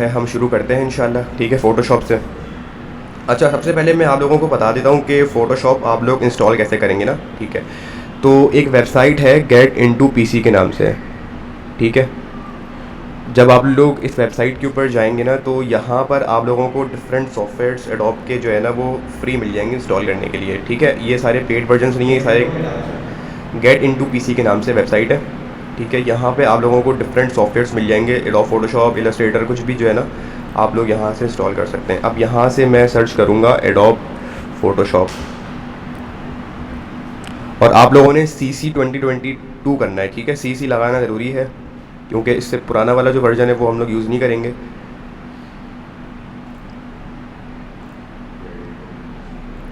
हम शुरू करते हैं इंशाल्लाह। ठीक है, फ़ोटोशॉप से। अच्छा, सबसे पहले मैं आप लोगों को बता देता हूँ कि फ़ोटोशॉप आप लोग इंस्टॉल कैसे करेंगे ना। ठीक है, तो एक वेबसाइट है गेट इनटू पीसी के नाम से। ठीक है, जब आप लोग इस वेबसाइट के ऊपर जाएंगे ना तो यहाँ पर आप लोगों को डिफरेंट सॉफ्टवेयर्स एडोब के जो है ना वो फ्री मिल जाएंगे इंस्टॉल करने के लिए। ठीक है, ये सारे पेड वर्जन्स नहीं है, ये सारे गेट इनटू पीसी के नाम से वेबसाइट है। ठीक है, यहाँ पे आप लोगों को डिफरेंट सॉफ्टवेयर्स मिल जाएंगे, एडोब फोटोशॉप, इलस्ट्रेटर, कुछ भी जो है ना आप लोग यहाँ से इंस्टॉल कर सकते हैं। अब यहाँ से मैं सर्च करूँगा एडोब फोटोशॉप, और आप लोगों ने CC 2022 करना है। ठीक है, CC लगाना ज़रूरी है क्योंकि इससे पुराना वाला जो वर्जन है वो हम लोग यूज़ नहीं करेंगे।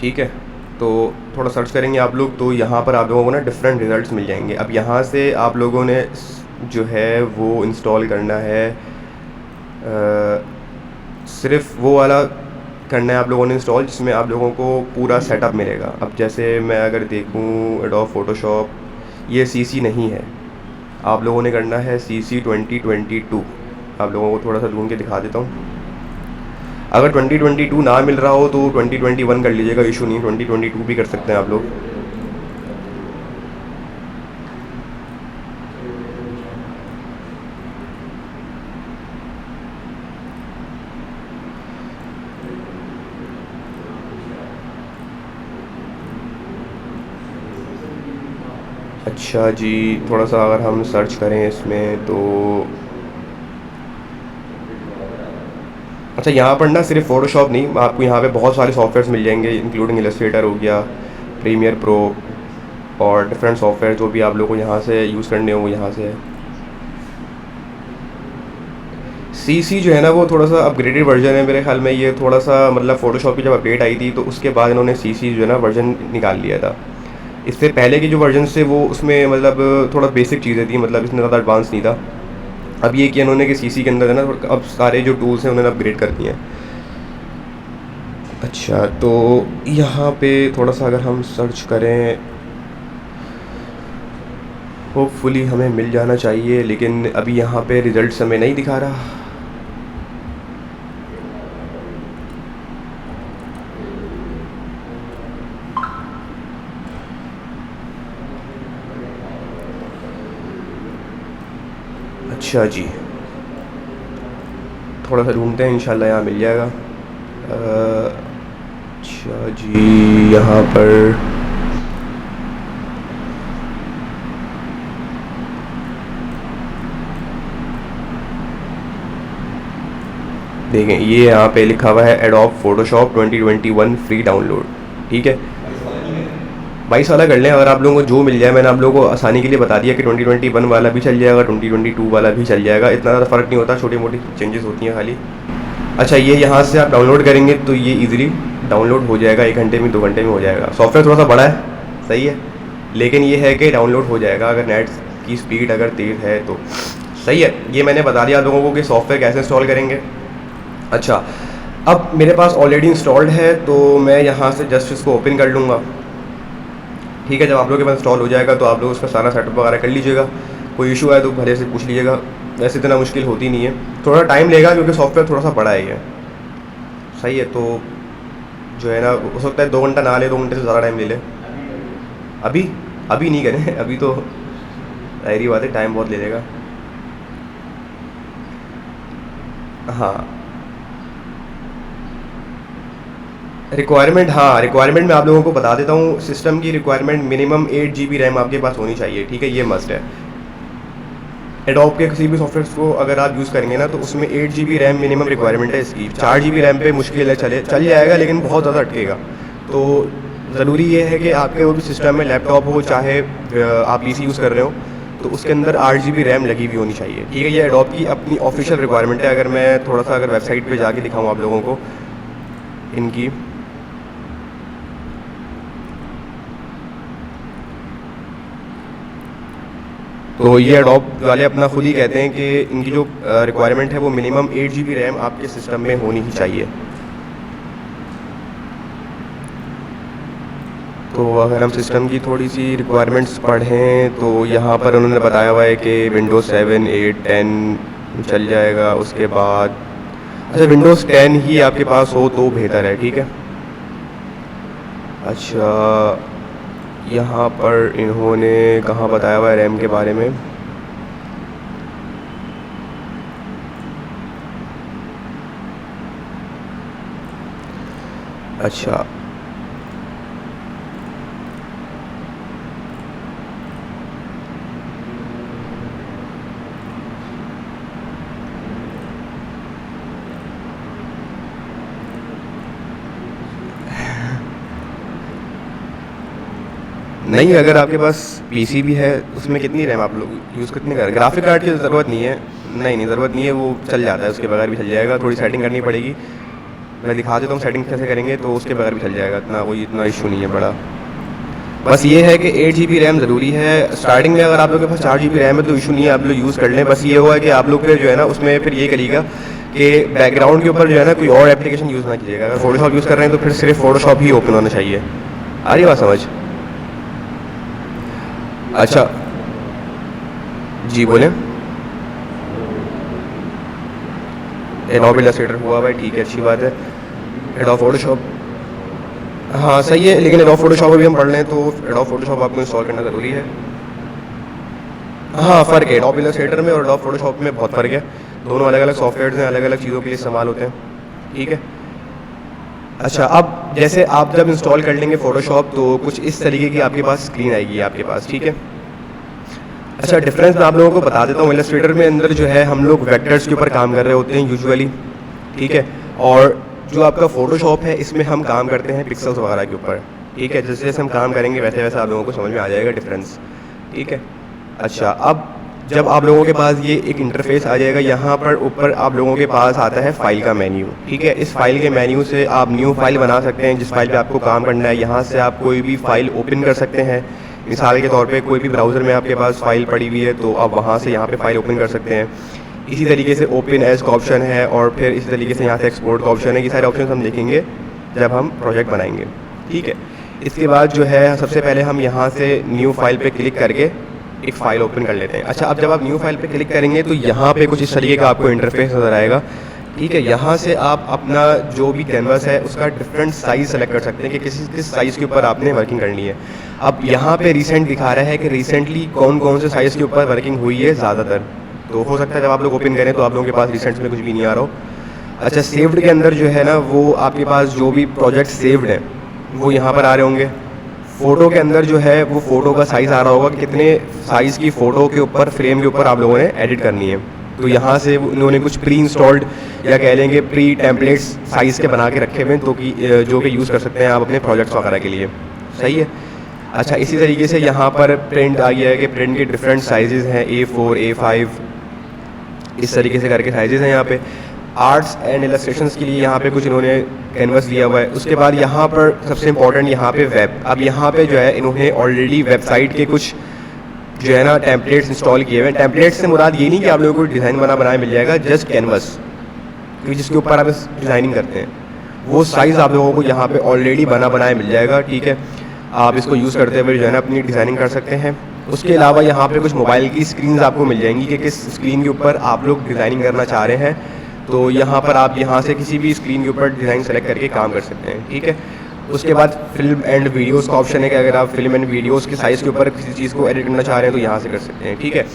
ठीक है, तो थोड़ा सर्च करेंगे आप लोग तो यहाँ पर आप लोगों को ना डिफरेंट रिज़ल्ट्स मिल जाएंगे। अब यहाँ से आप लोगों ने जो है वो इंस्टॉल करना है, सिर्फ वो वाला करना है आप लोगों ने इंस्टॉल जिसमें आप लोगों को पूरा सेटअप मिलेगा। अब जैसे मैं अगर देखूँ एडोब फोटोशॉप, ये CC नहीं है, आप लोगों ने करना है CC 2022। आप लोगों को थोड़ा सा ढूंढ के दिखा देता हूँ। अगर 2022 ना मिल रहा हो तो 2021 कर लीजिएगा, इशू नहीं, 2022 भी कर सकते हैं आप लोग। अच्छा जी, थोड़ा सा अगर हम सर्च करें इसमें तो अच्छा, यहाँ पर ना सिर्फ फ़ोटोशॉप नहीं, आपको यहाँ पे बहुत सारे सॉफ्टवेयर्स मिल जाएंगे इंक्लूडिंग इलस्ट्रेटर हो गया, प्रीमियर प्रो, और डिफरेंट सॉफ्टवेयर जो भी आप लोगों को यहाँ से यूज़ करने हो यहाँ से है। CC जो है ना वो थोड़ा सा अपग्रेडेड वर्जन है मेरे ख्याल में। ये थोड़ा सा मतलब फ़ोटोशॉप की जब अपडेट आई थी तो उसके बाद इन्होंने CC जो है ना वर्जन निकाल लिया था। इससे पहले के जो वर्जन थे वो उसमें मतलब थोड़ा बेसिक चीज़ें थी, मतलब इतना ज़्यादा एडवांस नहीं था। अब ये किया इन्होंने कि CC के अंदर है ना अब सारे जो टूल्स हैं उन्होंने अपग्रेड कर दिए हैं। अच्छा, तो यहाँ पे थोड़ा सा अगर हम सर्च करें, होपफुली हमें मिल जाना चाहिए, लेकिन अभी यहाँ पे रिज़ल्ट हमें नहीं दिखा रहा। अच्छा जी, थोड़ा सा ढूंढते हैं, इंशाल्लाह यहाँ मिल जाएगा। अच्छा जी, यहाँ पर देखें, ये यहाँ पे लिखा हुआ है एडोब फोटोशॉप 2021 फ्री डाउनलोड। ठीक है, 22 वाला कर लें अगर आप लोगों को जो मिल जाए। मैंने आप लोगों को आसानी के लिए बता दिया कि 2021 वाला भी चल जाएगा, 2022 वाला भी चल जाएगा, इतना ज़्यादा फ़र्क नहीं होता, छोटी मोटी चेंजेस होती हैं खाली। अच्छा, ये यहाँ से आप डाउनलोड करेंगे तो ये इजीली डाउनलोड हो जाएगा, 1 घंटे में 2 घंटे में हो जाएगा। सॉफ्टवेयर थोड़ा सा बड़ा है, सही है, लेकिन ये है कि डाउनलोड हो जाएगा अगर नेट की स्पीड अगर तेज़ है तो। सही है, ये मैंने बता दिया आप लोगों को कि सॉफ्टवेयर कैसे इंस्टॉल करेंगे। अच्छा, अब मेरे पास ऑलरेडी इंस्टॉल्ड है तो मैं यहाँ से जस्ट इसको ओपन कर लूँगा। ठीक है, जब आप लोगों के पास इंस्टॉल हो जाएगा तो आप लोग उसका सारा सेटअप वगैरह कर लीजिएगा। कोई इशू है तो भले से पूछ लीजिएगा, वैसे इतना मुश्किल होती नहीं है, थोड़ा टाइम लेगा क्योंकि सॉफ्टवेयर थोड़ा सा बड़ा है ये। सही है, तो जो है ना हो सकता है 2 घंटा ना ले, 2 घंटे से ज़्यादा टाइम ले ले। अभी अभी नहीं करें अभी तो जाहिर बात है टाइम बहुत ले लेगा। हाँ, रिक्वायरमेंट, हाँ रिक्वायरमेंट मैं आप लोगों को बता देता हूँ। सिस्टम की रिक्वायरमेंट मिनिमम 8 GB रैम आपके पास होनी चाहिए। ठीक है, ये मस्ट है। एडोब के किसी भी सॉफ्टवेयर को अगर आप यूज़ करेंगे ना तो उसमें 8 GB रैम मिनिमम रिक्वायरमेंट है इसकी। 4 GB रैम पे मुश्किल है, चल जाएगा लेकिन बहुत ज़्यादा अटकेगा। तो ज़रूरी ये है कि आपके वो भी सिस्टम में लैपटॉप हो चाहे आप PC यूज़ कर रहे हो तो उसके अंदर 8 GB रैम लगी हुई होनी चाहिए। ठीक है, ये एडोब की अपनी ऑफिशियल रिक्वायरमेंट है। अगर मैं थोड़ा सा अगर वेबसाइट पे जाके दिखाऊँ आप लोगों को इनकी, तो ये एडोब वाले अपना खुद ही कहते हैं कि इनकी जो रिक्वायरमेंट है वो मिनिमम 8 GB रैम आपके सिस्टम में होनी ही चाहिए। तो अगर हम सिस्टम की थोड़ी सी रिक्वायरमेंट्स पढ़ें तो यहाँ पर उन्होंने बताया हुआ है कि विंडोज़ 7, 8, 10 चल जाएगा। उसके बाद अच्छा विंडोज़ 10 ही आपके पास हो तो बेहतर है, ठीक है। अच्छा यहाँ पर इन्होंने कहाँ बताया हुआ है रैम के बारे में। अच्छा नहीं, अगर आपके पास पीसी भी है उसमें कितनी रैम आप लोग यूज़ कितने कर, ग्राफिक कार्ड की ज़रूरत नहीं है। नहीं नहीं ज़रूरत नहीं है, वो चल जाता है, उसके बगैर भी चल जाएगा। थोड़ी सेटिंग करनी पड़ेगी, मैं दिखा देता हूँ सेटिंग कैसे करेंगे, तो उसके बगैर भी चल जाएगा, इतना कोई इतना इशू नहीं है बड़ा। बस ये है कि 8 GB रैम ज़रूरी है स्टार्टिंग में। अगर आप लोग के पास 4 GB रैम है तो इशू नहीं है, आप लोग यूज़ कर लें। बस ये हुआ कि आप लोग जो है ना उसमें फिर ये करिएगा कि बैकग्राउंड के ऊपर जो है ना कोई और एप्लीकेशन यूज़ ना कीजिएगा। अगर फोटोशॉप यूज़ कर रहे हैं तो फिर सिर्फ फोटोशॉप ही ओपन होना चाहिए। आ रही बात समझ? अच्छा जी बोलें। एडोब इलस्ट्रेटर हुआ हुआ है, ठीक है, अच्छी बात है। एडोब फोटोशॉप हाँ सही है, लेकिन एडोब फोटोशॉप अभी हम पढ़ लें तो एडोब फोटोशॉप आपको इंस्टॉल करना ज़रूरी है। हाँ फ़र्क है, एडोब इलस्ट्रेटर में और एडोब फोटोशॉप में बहुत फ़र्क है। दोनों अलग अलग सॉफ्टवेयर हैं, अलग अलग चीज़ों के लिए इस्तेमाल होते हैं, ठीक है। अच्छा अब जैसे आप जब इंस्टॉल कर लेंगे फ़ोटोशॉप तो कुछ इस तरीके की आपके पास स्क्रीन आएगी आपके पास, ठीक है। अच्छा डिफरेंस मैं आप लोगों को बता देता हूँ। इलस्ट्रेटर में अंदर जो है हम लोग वेक्टर्स के ऊपर काम कर रहे होते हैं यूजुअली, ठीक है। और जो आपका फ़ोटोशॉप है इसमें हम काम करते हैं पिक्सल्स वगैरह के ऊपर, ठीक है। जैसे जैसे हम काम करेंगे वैसे वैसे आप लोगों को समझ में आ जाएगा डिफरेंस, ठीक है। अच्छा अब जब आप लोगों के पास ये एक इंटरफेस आ जाएगा, यहाँ पर ऊपर आप लोगों के पास आता है फ़ाइल का मेन्यू, ठीक है। इस फाइल के मेन्यू से आप न्यू फाइल बना सकते हैं जिस फाइल पे आपको काम करना है। यहाँ से आप कोई भी फाइल ओपन कर सकते हैं। मिसाल के तौर पे कोई भी ब्राउज़र में आपके पास फाइल पड़ी हुई है तो आप वहाँ से यहाँ पे फाइल ओपन कर सकते हैं। इसी तरीके से ओपन एज का ऑप्शन है और फिर इसी तरीके से यहाँ से एक्सपोर्ट का ऑप्शन है। ये सारे ऑप्शन हम देखेंगे जब हम प्रोजेक्ट बनाएंगे, ठीक है। इसके बाद जो है सबसे पहले हम यहाँ से न्यू फाइल पे क्लिक करके एक फ़ाइल ओपन कर लेते हैं। अच्छा अब जब आप न्यू फाइल पे क्लिक करेंगे तो यहाँ पे कुछ इस तरीके का आपको इंटरफेस नज़र आएगा, ठीक है। यहाँ से आप अपना जो भी कैनवास है उसका डिफरेंट साइज़ सेलेक्ट कर सकते हैं कि किस साइज़ के ऊपर आपने वर्किंग करनी है। अब यहाँ पे रिसेंट दिखा रहा है कि रिसेंटली कौन कौन से साइज़ के ऊपर वर्किंग हुई है ज़्यादातर, तो हो सकता है जब आप लोग ओपन करें तो आप लोगों के पास रिसेंट में कुछ भी नहीं आ रहा हो। अच्छा सेव्ड के अंदर जो है ना वो आपके पास जो भी प्रोजेक्ट सेव्ड है वो यहाँ पर आ रहे होंगे। फ़ोटो के अंदर जो है वो फ़ोटो का साइज़ आ रहा होगा कि कितने साइज़ की फ़ोटो के ऊपर फ्रेम के ऊपर आप लोगों ने एडिट करनी है। तो यहाँ से उन्होंने कुछ प्री इंस्टॉल्ड या कह लेंगे प्री टेम्पलेट्स साइज़ के बना के रखे हुए हैं तो कि जो कि यूज़ कर सकते हैं आप अपने प्रोजेक्ट्स वगैरह के लिए, सही है। अच्छा इसी तरीके से यहाँ पर प्रिंट आ गया है कि प्रिंट के डिफरेंट साइजेस हैं, A4 A5 इस तरीके से करके साइजेस हैं। यहाँ पे आर्ट्स एंड इलस्ट्रेशंस के लिए यहाँ पे कुछ इन्होंने कैनवस दिया हुआ है। उसके बाद यहाँ पर सबसे इंपॉर्टेंट यहाँ पे वेब। अब यहाँ पे जो है इन्होंने ऑलरेडी वेबसाइट के कुछ जो है ना टेम्पलेट्स इंस्टॉल किए हुए हैं। टेम्पलेट्स से मुराद ये नहीं कि आप लोगों को डिज़ाइन बनाया मिल जाएगा, जस्ट कैनवस क्योंकि जिसके ऊपर आप डिज़ाइनिंग करते हैं वो साइज़ आप लोगों को यहाँ पे ऑलरेडी बनाया मिल जाएगा, ठीक है। आप इसको यूज़ करते हुए जो है ना अपनी डिज़ाइनिंग कर सकते हैं। उसके अलावा यहाँ पे कुछ मोबाइल की स्क्रीन्स आपको मिल जाएंगी कि किस स्क्रीन के ऊपर आप लोग डिज़ाइनिंग करना चाह रहे हैं, तो यहाँ पर आप यहाँ से किसी भी स्क्रीन के ऊपर डिज़ाइन सेलेक्ट करके काम कर सकते हैं, ठीक है। उसके बाद फिल्म एंड वीडियोस का ऑप्शन है कि अगर आप फिल्म एंड वीडियोस के साइज़ के ऊपर किसी चीज़ को एडिट करना चाह रहे हैं तो यहाँ से कर सकते हैं, ठीक है।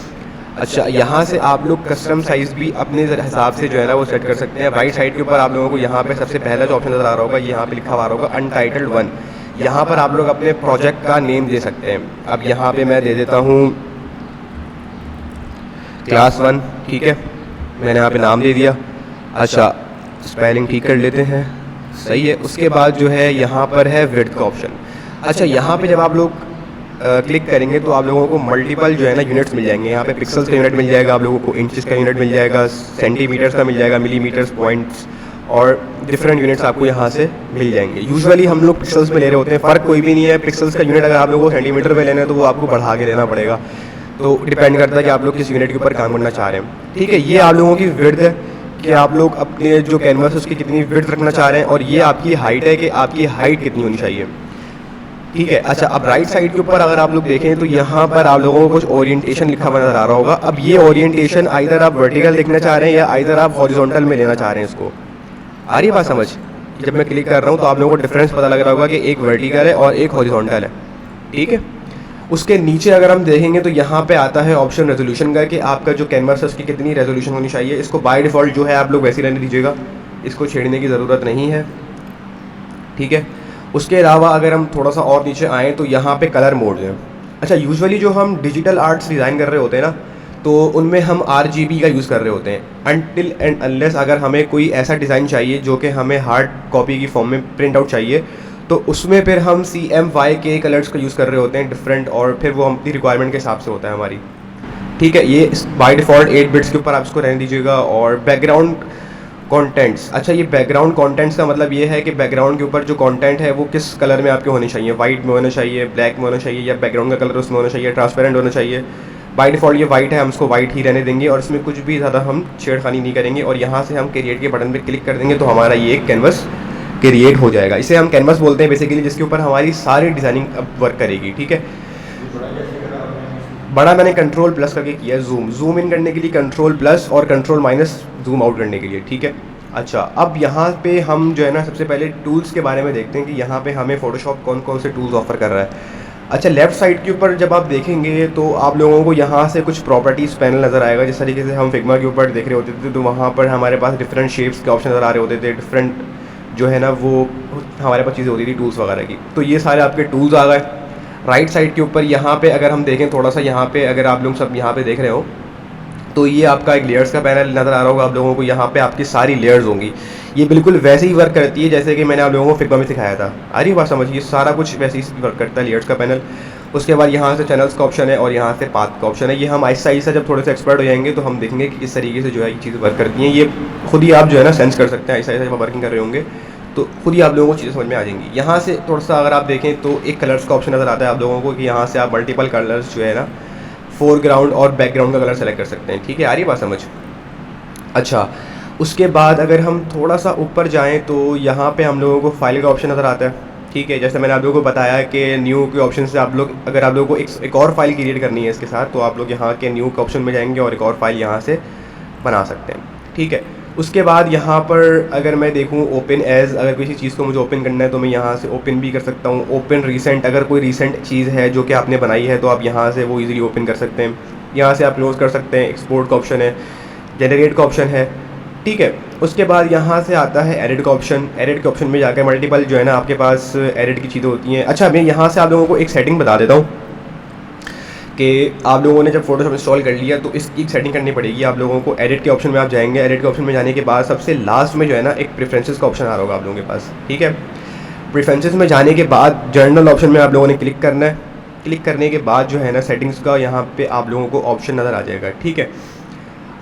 अच्छा यहाँ से आप लोग कस्टम साइज़ भी अपने हिसाब से जो है ना वो सेट कर सकते हैं। राइट साइड के ऊपर आप लोगों को यहाँ पे सबसे पहला जो ऑप्शन नज़र आ रहा होगा यहाँ पे लिखा हुआ होगा अनटाइटल्ड 1। यहाँ पर आप लोग अपने प्रोजेक्ट का नेम दे सकते हैं। अब यहाँ पे मैं दे देता हूँ क्लास 1, ठीक है, मैंने यहाँ पे नाम दे दिया। अच्छा स्पेलिंग ठीक कर लेते हैं, सही है। उसके बाद जो है यहाँ पर है विड्थ का ऑप्शन। अच्छा यहाँ पे जब आप लोग क्लिक करेंगे तो आप लोगों को मल्टीपल जो है ना यूनिट्स मिल जाएंगे। यहाँ पे पिक्सल्स का यूनिट मिल जाएगा, आप लोगों को इंचेस का यूनिट मिल जाएगा, सेंटीमीटर्स का मिल जाएगा, मिलीमीटर्स, पॉइंट्स और डिफरेंट यूनिट्स आपको यहाँ से मिल जाएंगे। यूजुअली हम लोग पिक्सल्स में ले रहे होते हैं, फ़र्क कोई भी नहीं है। पिक्सल्स का यूनिट अगर आप लोगों को सेंटीमीटर में लेना है तो वो आपको बढ़ा के लेना पड़ेगा, तो डिपेंड करता है कि आप लोग किस यूनिट के ऊपर काम करना चाह रहे हैं, ठीक है। ये आप लोगों की विड्थ है कि आप लोग अपने जो कैनवास है उसकी कितनी विड्थ रखना चाह रहे हैं, और ये आपकी हाइट है कि आपकी हाइट कितनी होनी चाहिए। ठीक है। अच्छा, अब राइट साइड के ऊपर अगर आप लोग देखें तो यहाँ पर आप लोगों को कुछ ओरिएंटेशन लिखा हुआ नजर आ रहा होगा। अब ये ओरिएंटेशन आइदर आप वर्टिकल देखना चाह रहे हैं या आइदर आप हॉरिजॉन्टल में लेना चाह रहे हैं इसको। आ रही है बात समझ? जब मैं क्लिक कर रहा हूँ तो आप लोगों को डिफरेंस पता लग रहा होगा कि एक वर्टिकल है और एक हॉरिजॉन्टल है, ठीक है। उसके नीचे अगर हम देखेंगे तो यहाँ पे आता है ऑप्शन रेजोल्यूशन का कि आपका जो कैनवास है उसकी कितनी रेजोल्यूशन होनी चाहिए। इसको बाय डिफ़ॉल्ट जो है आप लोग वैसे ही रहने दीजिएगा, इसको छेड़ने की ज़रूरत नहीं है, ठीक है। उसके अलावा अगर हम थोड़ा सा और नीचे आएँ तो यहाँ पे कलर मोड है। अच्छा, यूजुअली जो हम डिजिटल आर्ट्स डिज़ाइन कर रहे होते हैं ना, तो उनमें हम RGB का यूज़ कर रहे होते हैं अनटिल एंड अनलेस अगर हमें कोई ऐसा डिज़ाइन चाहिए जो कि हमें हार्ड कॉपी की फॉर्म में प्रिंट आउट चाहिए, तो उसमें फिर हम CMYK कलर्स का यूज़ कर रहे होते हैं डिफरेंट, और फिर वो अपनी रिक्वायरमेंट के हिसाब से होता है हमारी, ठीक है। ये बाय डिफ़ॉल्ट 8 बिट्स के ऊपर आप इसको रहने दीजिएगा। और बैकग्राउंड कंटेंट्स, अच्छा ये बैकग्राउंड कंटेंट्स का मतलब ये है कि बैकग्राउंड के ऊपर जो कंटेंट है वो किस कलर में आपके होने चाहिए, वाइट में होना चाहिए, ब्लैक में होना चाहिए, या बैकग्राउंड का कलर उसमें होना चाहिए ट्रांसपेरेंट होना चाहिए। बाय डिफ़ॉल्ट ये वाइट है, हम इसको वाइट ही रहने देंगे और इसमें कुछ भी ज़्यादा हम छेड़खानी नहीं करेंगे। और यहाँ से हम क्रिएट के बटन पे क्लिक कर देंगे तो हमारा ये एक कैनवस क्रिएट हो जाएगा। इसे हम कैनवस बोलते हैं बेसिकली, जिसके ऊपर हमारी सारी डिज़ाइनिंग अब वर्क करेगी, ठीक है। बड़ा मैंने कंट्रोल प्लस करके किया है, जूम इन करने के लिए कंट्रोल प्लस और कंट्रोल माइनस जूम आउट करने के लिए, ठीक है। अच्छा, अब यहाँ पे हम जो है ना सबसे पहले टूल्स के बारे में देखते हैं कि यहाँ पे हमें फ़ोटोशॉप कौन कौन से टूल्स ऑफ़र कर रहा है। अच्छा, लेफ़्ट साइड के ऊपर जब आप देखेंगे तो आप लोगों को यहाँ से कुछ प्रॉपर्टीज़ पैनल नज़र आएगा। जिस तरीके से हम फिग्मा के ऊपर देख रहे होते थे तो वहाँ पर हमारे पास डिफरेंट शेप्स के ऑप्शन नज़र आ रहे होते थे, डिफरेंट जो है ना वो हमारे पास चीज़ें होती थी टूल्स वगैरह की। तो ये सारे आपके टूल्स आ गए। राइट साइड के ऊपर यहाँ पे अगर हम देखें थोड़ा सा, यहाँ पे अगर आप लोग सब यहाँ पे देख रहे हो तो ये आपका एक लेयर्स का पैनल नज़र आ रहा होगा आप लोगों को। यहाँ पे आपकी सारी लेयर्स होंगी, ये बिल्कुल वैसे ही वर्क करती है जैसे कि मैंने आप लोगों को फिग्मा में सिखाया था। आ रही बात समझिए, सारा कुछ वैसे ही वर्क करता है लेयर्स का पैनल। उसके बाद यहाँ से चैनल्स का ऑप्शन है और यहाँ से पाथ का ऑप्शन है। ये हम आहिस्ता आहिस्ता जब थोड़े से एक्सपर्ट हो जाएंगे तो हम देखेंगे कि किस तरीके से जो है ये चीज़ वर्क करती हैं। ये खुद ही आप जो है ना सेंस कर सकते हैं, आहिस्ता आहिस्ता जब वर्किंग कर रहे होंगे तो खुद ही आप लोगों को चीज़ें समझ में आ जाएंगी। यहाँ से थोड़ा सा अगर आप देखें तो एक कलर्स का ऑप्शन नज़र आता है आप लोगों को कि यहाँ से आप मल्टीपल कलर्स जो है ना फोरग्राउंड और बैकग्राउंड का कलर सेलेक्ट कर सकते हैं, ठीक है। आ रही बात समझ? अच्छा, उसके बाद अगर हम थोड़ा सा ऊपर जाएं तो यहाँ पे हम लोगों को फाइल का ऑप्शन नज़र आता है, ठीक है। जैसे मैंने आप लोगों को बताया कि न्यू के ऑप्शन से आप लोग अगर आप लोगों को एक और फाइल क्रिएट करनी है इसके साथ, तो आप लोग यहाँ के न्यू के ऑप्शन में जाएंगे और एक और फाइल यहाँ से बना सकते हैं, ठीक है। उसके बाद यहाँ पर अगर मैं देखूँ ओपन एज, अगर किसी चीज़ को मुझे ओपन करना है तो मैं यहाँ से ओपन भी कर सकता हूँ। ओपन रिसेंट, अगर कोई रिसेंट चीज़ है जो कि आपने बनाई है तो आप यहाँ से वो इजीली ओपन कर सकते हैं। यहाँ से आप क्लोज़ कर सकते हैं। एक्सपोर्ट का ऑप्शन है, जनरेट का ऑप्शन है, ठीक है। उसके बाद यहाँ से आता है एडिट का ऑप्शन। एडिट के ऑप्शन में जाकर मल्टीपल जो है ना आपके पास एडिट की चीज़ें होती हैं। अच्छा, मैं यहाँ से आप लोगों को एक सेटिंग बता देता हूँ कि आप लोगों ने जब फोटोशॉप इंस्टॉल कर लिया तो इसकी सेटिंग करनी पड़ेगी आप लोगों को। एडिट के ऑप्शन में आप जाएंगे, एडिट के ऑप्शन में जाने के बाद सबसे लास्ट में जो है ना एक प्रेफरेंसेस का ऑप्शन आ रहा होगा आप लोगों के पास, ठीक है। प्रेफरेंसेस में जाने के बाद जर्नल ऑप्शन में आप लोगों ने क्लिक करना है। क्लिक करने के बाद जो है ना सेटिंग्स का यहाँ पे आप लोगों को ऑप्शन नज़र आ जाएगा, ठीक है।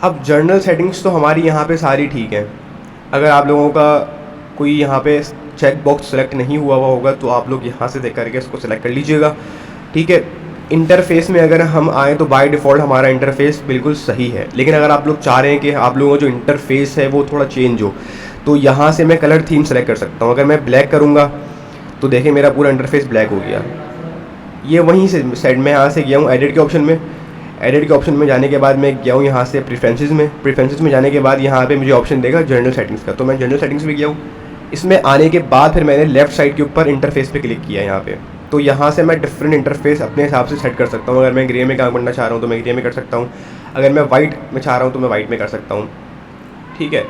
अब जर्नल सेटिंग्स तो हमारी यहाँ पे सारी ठीक है। अगर आप लोगों का कोई यहाँ पे चेक बॉक्स सेलेक्ट नहीं हुआ होगा तो आप लोग यहाँ से देख करके इसको सेलेक्ट कर लीजिएगा, ठीक है। इंटरफेस में अगर हम आएँ तो बाय डिफ़ॉल्ट हमारा इंटरफेस बिल्कुल सही है, लेकिन अगर आप लोग चाह रहे हैं कि आप लोगों का जो इंटरफेस है वो थोड़ा चेंज हो तो यहाँ से मैं कलर थीम सेलेक्ट कर सकता हूँ। अगर मैं ब्लैक करूँगा तो देखिए मेरा पूरा इंटरफेस ब्लैक हो गया। ये वहीं से साइड में यहाँ से गया हूँ एडिट के ऑप्शन में। एडिट के ऑप्शन में जाने के बाद मैं गया हूँ यहाँ से प्रेफरेंसेस में। प्रेफरेंसेस में जाने के बाद यहाँ पे मुझे ऑप्शन देगा जनरल सेटिंग्स का, तो मैं जनरल सेटिंग्स में गया हूँ। इसमें आने के बाद फिर मैंने लेफ़्ट साइड के ऊपर इंटरफेस पे क्लिक किया यहाँ पे, तो यहाँ से मैं डिफरेंट इंटरफेस अपने हिसाब से सेट कर सकता हूँ। अगर मैं ग्रे में काम करना चाह रहा हूँ तो मैं ग्रे में कर सकता हूँ, अगर मैं वाइट में चाह रहा हूँ तो मैं वाइट में कर सकता हूँ, ठीक है।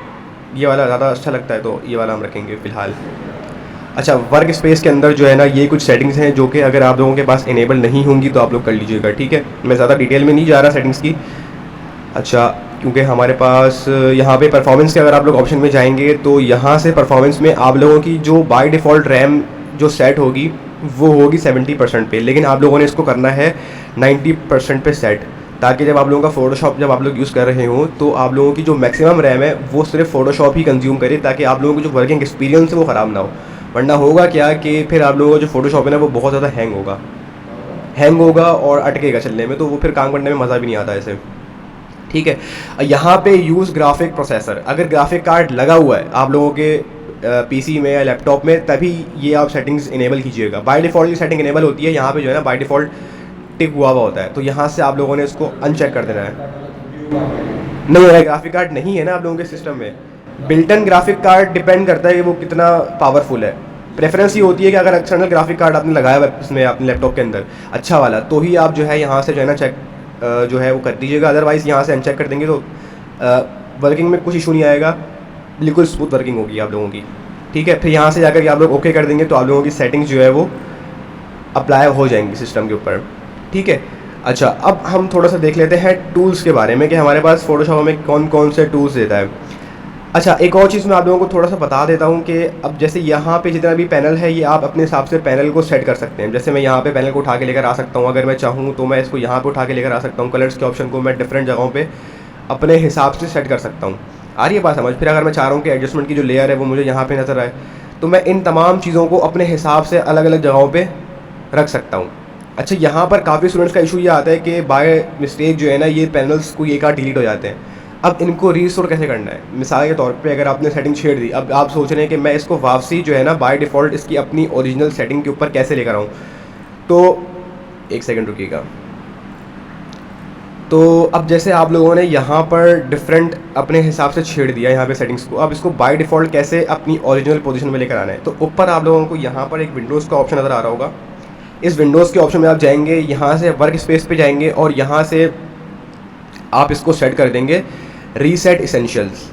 ये वाला ज़्यादा अच्छा लगता है तो ये वाला हम रखेंगे फ़िलहाल। अच्छा, वर्क स्पेस के अंदर जो है ना ये कुछ सेटिंग्स हैं जो कि अगर आप लोगों के पास इनेबल नहीं होंगी तो आप लोग कर लीजिएगा, ठीक है। मैं ज़्यादा डिटेल में नहीं जा रहा सेटिंग्स की। अच्छा, क्योंकि हमारे पास यहाँ पे परफॉर्मेंस के अगर आप लोग ऑप्शन में जाएंगे तो यहाँ से परफॉर्मेंस में आप लोगों की जो बाय डिफ़ॉल्ट रैम जो सेट होगी वो होगी 70% पे, लेकिन आप लोगों ने इसको करना है 90% पे सेट, ताकि जब आप लोगों का फ़ोटोशॉप जब आप लोग यूज़ कर रहे हो तो आप लोगों की जो मैक्सिमम रैम है वो सिर्फ फ़ोटोशॉप ही कंज्यूम करे, ताकि आप लोगों की जो वर्किंग एक्सपीरियंस है वो ख़राब ना हो। वरना होगा क्या कि फिर आप लोगों का जो फ़ोटोशॉप है ना वो बहुत ज़्यादा हैंग होगा और अटकेगा चलने में, तो वो फिर काम करने में मज़ा भी नहीं आता ऐसे, ठीक है। यहाँ पे यूज़ ग्राफिक प्रोसेसर, अगर ग्राफिक कार्ड लगा हुआ है आप लोगों के पीसी में या लैपटॉप में, तभी ये आप सेटिंग्स इनेबल कीजिएगा। बाय डिफ़ॉल्ट की सेटिंग इनेबल होती है, यहाँ पे जो है ना बाय डिफ़ॉल्ट टिक हुआ होता है, तो यहाँ से आप लोगों ने इसको अनचेक कर देना है। नहीं है, ग्राफिक कार्ड नहीं है ना आप लोगों के सिस्टम में। बिल्टन ग्राफिक कार्ड डिपेंड करता है कि वो कितना पावरफुल है। प्रेफरेंस ये होती है कि अगर एक्सटर्नल ग्राफिक कार्ड आपने लगाया हुआ है इसमें अपने लैपटॉप के अंदर अच्छा वाला, तो ही आप जो है यहाँ से जो है ना चेक जो है वो कर दीजिएगा। अदरवाइज़ यहाँ से अनचेक कर देंगे तो वर्किंग में कुछ इशू नहीं आएगा, बिल्कुल स्मूथ वर्किंग होगी आप लोगों की। ठीक है, फिर यहाँ से जाकर के आप लोग ओके कर देंगे तो आप लोगों की सेटिंग्स जो है वो अप्लाई हो जाएंगी सिस्टम के ऊपर। ठीक है, अच्छा अब हम थोड़ा सा देख लेते हैं टूल्स के बारे में कि हमारे पास फोटोशॉप में कौन कौन से टूल्स देता है। अच्छा, एक और चीज़ मैं आप लोगों को थोड़ा सा बता देता हूँ कि अब जैसे यहाँ पे जितना भी पैनल है ये आप अपने हिसाब से पैनल को सेट कर सकते हैं। जैसे मैं यहाँ पे पैनल को उठा के लेकर आ सकता हूँ, अगर मैं चाहूँ तो मैं इसको यहाँ पे उठा के लेकर आ सकता हूँ। कलर्स के ऑप्शन को मैं डिफरेंट जगहों पे अपने हिसाब से सेट कर सकता हूँ। आ रही है बात समझ? फिर अगर मैं चाह रहा हूँ कि एडजस्टमेंट की जो लेयर है वो मुझे यहाँ पर नज़र आए, तो मैं इन तमाम चीज़ों को अपने हिसाब से अलग अलग जगहों पर रख सकता हूँ। अच्छा, यहाँ पर काफ़ी स्टूडेंट्स का इशू ये आता है कि बाय मिस्टेक जो है ना ये पैनल्स कोई एक आध डिलीट हो जाते हैं। अब इनको रीस्टोर कैसे करना है? मिसाल के तौर पे अगर आपने सेटिंग छेड़ दी, अब आप सोच रहे हैं कि मैं इसको वापसी जो है ना बाय डिफ़ॉल्ट इसकी अपनी ओरिजिनल सेटिंग के ऊपर कैसे लेकर आऊँ, तो एक सेकंड रुकिएगा। तो अब जैसे आप लोगों ने यहाँ पर डिफरेंट अपने हिसाब से छेड़ दिया यहाँ पे सेटिंग्स को, अब इसको बाय डिफ़ॉल्ट कैसे अपनी ओरिजिनल पोजीशन में लेकर आना है, तो ऊपर आप लोगों को यहाँ पर एक विंडोज़ का ऑप्शन नज़र आ रहा होगा। इस विंडोज़ के ऑप्शन में आप जाएंगे, यहाँ से वर्क स्पेस पे जाएंगे और यहाँ से आप इसको सेट कर देंगे रीसेट इसेंशियल्स।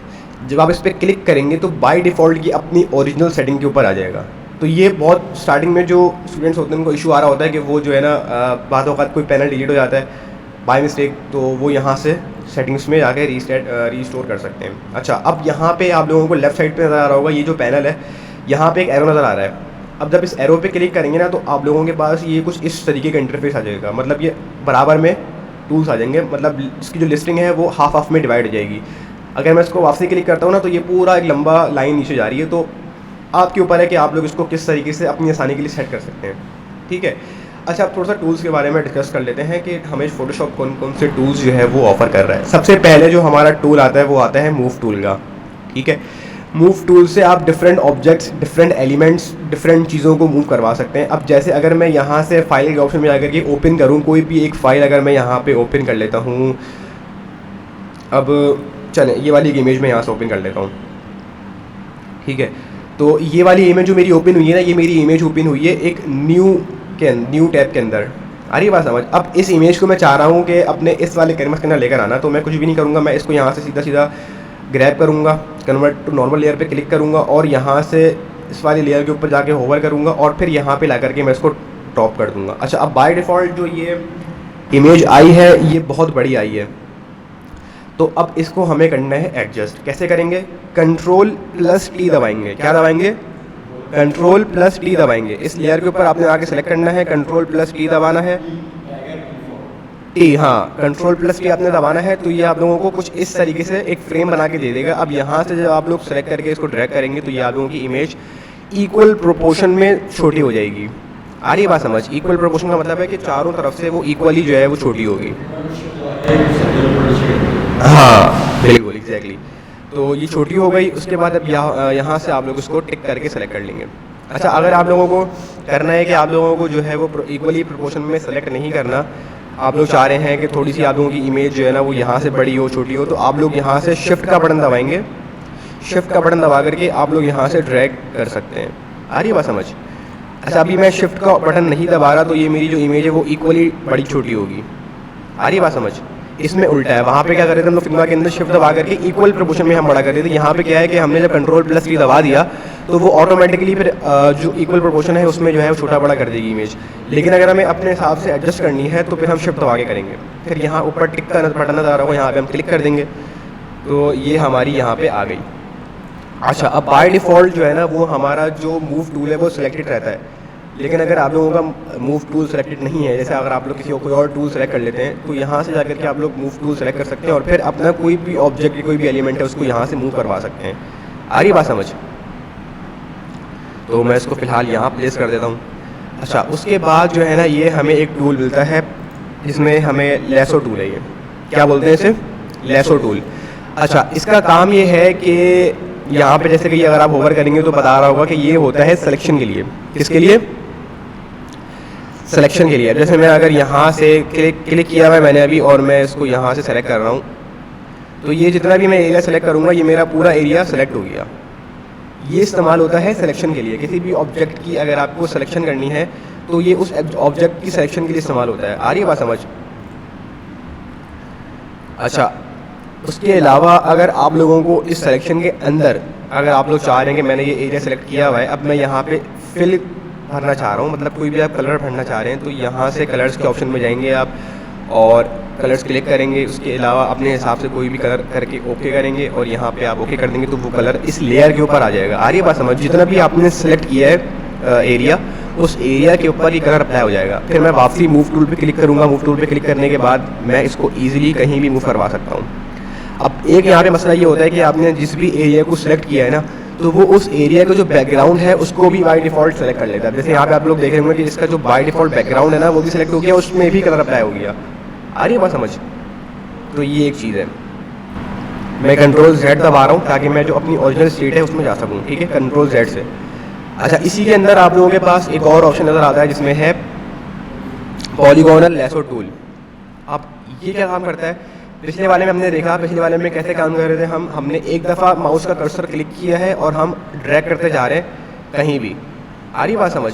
जब आप इस पर क्लिक करेंगे तो बाय डिफ़ॉल्ट की अपनी ओरिजिनल सेटिंग के ऊपर आ जाएगा। तो ये बहुत स्टार्टिंग में जो स्टूडेंट्स होते हैं उनको इशू आ रहा होता है कि वो जो है ना बाद औक़ात कोई पैनल डिलीट हो जाता है बाय मिस्टेक, तो वो यहाँ से सेटिंग्स में जाके रीस्टोर कर सकते हैं। अच्छा, अब यहाँ पे आप लोगों को लेफ्ट साइड पे नज़र आ रहा होगा ये जो पैनल है, यहाँ पे एक एरो नज़र आ रहा है। अब जब इस एरो पे क्लिक करेंगे ना तो आप लोगों के पास ये कुछ इस तरीके का इंटरफेस आ जाएगा। मतलब ये बराबर में टूल्स आ जाएंगे, मतलब इसकी जो लिस्टिंग है वो हाफ हाफ में डिवाइड हो जाएगी। अगर मैं इसको वापसी क्लिक करता हूँ ना तो ये पूरा एक लंबा लाइन नीचे जा रही है। तो आपके ऊपर है कि आप लोग इसको किस तरीके से अपनी आसानी के लिए सेट कर सकते हैं। ठीक है, अच्छा अब थोड़ा सा टूल्स के बारे में डिस्कस कर लेते हैं कि हमें फोटोशॉप कौन कौन से टूल्स जो है वो ऑफ़र कर रहा है। सबसे पहले जो हमारा टूल आता है वो आता है मूव टूल का। ठीक है, मूव टूल से आप different objects, different elements, different चीज़ों को मूव करवा सकते हैं। अब जैसे अगर मैं यहाँ से फाइल के ऑप्शन में जाकर के ओपन करूँ कोई भी एक फ़ाइल, अगर मैं यहाँ पे ओपन कर लेता हूँ, अब चलें ये वाली एक इमेज मैं यहाँ से ओपन कर लेता हूँ। ठीक है, तो ये वाली इमेज जो मेरी ओपन हुई है ना, ये मेरी इमेज ओपन हुई है एक न्यू टैब के अंदर। आ रही है बात समझ? अब इस इमेज को मैं चाह रहा हूँ कि अपने इस वाले कैनवस के अंदर लेकर आना, तो मैं कुछ भी नहीं करूँगा, मैं इसको यहाँ से सीधा सीधा ग्रैब करूँगा, कन्वर्ट टू नॉर्मल लेयर पे क्लिक करूँगा और यहाँ से इस वाली लेयर के ऊपर जाके होवर करूँगा और फिर यहाँ पे ला करके मैं इसको ड्रॉप कर दूँगा। अच्छा, अब बाय डिफ़ॉल्ट जो ये इमेज आई है ये बहुत बड़ी आई है, तो अब इसको हमें करना है एडजस्ट। कैसे करेंगे? Ctrl+T दबाएंगे। क्या दबाएंगे? Ctrl+T दबाएंगे। इस लेयर के ऊपर आपने आके सेलेक्ट करना है, Ctrl+T दबाना है। टी, हाँ, Ctrl+T आपने दबाना है तो ये आप लोगों को कुछ इस तरीके से एक फ्रेम बना के दे देगा। अब यहाँ से जब आप लोग सेलेक्ट करके इसको ड्रैग करेंगे तो ये आप लोगों की इमेज इक्वल प्रोपोर्शन में छोटी हो जाएगी। आ रही है बात समझ? इक्वल प्रोपोर्शन का मतलब है कि चारों तरफ से वो इक्वली जो है वो छोटी होगी। हाँ बिल्कुल, एग्जैक्टली। तो ये छोटी हो गई। उसके बाद अब यहाँ से आप लोग इसको टिक करके सेलेक्ट कर लेंगे। अच्छा, अगर आप लोगों को करना है कि आप लोगों को जो है वो इक्वली प्रोपोर्शन में सेलेक्ट नहीं करना, आप लोग चाह रहे हैं कि थोड़ी सी आप लोगों की इमेज जो है ना वो यहाँ से बड़ी हो, छोटी हो, तो आप लोग यहाँ से शिफ्ट का बटन दबाएंगे। शिफ्ट का बटन दबा करके आप लोग यहाँ से ड्रैग कर सकते हैं। आ रही है बात समझ? अच्छा, अभी मैं शिफ्ट का बटन नहीं दबा रहा तो ये मेरी जो इमेज है वो इक्वली बड़ी छोटी होगी। आ रही है बात समझ? इसमें उल्टा है, वहाँ पे क्या कर रहे थे हम लोग फिल्मा के अंदर शिफ्ट दबा करके इक्वल प्रोपोर्शन में हम बड़ा कर रहे थे। यहाँ पे क्या है कि हमने जब Ctrl+T दबा दिया तो वो ऑटोमेटिकली फिर जो इक्वल प्रोपोर्शन है उसमें जो है वो छोटा बड़ा कर देगी इमेज। लेकिन अगर हमें अपने हिसाब से एडजस्ट करनी है तो फिर हम शिफ्ट दबा के करेंगे। फिर यहाँ ऊपर टिक का बटन नज़र आ रहा होगा, यहाँ पे हम क्लिक कर देंगे तो ये हमारी यहाँ पे आ गई। अच्छा, अब बाय डिफ़ॉल्ट जो है ना वो हमारा जो मूव टूल है वो सिलेक्टेड रहता है। लेकिन अगर आप लोगों का मूव टूल सेलेक्टेड नहीं है, जैसे अगर आप लोग किसी कोई और टूल सेलेक्ट कर लेते हैं तो यहाँ से जाकर के आप लोग मूव टूल सेलेक्ट कर सकते हैं और फिर अपना कोई भी ऑब्जेक्ट, कोई भी एलिमेंट है उसको यहाँ से मूव करवा सकते हैं। आ रही बात समझ? तो मैं इसको फ़िलहाल यहाँ प्लेस कर देता हूँ। अच्छा, उसके बाद जो है ना ये हमें एक टूल मिलता है जिसमें हमें लेसो टूल है। ये क्या बोलते हैं इसे? Lasso tool. अच्छा, इसका काम ये है कि यहाँ पे जैसे कि अगर आप होवर करेंगे तो बता रहा होगा कि ये होता है सिलेक्शन के लिए। किसके लिए? सिलेक्शन के लिए। जैसे मैं अगर यहाँ से क्लिक किया हुआ मैंने अभी और मैं इसको यहाँ से सेलेक्ट कर रहा हूँ, तो ये जितना भी मैं एरिया सेलेक्ट करूँगा ये मेरा पूरा एरिया सेलेक्ट हो गया। ये इस्तेमाल होता है सिलेक्शन के लिए। किसी भी ऑब्जेक्ट की अगर आपको सिलेक्शन करनी है तो ये उस ऑब्जेक्ट की सिलेक्शन के लिए इस्तेमाल होता है। आ रही है बात समझ? अच्छा, उसके अलावा अगर आप लोगों को इस सिलेक्शन के अंदर अगर आप लोग चाह रहे हैं कि मैंने ये एरिया सेलेक्ट किया हुआ है, अब मैं यहाँ पे फिल भरना चाह रहा हूँ, मतलब कोई भी आप कलर भरना चाह रहे हैं, तो यहाँ से कलर्स के ऑप्शन में जाएंगे आप और कलर्स क्लिक करेंगे। उसके अलावा अपने हिसाब से कोई भी कलर करके ओके करेंगे और यहाँ पे आप ओके कर देंगे तो वो कलर इस लेयर के ऊपर आ जाएगा। आ रही है बात समझ? जितना भी आपने सेलेक्ट किया है एरिया, उस एरिया के ऊपर ये कलर अप्लाई हो जाएगा। फिर मैं वापसी मूव टूल पे क्लिक करूँगा। मूव टूल पे क्लिक करने के बाद मैं इसको ईजिली कहीं भी मूव करवा सकता हूँ। अब एक यहाँ पे मसला ये होता है कि आपने जिस भी एरिया को सिलेक्ट किया है ना, तो वो उस एरिया का जो बैकग्राउंड है उसको भी बाय डिफ़ॉल्ट सेलेक्ट कर लेता है। जैसे यहाँ पे आप लोग देख रहे होंगे कि इसका जो बाय डिफ़ॉल्ट बैकग्राउंड है ना वो भी सिलेक्ट हो गया, उसमें भी कलर अप्लाई हो गया। आ रही है बात समझ? तो ये एक चीज़ है। मैं कंट्रोल Z दबा रहा हूँ ताकि मैं जो अपनी ओरिजिनल स्टेट है उसमें जा सकूँ। ठीक है, कंट्रोल Z से। अच्छा, इसी के अंदर आप लोगों के पास एक और ऑप्शन नज़र आता है जिसमें है पॉलीगोनल लैसो टूल। अब ये क्या काम करता है? पिछले वाले में हमने देखा, पिछले वाले में कैसे काम कर रहे थे हमने एक दफ़ा माउस का कर्सर क्लिक किया है और हम ड्रैग करते जा रहे हैं कहीं भी। आ रही बात समझ?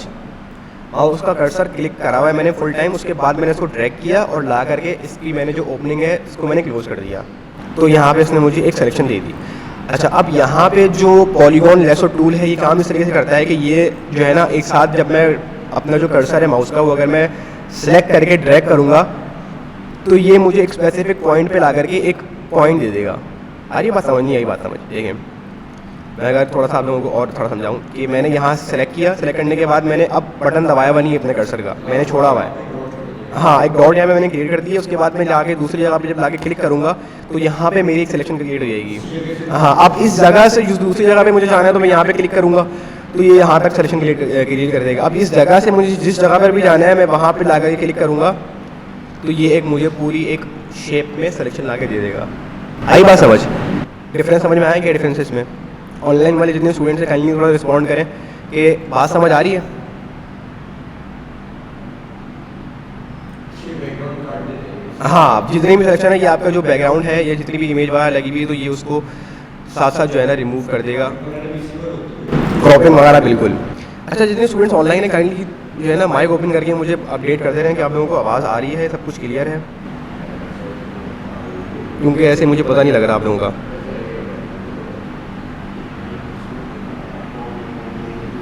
माउस का कर्सर क्लिक करा हुआ है मैंने फुल टाइम, उसके बाद मैंने इसको ड्रैग किया और ला करके इसकी मैंने जो ओपनिंग है इसको मैंने क्लोज कर दिया, तो यहाँ पे इसने मुझे एक सिलेक्शन दे दी। अच्छा, अब यहाँ पे जो पॉलीगॉन लैसो टूल है ये काम इस तरीके से करता है कि ये जो है ना एक साथ जब मैं अपना जो कर्सर है माउस का वो अगर मैं सेलेक्ट करके ड्रैग करूँगा तो ये मुझे एक स्पेसिफिक पॉइंट पे ला करके एक पॉइंट दे देगा। आ रही बात समझ? नहीं आई बात समझ? देखिए मैं अगर थोड़ा सा आप लोगों को और थोड़ा समझाऊँ कि मैंने यहाँ सेलेक्ट किया, सेलेक्ट करने के बाद मैंने अब बटन दबाया हुआ नहीं है अपने कर्सर का, मैंने छोड़ा हुआ है। हाँ, एक डॉट यहाँ पे मैंने क्रिएट कर दिया। उसके बाद मैं जाके दूसरी जगह पे जब लाके क्लिक करूँगा तो यहाँ पे मेरी एक सिलेक्शन क्रिएट हो जाएगी। हाँ, अब इस जगह से जिस दूसरी जगह पे मुझे जाना है तो मैं यहाँ पे क्लिक करूँगा तो ये यहाँ तक सिलेक्शन क्रिएट कर देगा। अब इस जगह से मुझे जिस जगह पर भी जाना है मैं वहाँ पर ला करके क्लिक करूँगा तो ये एक मुझे पूरी एक शेप में सिलेक्शन ला के दे देगा। आई बात समझ? डिफरेंस समझ में आया क्या डिफरेंस है इसमें? ऑनलाइन वाले जितने स्टूडेंट्स हैं काइंडली थोड़ा रिस्पॉन्ड करें कि बात समझ आ रही है। हाँ, जितनी भी सिलेक्शन है ये आपका जो बैकग्राउंड है या जितनी भी इमेज वगैरह लगी हुई है तो ये उसको साथ साथ जो है ना रिमूव कर देगा, क्रॉपिंग वगैरह बिल्कुल। अच्छा, जितने स्टूडेंट्स ऑनलाइन है काइंडली जो है ना माइक ओपन करके मुझे अपडेट कर दे रहे हैं कि आप लोगों को आवाज़ आ रही है, सब कुछ क्लियर है, क्योंकि ऐसे मुझे पता नहीं लग रहा आप लोगों का।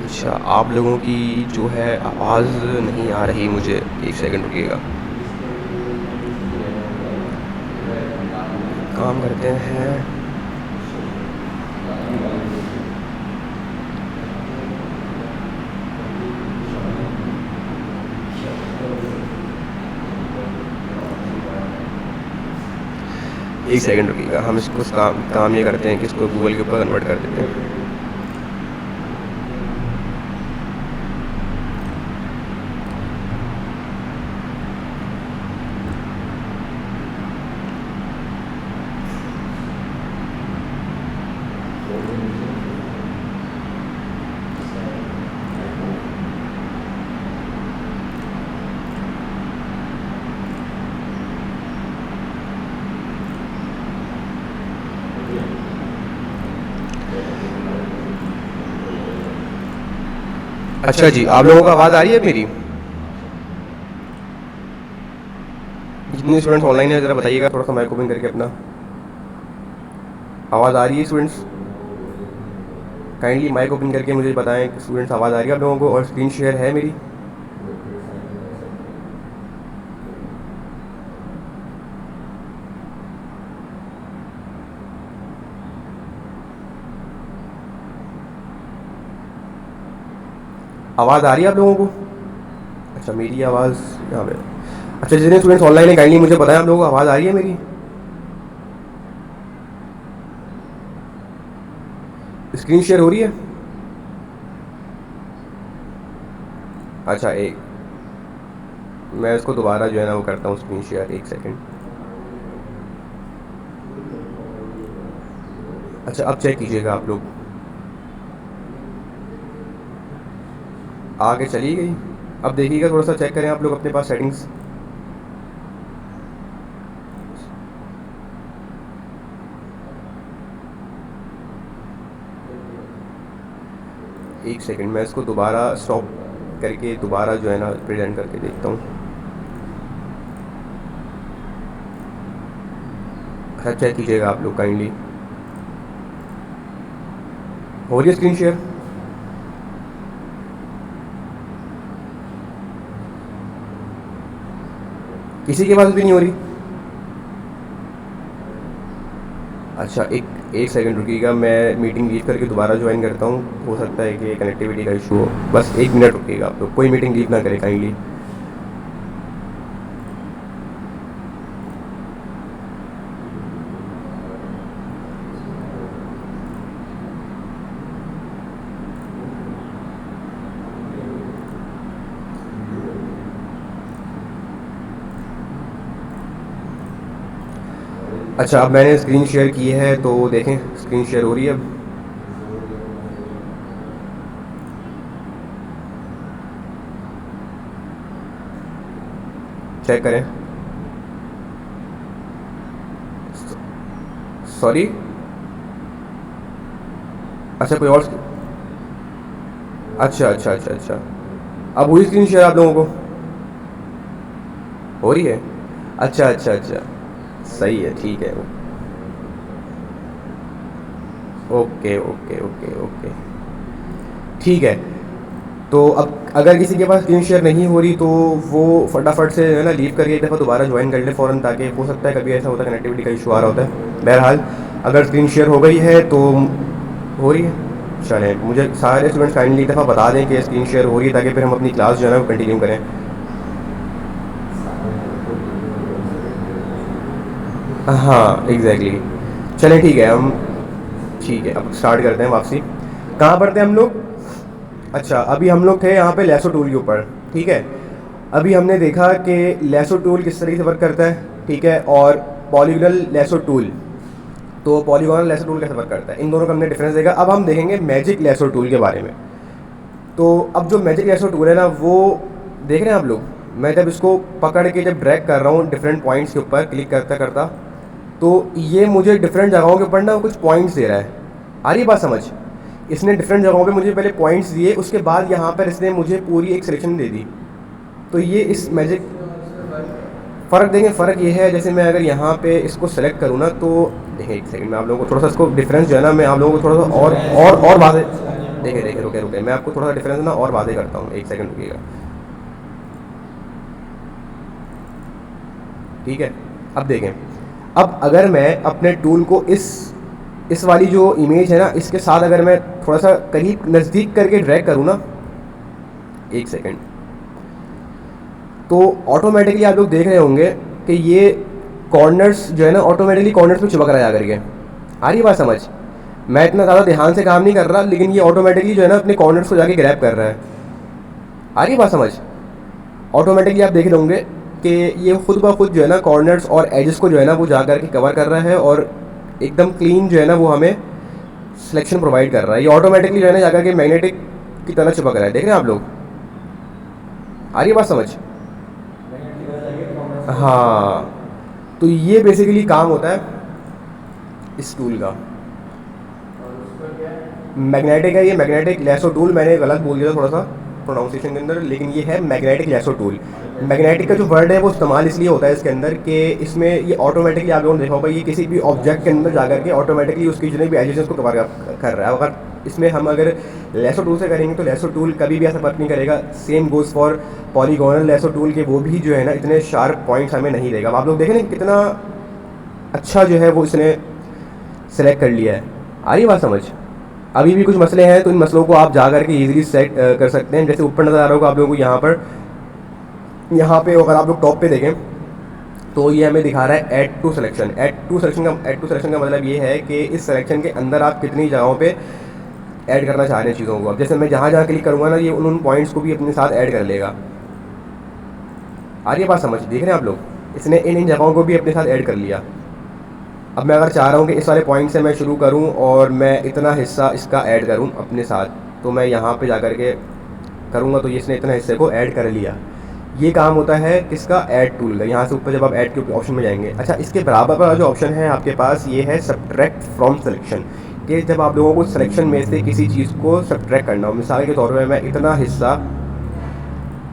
अच्छा, आप लोगों की जो है आवाज़ नहीं आ रही मुझे, एक सेकंड रुकिएगा, काम करते हैं। एक सेकंड रुकिएगा, हम इसको काम ये करते हैं कि इसको गूगल के ऊपर कन्वर्ट कर देते हैं। अच्छा जी, आप लोगों को आवाज़ आ रही है मेरी? जितने स्टूडेंट्स ऑनलाइन है ज़रा बताइएगा, थोड़ा सा माइक ओपन करके अपना। आवाज़ आ रही है स्टूडेंट्स? काइंडली माइक ओपन करके मुझे बताएं कि स्टूडेंट्स आवाज़ आ रही है आप लोगों को और स्क्रीन शेयर है मेरी? आवाज़ आ रही है आप लोगों को? अच्छा, मेरी आवाज़ यहाँ पे। अच्छा, जितने स्टूडेंट्स ऑनलाइन है काइंडली मुझे बताएं आप लोगों को आवाज़ आ रही है मेरी? स्क्रीन शेयर हो रही है? अच्छा, एक मैं इसको दोबारा जो है ना वो करता हूँ स्क्रीन शेयर, एक सेकंड। अच्छा, अब चेक कीजिएगा आप लोग। आगे चली गई। अब देखिएगा, थोड़ा सा चेक करें आप लोग अपने पास सेटिंग्स। एक सेकंड, मैं इसको दोबारा स्टॉप करके दोबारा जो है ना प्रेजेंट करके देखता हूँ। अच्छा, चेक कीजिएगा आप लोग काइंडली। हो रही है स्क्रीन शेयर? किसी के पास भी नहीं हो रही? अच्छा, एक सेकंड रुकिएगा, मैं मीटिंग लीव करके दोबारा ज्वाइन करता हूँ। हो सकता है कि कनेक्टिविटी का इशू हो। बस 1 मिनट रुकिएगा आप लोग, कोई मीटिंग लीव ना करें काइंडली। अच्छा, अब मैंने स्क्रीन शेयर की है तो देखें स्क्रीन शेयर हो रही है अब। चेक करें। सॉरी, अच्छा कोई और। अच्छा अच्छा अच्छा अच्छा, अब हुई स्क्रीन शेयर आप लोगों को? हो रही है? अच्छा अच्छा अच्छा, सही है, ठीक है। ओके ओके ओके ओके, ठीक है। तो अब अगर किसी के पास स्क्रीन शेयर नहीं हो रही तो वो फटाफट से है ना लीव करके एक दफ़ा दोबारा ज्वाइन कर ले फ़ौरन, ताकि हो सकता है कभी ऐसा होता है कनेक्टिविटी का इशू आ रहा होता है। बहरहाल, अगर स्क्रीन शेयर हो गई है तो हो रही है। चलें, मुझे सारे स्टूडेंट्स काइंडली एक दफ़ा बता दें कि स्क्रीन शेयर हो रही है, ताकि फिर हम अपनी क्लास जो है ना वो कंटिन्यू करें। हाँ एग्जैक्टली। चलें ठीक है, हम ठीक है अब स्टार्ट करते हैं वापसी। कहाँ पर थे हम लोग? अच्छा, अभी हम लोग थे यहाँ पे लेसो टूल के ऊपर। ठीक है, अभी हमने देखा कि लेसो टूल किस तरीके से वर्क करता है, ठीक है, और पॉलीगोनल लेसो टूल। तो पॉलीगोनल लेसो टूल कैसे वर्क करता है, इन दोनों का हमने डिफरेंस देखा। अब हम देखेंगे मैजिक लेसो टूल के बारे में। तो अब जो मैजिक लेसो टूल है ना, वो देख रहे हैं आप लोग, मैं जब इसको पकड़ के जब ड्रैग कर रहा हूँ डिफरेंट पॉइंट्स के ऊपर क्लिक करता करता, तो ये मुझे डिफरेंट जगहों के ऊपर ना कुछ पॉइंट्स दे रहा है। आ रही बात समझ? इसने डिफरेंट जगहों पे मुझे पहले पॉइंट्स दिए, उसके बाद यहाँ पर इसने मुझे पूरी एक सिलेक्शन दे दी। तो ये इस मैजिक फ़र्क देंगे। फ़र्क ये है, जैसे मैं अगर यहाँ पे इसको सेलेक्ट करूँ ना, तो देखिए एक सेकंड, मैं आप लोगों को थोड़ा सा इसको डिफरेंस जो है ना, मैं आप लोगों को थोड़ा सा और वादे, देखिए देखिए रुके रुके, मैं आपको थोड़ा सा डिफरेंस ना और वादे करता हूँ। एक सेकंड रुकिएगा, ठीक है। अब देखें, अब अगर मैं अपने टूल को इस वाली जो इमेज है ना, इसके साथ अगर मैं थोड़ा सा करीब नज़दीक करके ड्रैग करूँ ना, एक सेकंड, तो ऑटोमेटिकली आप लोग देख रहे होंगे कि ये कॉर्नर्स जो है ना ऑटोमेटिकली कॉर्नर्स पे चिपक रहा है आकर के। आ रही बात समझ? मैं इतना ज़्यादा ध्यान से काम नहीं कर रहा, लेकिन ये ऑटोमेटिकली जो है ना अपने कॉर्नर्स को जाके ग्रैब कर रहा है। आ रही बात समझ? ऑटोमेटिकली आप देख रहे होंगे कि ये खुद ब खुद जो है ना कॉर्नर्स और एजेस को जो है ना वो जा करके कवर कर रहा है, और एकदम क्लीन जो है ना वो हमें सिलेक्शन प्रोवाइड कर रहा है। ये ऑटोमेटिकली जो है ना जाकर के मैग्नेटिक की तरह चिपक रहा है। देख रहे हैं आप लोग? आ रही बात समझ? हाँ, तो ये बेसिकली काम होता है इस टूल का। मैग्नेटिक है, ये मैग्नेटिक लेसो टूल, मैंने गलत बोल दिया था थोड़ा सा प्रोनाउंसिएशन के अंदर, लेकिन ये है मैग्नेटिक लेसो टूल। मैग्नेटिक का जो वर्ड है वो इस्तेमाल इसलिए होता है इसके अंदर कि इसमें ये ऑटोमेटिकली, आप लोगों ने देखा होगा, ये किसी भी ऑब्जेक्ट के अंदर जाकर के ऑटोमेटिकली उसकी जितने भी एजेस को कवर कर रहा है। अगर इसमें हम अगर लेसो टूल से करेंगे तो लेसो टूल कभी भी ऐसा वर्क नहीं करेगा। Same goes for polygonal lasso tool के, वो भी जो है ना इतने शार्प पॉइंट्स हमें नहीं देगा। अब आप लोग देखें ना कितना अच्छा जो है वो इसने सेलेक्ट कर लिया है। आ रही बात समझ? अभी भी कुछ मसले हैं तो इन मसलों को आप जा करके ईजिली सेट कर सकते हैं। जैसे ऊपर नज़र आ रहा होगा आप लोगों को यहाँ पे अगर आप लोग टॉप पे देखें तो ये हमें दिखा रहा है add to selection. Add to selection का मतलब ये है कि इस सिलेक्शन के अंदर आप कितनी जगहों पे ऐड करना चाह रहे हैं चीज़ों को। अब जैसे मैं जहाँ जहाँ क्लिक करूँगा ना, ये उन पॉइंट्स को भी अपने साथ ऐड कर लेगा। आ रही है बात समझ? देख रहे हैं आप लोग, इसने इन जगहों को भी अपने साथ ऐड कर लिया। अब मैं अगर चाह रहा हूँ कि इस वाले पॉइंट से मैं शुरू करूँ और मैं इतना हिस्सा इसका ऐड करूँ अपने साथ, तो मैं यहाँ पे जा कर के करूँगा तो ये इसने इतना हिस्से को ऐड कर लिया। ये काम होता है किसका, ऐड टूल का। यहाँ से ऊपर जब आप ऐड के ऑप्शन में जाएंगे, अच्छा इसके बराबर का जो ऑप्शन है आपके पास ये है सब्ट्रैक्ट फ्रॉम सिलेक्शन, कि जब आप लोगों को सिलेक्शन में से किसी चीज़ को सब्ट्रैक्ट करना हो, मिसाल के तौर पर मैं इतना हिस्सा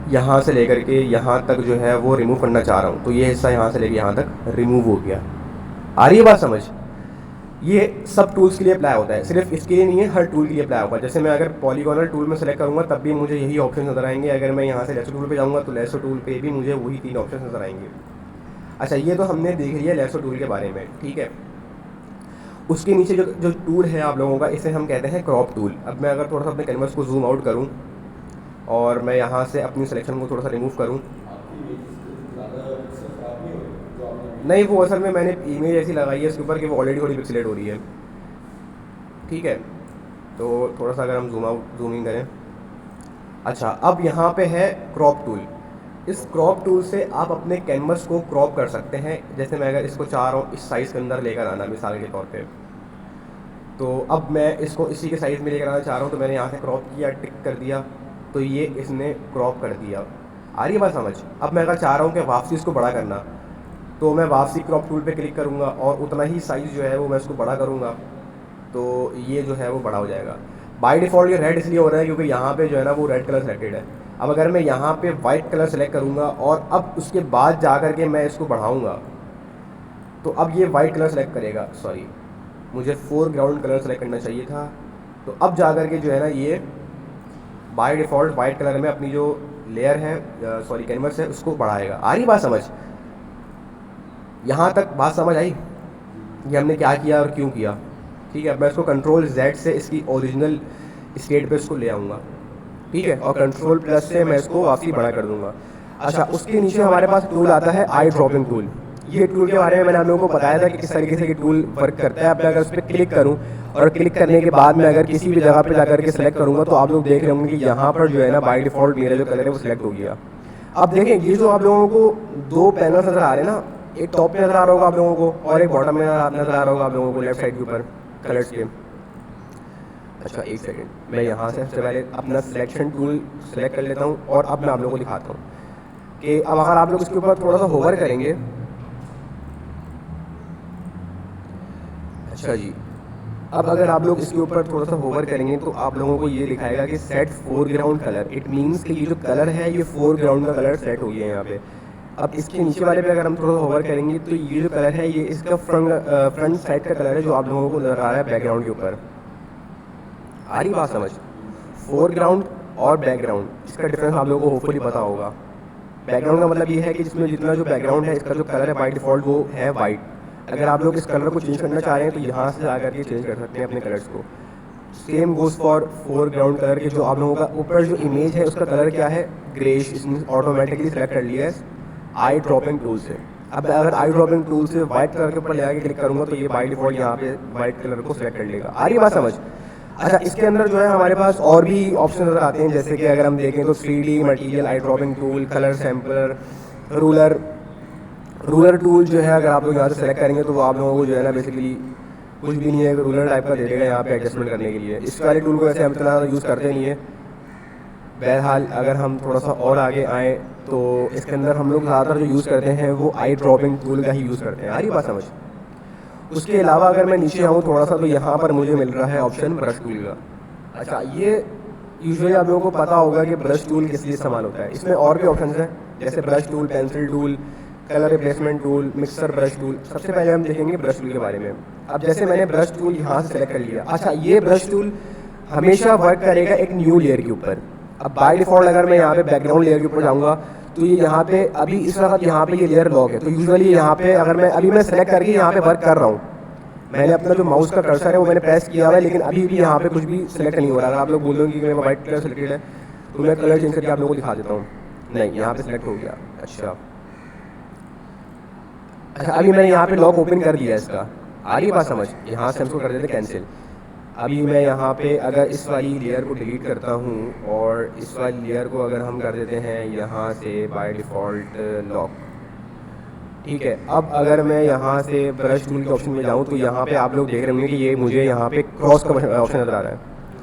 यहाँ से लेकर के यहाँ तक जो है वो रिमूव करना चाह रहा हूँ, तो ये हिस्सा यहाँ से लेकर यहाँ तक रिमूव हो गया। आ रही है बात समझ? ये सब टूल्स के लिए अप्लाई होता है, सिर्फ इसके लिए नहीं है, हर टूल के लिए अप्लाई होगा। जैसे मैं अगर पॉलीगोनल टूल में सेलेक्ट करूँगा तब भी मुझे यही ऑप्शन नज़र आएंगे, अगर मैं यहाँ से लेसो टूल पे जाऊँगा तो लेसो टूल पे भी मुझे वही 3 ऑप्शन नज़र आएंगे। अच्छा ये तो हमने देख लिया लेसो टूल के बारे में, ठीक है। उसके नीचे जो टूल है आप लोगों का, इसे हम कहते हैं क्रॉप टूल। अब मैं अगर थोड़ा सा अपने कैनवस को जूम आउट करूँ और मैं यहाँ से अपनी सिलेक्शन को थोड़ा सा रिमूव करूँ, नहीं वो असल में मैंने इमेज ऐसी लगाई है इसके ऊपर कि वो ऑलरेडी थोड़ी पिक्सेलेट हो रही है, ठीक है। तो थोड़ा सा अगर हम जूम इन करें, अच्छा अब यहाँ पे है क्रॉप टूल। इस क्रॉप टूल से आप अपने कैनवस को क्रॉप कर सकते हैं। जैसे मैं अगर इसको चाह रहा हूँ इस साइज़ के अंदर लेकर आना मिसाल के तौर पे, तो अब मैं इसको इसी के साइज़ में लेकर आना चाह रहा हूँ, तो मैंने यहाँ से क्रॉप किया, टिक कर दिया, तो ये इसने क्रॉप कर दिया। आ रही है बात समझ? अब मैं अगर चाह रहा हूँ कि वापसी इसको बड़ा करना, तो मैं वापसी क्रॉप टूल पे क्लिक करूँगा और उतना ही साइज़ जो है वो मैं इसको बड़ा करूँगा, तो ये जो है वो बड़ा हो जाएगा। बाय डिफ़ॉल्ट ये रेड इसलिए हो रहा है क्योंकि यहाँ पे जो है ना वो रेड कलर सेलेक्टेड है। अब अगर मैं यहाँ पे वाइट कलर सेलेक्ट करूँगा और अब उसके बाद जा कर के मैं इसको बढ़ाऊँगा, तो अब ये वाइट कलर सेलेक्ट करेगा। सॉरी, मुझे फोरग्राउंड कलर सेलेक्ट करना चाहिए था। तो अब जा कर के जो है ना ये बाय डिफ़ॉल्ट वाइट कलर में अपनी जो लेयर है, सॉरी कैनवस है, उसको बढ़ाएगा। आ रही बात समझ? यहाँ तक बात समझ आई कि हमने क्या किया और क्यों किया? ठीक है। अब मैं इसको कंट्रोल Z से इसकी ओरिजिनल स्टेट पे इसको ले आऊँगा, ठीक है, और कंट्रोल प्लस से मैं इसको वापसी बड़ा कर दूँगा। अच्छा उसके नीचे हमारे पास टूल आता है आई ड्रॉपिंग टूल। ये टूल के बारे में मैंने आप लोगों को बताया था कि किस तरीके से ये टूल वर्क करता है। अब मैं अगर उस पर क्लिक करूँ और क्लिक करने के बाद मैं अगर किसी भी जगह पे जाकर के सिलेक्ट करूँगा, तो आप लोग देख रहे होंगे कि यहाँ पर जो है ना बाय डिफ़ॉल्ट मेरा जो कलर है वो सिलेक्ट हो गया। अब देखें ये जो आप लोगों को 2 पैनल नज़र आ रहे हैं ना, एक टॉप पे नज़र आ रहा होगा आप लोगों को और एक बॉटम में नज़र आ रहा होगा आप लोगों को लेफ्ट साइड के ऊपर कलर्स के। अच्छा एक सेकंड, मैं यहाँ से सबसे पहले अपना सिलेक्शन टूल सेलेक्ट कर लेता हूँ और अब मैं आप लोगों को दिखाता हूँ कि अब अगर आप लोग इसके ऊपर थोड़ा सा होवर करेंगे, अच्छा जी, अब अगर आप लोग इसके ऊपर थोड़ा सा होवर करेंगे तो आप लोगों को ये दिखाएगा कि set foreground colour. It means कि ये जो कलर है ये फोरग्राउंड का कलर सेट हो गया है यहाँ पे। अब इसके नीचे वाले पे अगर हम थोड़ा सा होवर करेंगे तो ये जो कलर है ये इसका फ्रंट साइड का कलर है जो आप लोगों को नजर आ रहा है बैकग्राउंड के ऊपर। आ रही बात समझ? फोरग्राउंड और बैकग्राउंड, इसका डिफरेंस आप लोगों को होपफुली पता होगा। बैकग्राउंड का मतलब ये है कि जिसमें जितना जो बैकग्राउंड है इसका जो कलर है बाय डिफ़ॉल्ट वो है वाइट। अगर आप लोग इस कलर को चेंज करना चाह रहे हैं तो यहाँ से आकर के चेंज कर सकते हैं अपने कलर्स को। Same goes for foreground colour के जो आप लोगों का ऊपर जो इमेज है उसका कलर क्या है, ग्रेश। इसने ऑटोमेटिकली सेलेक्ट कर लिया है आई ड्रॉपिंग टूल से। अब अगर आई ड्रॉपिंग टूल से वाइट कलर के ऊपर ले आके क्लिक करूँगा तो ये बाय डिफ़ॉल्ट यहाँ पे वाइट कलर को सिलेक्ट कर लेगा। आ रही बात समझ? अच्छा इसके अंदर जो है हमारे पास और भी ऑप्शन नज़र आते हैं, जैसे कि अगर हम देखें तो 3D material I dropping tool, colour sampler, ruler tool जो है अगर आप लोग यहाँ से सेलेक्ट करेंगे तो वो आप लोगों को जो है ना बेसिकली कुछ भी नहीं है, रूलर टाइप का दे देगा यहाँ पे एडजस्टमेंट करने के लिए। इस वाले टूल को वैसे हम इतना यूज़ करते नहीं है। बहरहाल अगर हम थोड़ा सा और आगे आएँ तो इसके अंदर हम लोग ज़्यादातर जो यूज़ करते हैं वो आई ड्रॉपिंग टूल का ही यूज़ करते हैं। आ रही बात समझ? उसके अलावा अगर मैं नीचे आऊँ थोड़ा सा तो यहाँ पर मुझे मिल रहा है ऑप्शन ब्रश टूल का। अच्छा ये यूजुअली आप लोगों को पता होगा कि ब्रश टूल किस लिए इस्तेमाल होता है। इसमें और भी ऑप्शन हैं जैसे brush tool, pencil tool, colour replacement tool, mixer brush tool. सबसे पहले हम देखेंगे ब्रश टूल के बारे में। अब जैसे मैंने ब्रश टूल यहाँ से सेलेक्ट कर लिया, अच्छा ये ब्रश टूल हमेशा वर्क करेगा एक न्यू लेयर के ऊपर। अब बाय डिफ़ॉल्ट अगर मैं यहाँ पे बैकग्राउंड लेयर के ऊपर जाऊँगा तो ये यहाँ पे अभी इस वक्त यहाँ पे ये लेयर लॉक है, तो यूजुअली यहाँ पे अगर मैं अभी मैं सेलेक्ट करके यहाँ पे वर्क कर रहा हूँ, मैंने अपना जो माउस का कर्सर है वो मैंने प्रेस किया हुआ है, लेकिन अभी भी यहाँ पे कुछ भी सिलेक्ट नहीं हो रहा है। अगर आप लोग बोल दो कि मेरा वाइट कलर सेलेक्टेड है तो मैं कलर चेंज करके आप लोगों को दिखा देता हूँ। नहीं यहाँ पे सिलेक्ट हो गया। अच्छा अभी मैंने यहाँ पे लॉक ओपन कर दिया इसका। आ रही बात समझ? यहाँ से हम इसको कर देते कैंसिल। अभी मैं यहाँ पे अगर इस वाली लेयर को डिलीट करता हूँ और इस वाली लेयर को अगर हम कर देते हैं यहाँ से बाय डिफ़ॉल्ट लॉक, ठीक है। अब अगर मैं यहाँ से ब्रश टूल के ऑप्शन में जाऊँ तो यहाँ पे आप लोग देख रहे होंगे कि ये मुझे यहाँ पे क्रॉस का ऑप्शन नज़र आ रहा है।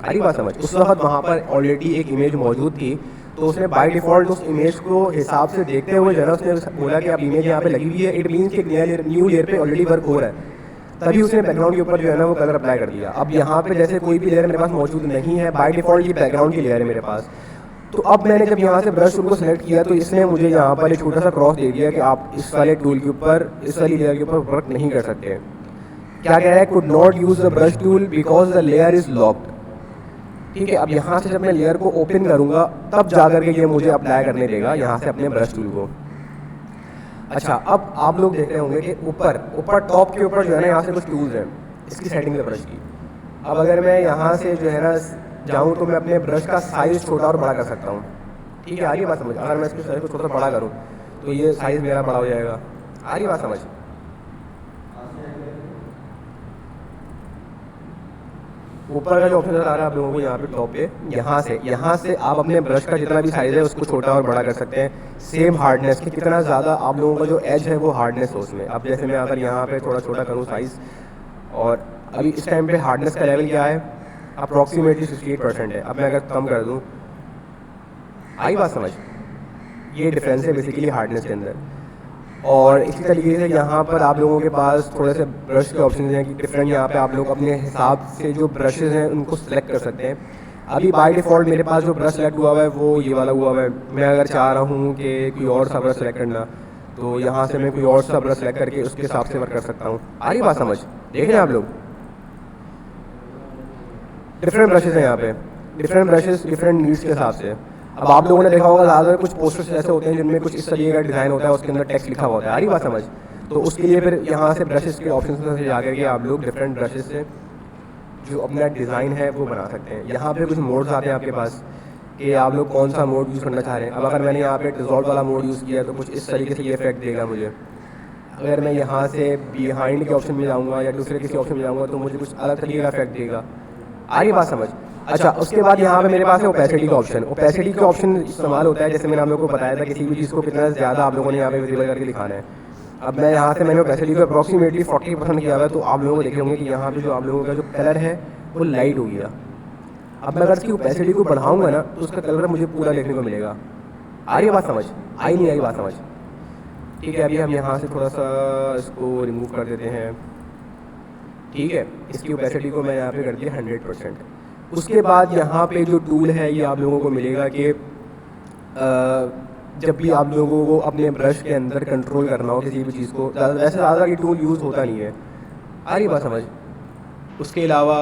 आ रही बात समझ। उस वक्त वहाँ पर ऑलरेडी एक इमेज मौजूद थी, तो उसने बाय डिफ़ॉल्ट उस इमेज को हिसाब से देखते हुए जरा उसने बोला कि अब इमेज यहाँ पे लगी हुई है, इट मीन्स कि न्यू लेयर पे ऑलरेडी वर्क हो रहा है, तभी उसने बैकग्राउंड के ऊपर जो है ना वो कलर अप्लाई कर दिया। अब यहाँ पे जैसे कोई भी लेयर मेरे पास मौजूद नहीं है, बाय डिफ़ॉल्ट ये बैकग्राउंड की लेयर है मेरे पास, तो अब मैंने जब यहाँ से ब्रश टूल को सिलेक्ट किया तो इसने मुझे यहाँ पर एक छोटा सा क्रॉस दे दिया कि आप इस वाले टूल के ऊपर, इस वाली लेयर के ऊपर वर्क नहीं कर सकते। क्या कह रहा है, could not use the brush tool because the layer is locked. ठीक है, अब यहाँ से जब मैं लेयर को ओपन करूँगा तब जा करके ये मुझे अप्लाई करने देगा यहाँ से अपने ब्रश टूल को। अच्छा, अब आप लोग देख रहे होंगे कि ऊपर टॉप के ऊपर जो है ना यहाँ से कुछ टूल्स हैं इसकी सेटिंग है ब्रश की। अब अगर मैं यहाँ से जो है ना जाऊँ तो मैं अपने ब्रश का साइज़ छोटा और बड़ा कर सकता हूँ। ठीक है, आ रही बात समझ। अगर मैं इसको साइज़ को छोटा बड़ा करूँ तो ये साइज़ मेरा बड़ा हो जाएगा। आ रही बात समझ। ऊपर का जो ऑप्शन नजर आ रहा है आप लोगों को यहाँ पे टॉप पे, यहाँ से आप अपने ब्रश का जितना भी साइज़ है उसको छोटा और बड़ा कर सकते हैं। सेम हार्डनेस कि कितना ज़्यादा आप लोगों का जो एज है वो हार्डनेस हो उसमें। अब जैसे मैं अगर यहाँ पे थोड़ा छोटा करूँ साइज़, और अभी इस टाइम पे हार्डनेस का लेवल क्या है, अप्रॉक्सीमेटली 68% है। अब मैं अगर कम कर दूँ, आई बात समझ। ये डिफरेंस है बेसिकली हार्डनेस के अंदर। और इसी तरीके से यहाँ पर आप लोगों के पास थोड़े से ब्रश के ऑप्शन हैं कि डिफरेंट, यहाँ पे आप लोग अपने हिसाब से जो ब्रशेज़ हैं उनको सेलेक्ट कर सकते हैं। अभी बाय डिफ़ॉल्ट मेरे पास जो ब्रश सेलेक्ट हुआ हुआ है वो ये वाला हुआ हुआ है। मैं अगर चाह रहा हूँ कि कोई और सा ब्रश सेलेक्ट करना, तो यहाँ से मैं कोई और सा ब्रश सेलेक्ट करके उसके हिसाब से वर्क कर सकता हूँ। आ रही बात समझ। देख रहे हैं आप लोग, डिफरेंट ब्रशेज़ हैं यहाँ पे, डिफरेंट ब्रशेज़ डिफरेंट नीड्स के हिसाब से। अब आप लोगों ने देखा होगा ज़्यादातर कुछ पोस्टर्स ऐसे होते हैं जिनमें कुछ इस तरीके का डिज़ाइन होता है, उसके अंदर टेक्स्ट लिखा होता है। आ रही बात समझ। तो उसके लिए फिर यहाँ से ब्रशेज़ के ऑप्शन से जा करके आप लोग डिफरेंट ब्रशेज़ से जो अपना डिज़ाइन है वो बना सकते हैं। यहाँ पे कुछ मोड्स आते हैं आपके पास कि आप लोग कौन सा मोड यूज़ करना चाह रहे हैं। अब अगर मैंने यहाँ पे डिज़ॉल्व वाला मोड यूज़ किया तो कुछ इस तरीके से ये इफेक्ट देगा मुझे। अगर मैं यहाँ से बिहाइंड के ऑप्शन में जाऊँगा या दूसरे किसी ऑप्शन में जाऊँगा तो मुझे कुछ अलग तरीके का इफेक्ट देगा। आ रही बात समझ। अच्छा, उसके बाद यहाँ पे मेरे पास है ओपेसिटी का ऑप्शन। ओपेसिटी का ऑप्शन इस्तेमाल होता है, जैसे मैंने आप लोगों को बताया था, किसी भी चीज़ को कितना ज़्यादा आप लोगों ने यहाँ पे विजिबल करके दिखाना है। अब मैं यहाँ से मैंने ओपेसिटी को अप्रॉक्सीमेटली 40% किया हुआ है, तो आप लोगों को देखे होंगे कि यहाँ पे जो आप लोगों का जो कलर है वो लाइट हो गया। अब मैं अगर इसकी ओपेसिटी को बढ़ाऊँगा ना तो उसका कलर मुझे पूरा देखने को मिलेगा। आ रही बात समझ। आई नहीं आई बात समझ। ठीक है, अभी हम यहाँ से थोड़ा सा इसको रिमूव कर देते हैं। ठीक है, इसकी ओपेसिटी को मैं यहाँ पे कर दिया 100%। उसके बाद यहाँ पे जो टूल है ये आप लोगों को मिलेगा कि जब भी आप लोगों को अपने ब्रश के अंदर कंट्रोल करना हो किसी भी चीज़ को, वैसे ज़्यादा ये टूल यूज़ होता नहीं है। आ रही बात समझ। उसके अलावा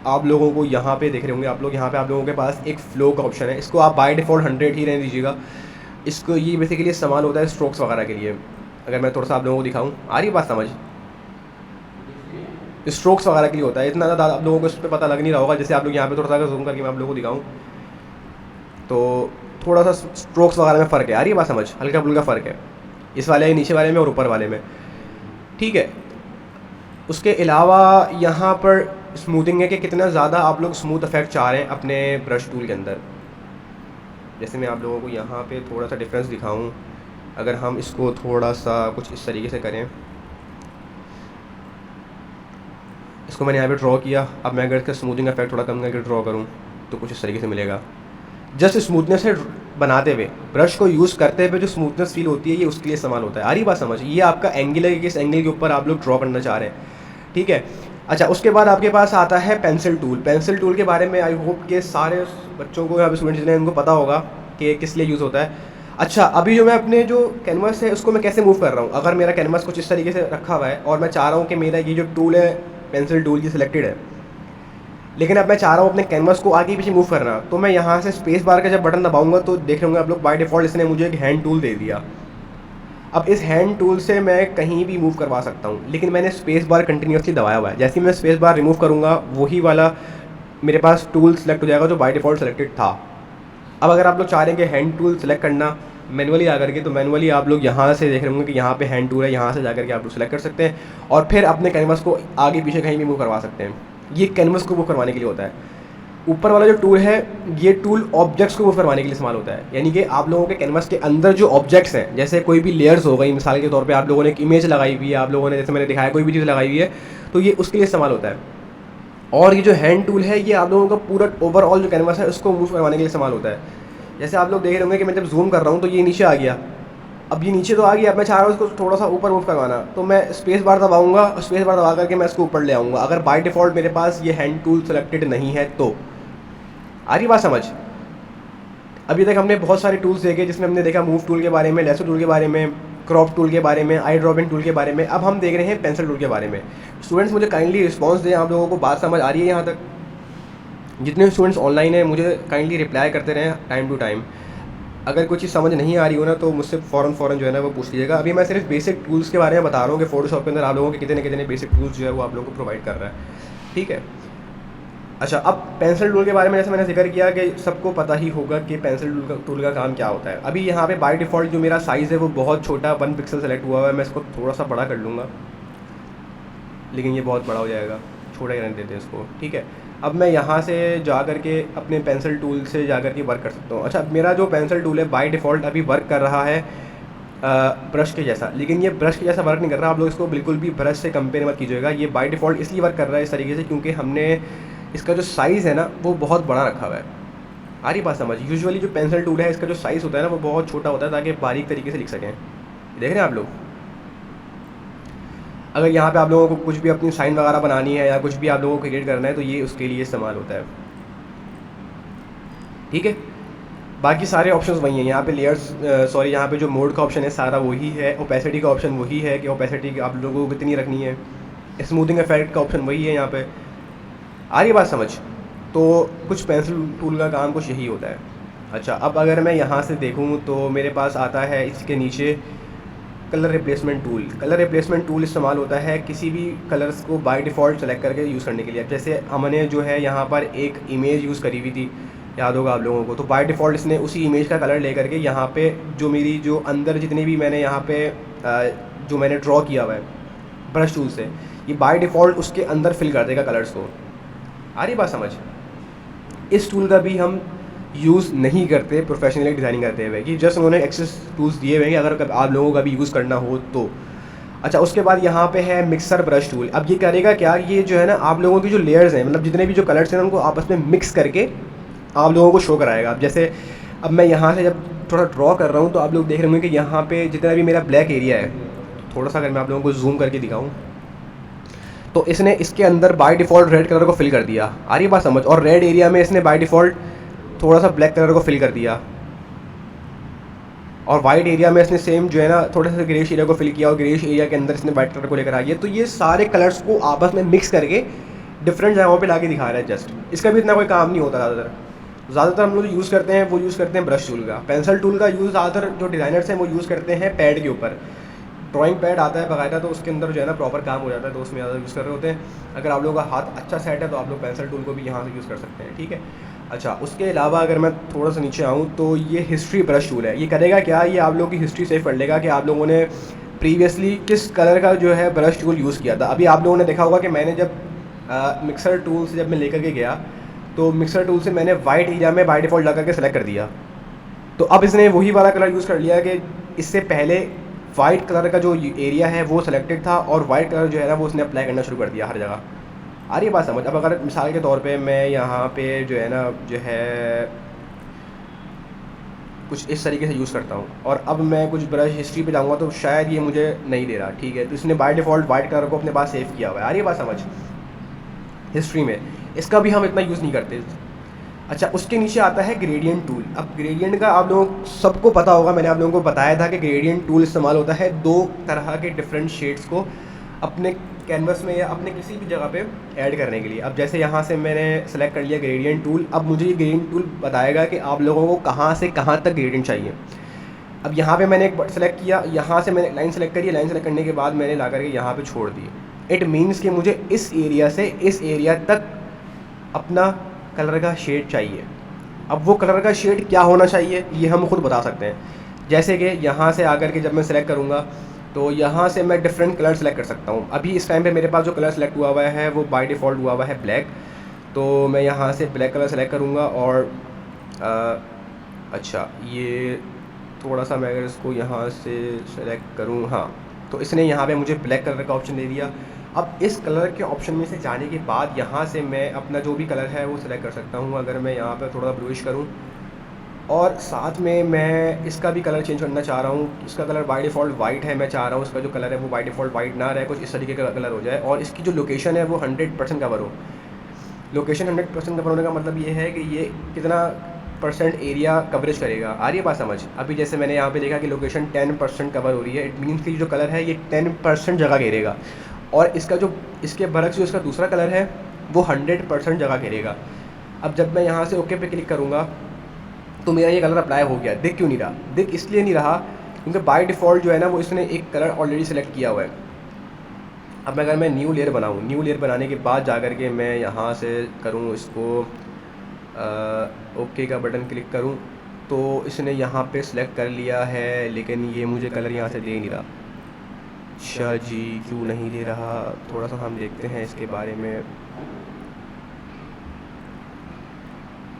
आप लोगों को यहाँ पे देख रहे होंगे आप लोग, यहाँ पे आप लोगों के पास एक फ्लो का ऑप्शन है। इसको आप बाय डिफ़ॉल्ट 100 ही रहने दीजिएगा। इसको ये बेसिकली इस्तेमाल होता है स्ट्रोक्स वगैरह के लिए। अगर मैं थोड़ा सा आप लोगों को दिखाऊँ, आ रही बात समझ। स्ट्रोक्स वगैरह के लिए होता है। इतना ज़्यादा आप लोगों को इस पर पता लग नहीं रहा होगा। जैसे आप लोग यहाँ पे थोड़ा सा जूम करके मैं आप लोगों को दिखाऊँ तो थोड़ा सा स्ट्रोक्स वगैरह में फ़र्क है। आ रही है बात समझ। हल्का फुल्का फ़र्क है इस वाले नीचे वाले में और ऊपर वाले में। ठीक है, उसके अलावा यहाँ पर स्मूथिंग है कि कितना ज़्यादा आप लोग स्मूथ इफेक्ट चाह रहे हैं अपने ब्रश टूल के अंदर। जैसे मैं आप लोगों को यहाँ पे थोड़ा सा डिफरेंस दिखाऊँ, अगर हम इसको थोड़ा सा कुछ इस तरीके से करें, इसको मैंने यहाँ पे ड्रॉ किया। अब मैं अगर इसका स्मूथिंग इफेक्ट थोड़ा कम करके ड्रॉ करूँ तो कुछ इस तरीके से मिलेगा। जस्ट स्मूथनेस से बनाते हुए, ब्रश को यूज़ करते हुए जो स्मूथनेस फील होती है ये उसके लिए इस्तेमाल होता है। आ रही बात समझ। ये आपका एंगल है कि किस एंगल के ऊपर आप लोग ड्रॉ करना चाह रहे हैं। ठीक है, अच्छा, उसके बाद आपके पास आता है पेंसिल टूल। पेंसिल टूल के बारे में आई होप के सारे बच्चों को या स्टूडेंट्स जिन्हें उनको पता होगा कि किस लिए यूज़ होता है। अच्छा, अभी जो मैं अपने जो कैनवास है उसको मैं कैसे मूव कर रहा हूँ। अगर मेरा कैनवास कुछ इस तरीके से रखा हुआ है और मैं चाह रहा हूँ कि मेरा ये जो टूल है पेंसिल टूल, ये सिलेक्टेड है, लेकिन अब मैं चाह रहा हूँ अपने कैनवास को आगे पीछे मूव करना, तो मैं यहाँ से स्पेस बार का जब बटन दबाऊंगा तो देख होंगे आप लोग बाय डिफ़ॉल्ट इसने मुझे एक हैंड टूल दे दिया। अब इस हैंड टूल से मैं कहीं भी मूव करवा सकता हूँ, लेकिन मैंने स्पेस बार कंटिन्यूसली दबाया हुआ है। जैसे ही मैं स्पेस बार रिमूव करूँगा वही वाला मेरे पास टूल सेलेक्ट हो जाएगा जो बाय डिफ़ॉल्ट सेलेक्टेड था। अब अगर आप लोग चाह रहे हैं कि हैंड टूल सेलेक्ट करना मैनुअली आकर के, तो मैनुअली आप लोग यहाँ से देख रहे होंगे कि यहाँ पे हैंड टूल है, यहाँ से जाकर के आप लोग सेलेक्ट कर सकते हैं और फिर अपने कैनवास को आगे पीछे कहीं भी मूव करवा सकते हैं। ये कैनवास को मूव करवाने के लिए होता है। ऊपर वाला जो टूल है ये टूल ऑब्जेक्ट्स को मूव करवाने के लिए इस्तेमाल होता है, यानी कि आप लोगों के कैनवास के अंदर जो ऑब्जेक्ट्स हैं, जैसे कोई भी लेयर्स हो गई, मिसाल के तौर पे आप लोगों ने एक इमेज लगाई हुई है, आप लोगों ने जैसे मैंने दिखाया कोई भी चीज़ लगाई हुई है, तो ये उसके लिए इस्तेमाल होता है। और ये जो हैंड टूल है ये आप लोगों का पूरा ओवरऑल जो कैनवास है उसको मूव करवाने के लिए इस्तेमाल होता है। जैसे आप लोग देख रहे होंगे कि मैं जब जूम कर रहा हूँ तो ये नीचे आ गया, अब ये नीचे तो आ गया, अब मैं चाह रहा हूँ इसको थोड़ा सा ऊपर मूव करवाना, तो मैं स्पेस बार दबाऊंगा, स्पेस बार दबा करके मैं इसको ऊपर ले आऊँगा, अगर बाय डिफ़ॉल्ट मेरे पास ये हैंड टूल सेलेक्टेड नहीं है तो। आ रही बात समझ? अभी तक हमने बहुत सारे टूल्स देखे जिसमें हमने देखा मूव टूल के बारे में, लेसो टूल के बारे में, क्रॉप टूल के बारे में, आई ड्रॉपिंग टूल के बारे में। अब हम देख रहे हैं पेंसिल टूल के बारे में। स्टूडेंट्स मुझे काइंडली रिस्पॉन्स दें, आप लोगों को बात समझ आ रही है यहाँ तक? जितने स्टूडेंट्स ऑनलाइन हैं मुझे काइंडली रिप्लाई करते रहें टाइम टू टाइम। अगर कोई चीज़ समझ नहीं आ रही हो ना तो मुझसे फ़ौरन जो है ना वो पूछ लीजिएगा। अभी मैं सिर्फ बेसिक टूल्स के बारे में बता रहा हूँ कि फोटोशॉप के अंदर आप लोगों के कितने कितने बेसिक टूल्स जो है वो आप लोगों को प्रोवाइड कर रहा है, ठीक है। अच्छा, अब पेंसिल टूल के बारे में जैसे मैंने जिक्र किया कि सबको पता ही होगा कि पेंसिल टूल का काम क्या होता है। अभी यहाँ पे बाय डिफ़ॉल्ट जो मेरा साइज़ है वो बहुत छोटा 1 पिक्सल सेलेक्ट हुआ हुआ है, मैं इसको थोड़ा सा बड़ा कर लूँगा, लेकिन ये बहुत बड़ा हो जाएगा, छोटा ही रहने देते हैं इसको, ठीक है। अब मैं यहाँ से जा कर के अपने पेंसिल टूल से जा कर के वर्क कर सकता हूँ। अच्छा, मेरा जो पेंसिल टूल है बाय डिफ़ॉल्ट अभी वर्क कर रहा है ब्रश के जैसा, लेकिन ये ब्रश के जैसा वर्क नहीं कर रहा। आप लोग इसको बिल्कुल भी ब्रश से कंपेयर मत कीजिएगा। ये बाय डिफ़ॉल्ट इसलिए वर्क कर रहा है इस तरीके से क्योंकि हमने इसका जो साइज़ है ना वो बहुत बड़ा रखा हुआ है। आ रही बात समझ? यूजुअली जो पेंसिल टूल है इसका जो साइज़ होता है ना वो बहुत छोटा होता है ताकि बारीक तरीके से लिख सकें। देख रहे हैं आप लोग? अगर यहाँ पे आप लोगों को कुछ भी अपनी साइन वगैरह बनानी है या कुछ भी आप लोगों को क्रिएट करना है तो ये उसके लिए इस्तेमाल होता है, ठीक है। बाकी सारे ऑप्शंस वही हैं यहाँ पे। लेयर्स सॉरी, यहाँ पे जो मोड का ऑप्शन है सारा वही है। ओपेसिटी का ऑप्शन वही है कि ओपेसिटी आप लोगों को कितनी रखनी है। स्मूथिंग इफेक्ट का ऑप्शन वही है यहाँ पे। आ रही बात समझ? तो कुछ पेंसिल टूल का काम कुछ यही होता है। अच्छा, अब अगर मैं यहाँ से देखूँ तो मेरे पास आता है इसके नीचे colour replacement tool. Colour replacement tool इस्तेमाल होता है किसी भी कलर्स को बाय डिफ़ॉल्ट सेलेक्ट करके यूज़ करने के लिए। अब जैसे हमने जो है यहाँ पर एक इमेज यूज़ करी हुई थी, याद होगा आप लोगों को, तो बाय डिफ़ॉल्ट इसने उसी इमेज का कलर ले करके यहाँ पे जो मेरी जो अंदर जितने भी मैंने यहाँ पे जो मैंने ड्रॉ किया हुआ है ब्रश टूल से, ये बाय डिफ़ॉल्ट उसके अंदर फिल कर देगा कलर्स को। आ रही बात समझ? इस टूल का भी हम यूज़ नहीं करते प्रोफेशनली डिज़ाइनिंग करते हुए, कि जस्ट उन्होंने एक्सेस टूल्स दिए हुए हैं कि अगर आप लोगों का भी यूज़ करना हो तो। अच्छा, उसके बाद यहाँ पे है मिक्सर ब्रश टूल। अब ये करेगा क्या, ये जो है ना आप लोगों की जो लेयर्स हैं, मतलब जितने भी जो कलर्स हैं उनको आपस में मिक्स करके आप लोगों को शो कराएगा। अब जैसे अब मैं यहाँ से जब थोड़ा ड्रॉ कर रहा हूँ तो आप लोग देख रहे होंगे कि यहाँ पे जितना भी मेरा ब्लैक एरिया है, थोड़ा सा अगर मैं आप लोगों को जूम करके दिखाऊँ तो इसने इसके अंदर बाय डिफ़ॉल्ट रेड कलर को फिल कर दिया। आ रही बात समझ? और रेड एरिया में इसने बाय डिफ़ॉल्ट थोड़ा सा ब्लैक कलर को फिल कर दिया, और वाइट एरिया में इसने सेम जो है ना थोड़ा सा ग्रेश एरिया को फिल किया, और ग्रेश एरिया के अंदर इसने वाइट कलर को लेकर आ गया। तो ये सारे कलर्स को आपस में मिक्स करके डिफरेंट जगहों पे लाके दिखा रहा है जस्ट। इसका भी इतना कोई काम नहीं होता। ज़्यादातर हम लोग जो यूज़ करते हैं वो यूज़ करते हैं ब्रश टूल का। पेंसिल टूल का यूज़ ज़्यादातर जो डिज़ाइनर्स हैं वो यूज़ करते हैं पैड के ऊपर। ड्राइंग पैड आता है बाकायदा, तो उसके अंदर जो है ना प्रॉपर काम हो जाता है, तो उसमें ज़्यादा यूज़ कर रहे होते हैं। अगर आप लोगों का हाथ अच्छा सेट है तो आप लोग पेंसिल टूल को भी यहाँ से यूज़ कर सकते हैं, ठीक है। अच्छा, उसके अलावा अगर मैं थोड़ा सा नीचे आऊँ तो ये हिस्ट्री ब्रश टूल है। ये करेगा क्या, ये आप लोगों की हिस्ट्री सेव कर लेगा कि आप लोगों ने प्रीवियसली किस कलर का जो है ब्रश टूल यूज़ किया था। अभी आप लोगों ने देखा होगा कि मैंने जब मिक्सर टूल से जब मैं लेकर के गया तो मिक्सर टूल से मैंने वाइट एरिया में बाय डिफ़ॉल्ट लगा के सेलेक्ट कर दिया, तो अब इसने वही वाला कलर यूज़ कर लिया कि इससे पहले वाइट कलर का जो एरिया है वो सिलेक्टेड था और वाइट कलर जो है ना वो उसने अप्लाई करना शुरू कर दिया हर जगह। आ रही है बात समझ? अब अगर मिसाल के तौर पे मैं यहाँ पे जो है ना जो है कुछ इस तरीके से यूज़ करता हूँ और अब मैं कुछ ब्रश हिस्ट्री पे जाऊँगा तो शायद ये मुझे नहीं दे रहा, ठीक है। तो इसने बाय डिफ़ॉल्ट वाइट कलर को अपने पास सेव किया हुआ है। आ रही है बात समझ? हिस्ट्री में इसका भी हम इतना यूज़ नहीं करते। अच्छा, उसके नीचे आता है ग्रेडियंट टूल। अब ग्रेडियंट का आप लोगों सबको पता होगा, मैंने आप लोगों को बताया था कि ग्रेडियंट टूल इस्तेमाल होता है दो तरह के डिफरेंट शेड्स को अपने कैनवस में या अपने किसी भी जगह पे ऐड करने के लिए। अब जैसे यहाँ से मैंने सेलेक्ट कर लिया ग्रेडियंट टूल, अब मुझे ये ग्रेडियंट टूल बताएगा कि आप लोगों को कहाँ से कहाँ तक ग्रेडियंट चाहिए। अब यहाँ पे मैंने एक सेलेक्ट किया, यहाँ से मैंने लाइन सेलेक्ट करी, लाइन सेलेक्ट करने के बाद मैंने ला करके यहाँ पे छोड़ दी। इट मीन्स कि मुझे इस एरिया से इस एरिया तक अपना कलर का शेड चाहिए। अब वो कलर का शेड क्या होना चाहिए ये हम खुद बता सकते हैं। जैसे कि यहाँ से आकर के जब मैं सेलेक्ट करूँगा तो यहाँ से मैं डिफरेंट कलर सेलेक्ट कर सकता हूँ। अभी इस टाइम पे मेरे पास जो कलर सेलेक्ट हुआ हुआ है वो बाय डिफ़ॉल्ट हुआ हुआ है ब्लैक, तो मैं यहाँ से ब्लैक कलर सेलेक्ट करूँगा। और अच्छा, ये थोड़ा सा मैं अगर इसको यहाँ से सेलेक्ट करूँ, हाँ, तो इसने यहाँ पे मुझे ब्लैक कलर का ऑप्शन दे दिया। अब इस कलर के ऑप्शन में से जाने के बाद यहाँ से मैं अपना जो भी कलर है वो सिलेक्ट कर सकता हूँ। अगर मैं यहाँ पर थोड़ा ब्लूइश करूँ और साथ में मैं इसका भी कलर चेंज करना चाह रहा हूँ, इसका कलर बाय डिफ़ॉल्ट वाइट है, मैं चाह रहा हूँ इसका जो कलर है वो बाय डिफ़ॉल्ट वाइट ना रहे, कुछ इस तरीके का कलर हो जाए और इसकी जो लोकेशन है वो 100% कवर हो। लोकेशन 100% कवर होने का मतलब ये है कि ये कितना परसेंट एरिया कवरेज करेगा। आ रही है बात समझ? अभी जैसे मैंने यहाँ पे देखा कि लोकेशन 10% कवर हो रही है, इट मीन्स कि जो कलर है ये 10% जगह घेरेगा और इसका जो इसके बरक्स जो इसका दूसरा कलर है वो 100% जगह घेरेगा। अब जब मैं यहाँ से ओके पे क्लिक करूँगा तो मेरा ये कलर अप्लाई हो गया। दिख क्यों नहीं रहा? दिख इसलिए नहीं रहा क्योंकि बाय डिफ़ॉल्ट जो है ना वो इसने एक कलर ऑलरेडी सेलेक्ट किया हुआ है। अब अगर मैं न्यू लेयर बनाऊँ, न्यू लेयर बनाने के बाद जा कर के मैं यहाँ से करूँ इसको ओके का बटन क्लिक करूँ तो इसने यहाँ पे सिलेक्ट कर लिया है, लेकिन ये मुझे कलर यहाँ से दे नहीं रहा। अच्छा जी, क्यों नहीं दे रहा? थोड़ा सा हम देखते हैं इसके बारे में।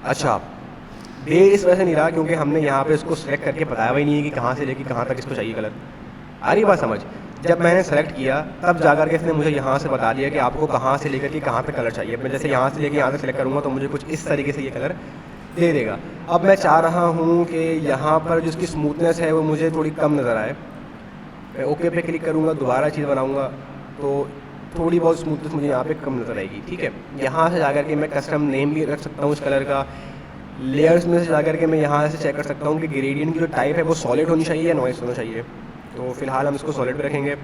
अच्छा, दे इस वजह से नहीं रहा क्योंकि हमने यहाँ पे इसको सेलेक्ट करके बताया हुआ ही नहीं है कि कहाँ से लेके कहाँ तक इसको चाहिए कलर। आ रही बात समझ? जब मैंने सेलेक्ट किया तब जाकर के इसने मुझे यहाँ से बता दिया कि आपको कहाँ से लेकर के कहाँ तक कलर चाहिए। मैं जैसे यहाँ से लेके यहाँ तक सेलेक्ट करूँगा तो मुझे कुछ इस तरीके से ये कलर दे देगा। अब मैं चाह रहा हूँ कि यहाँ पर जिसकी स्मूथनेस है वो मुझे थोड़ी कम नज़र आए। मैं ओके पे क्लिक करूँगा, दोबारा चीज़ बनाऊँगा तो थोड़ी बहुत स्मूथनेस मुझे यहाँ पे कम नज़र आएगी। ठीक है, यहाँ से जाकर के मैं कस्टम नेम भी रख सकता हूँ इस कलर का। लेयर्स में से जाकर के मैं यहाँ से चेक कर सकता हूँ कि ग्रेडियंट की जो टाइप है वो सॉलिड होनी चाहिए या नॉइस होना चाहिए। तो फिलहाल हम इसको सॉलिड पे रखेंगे।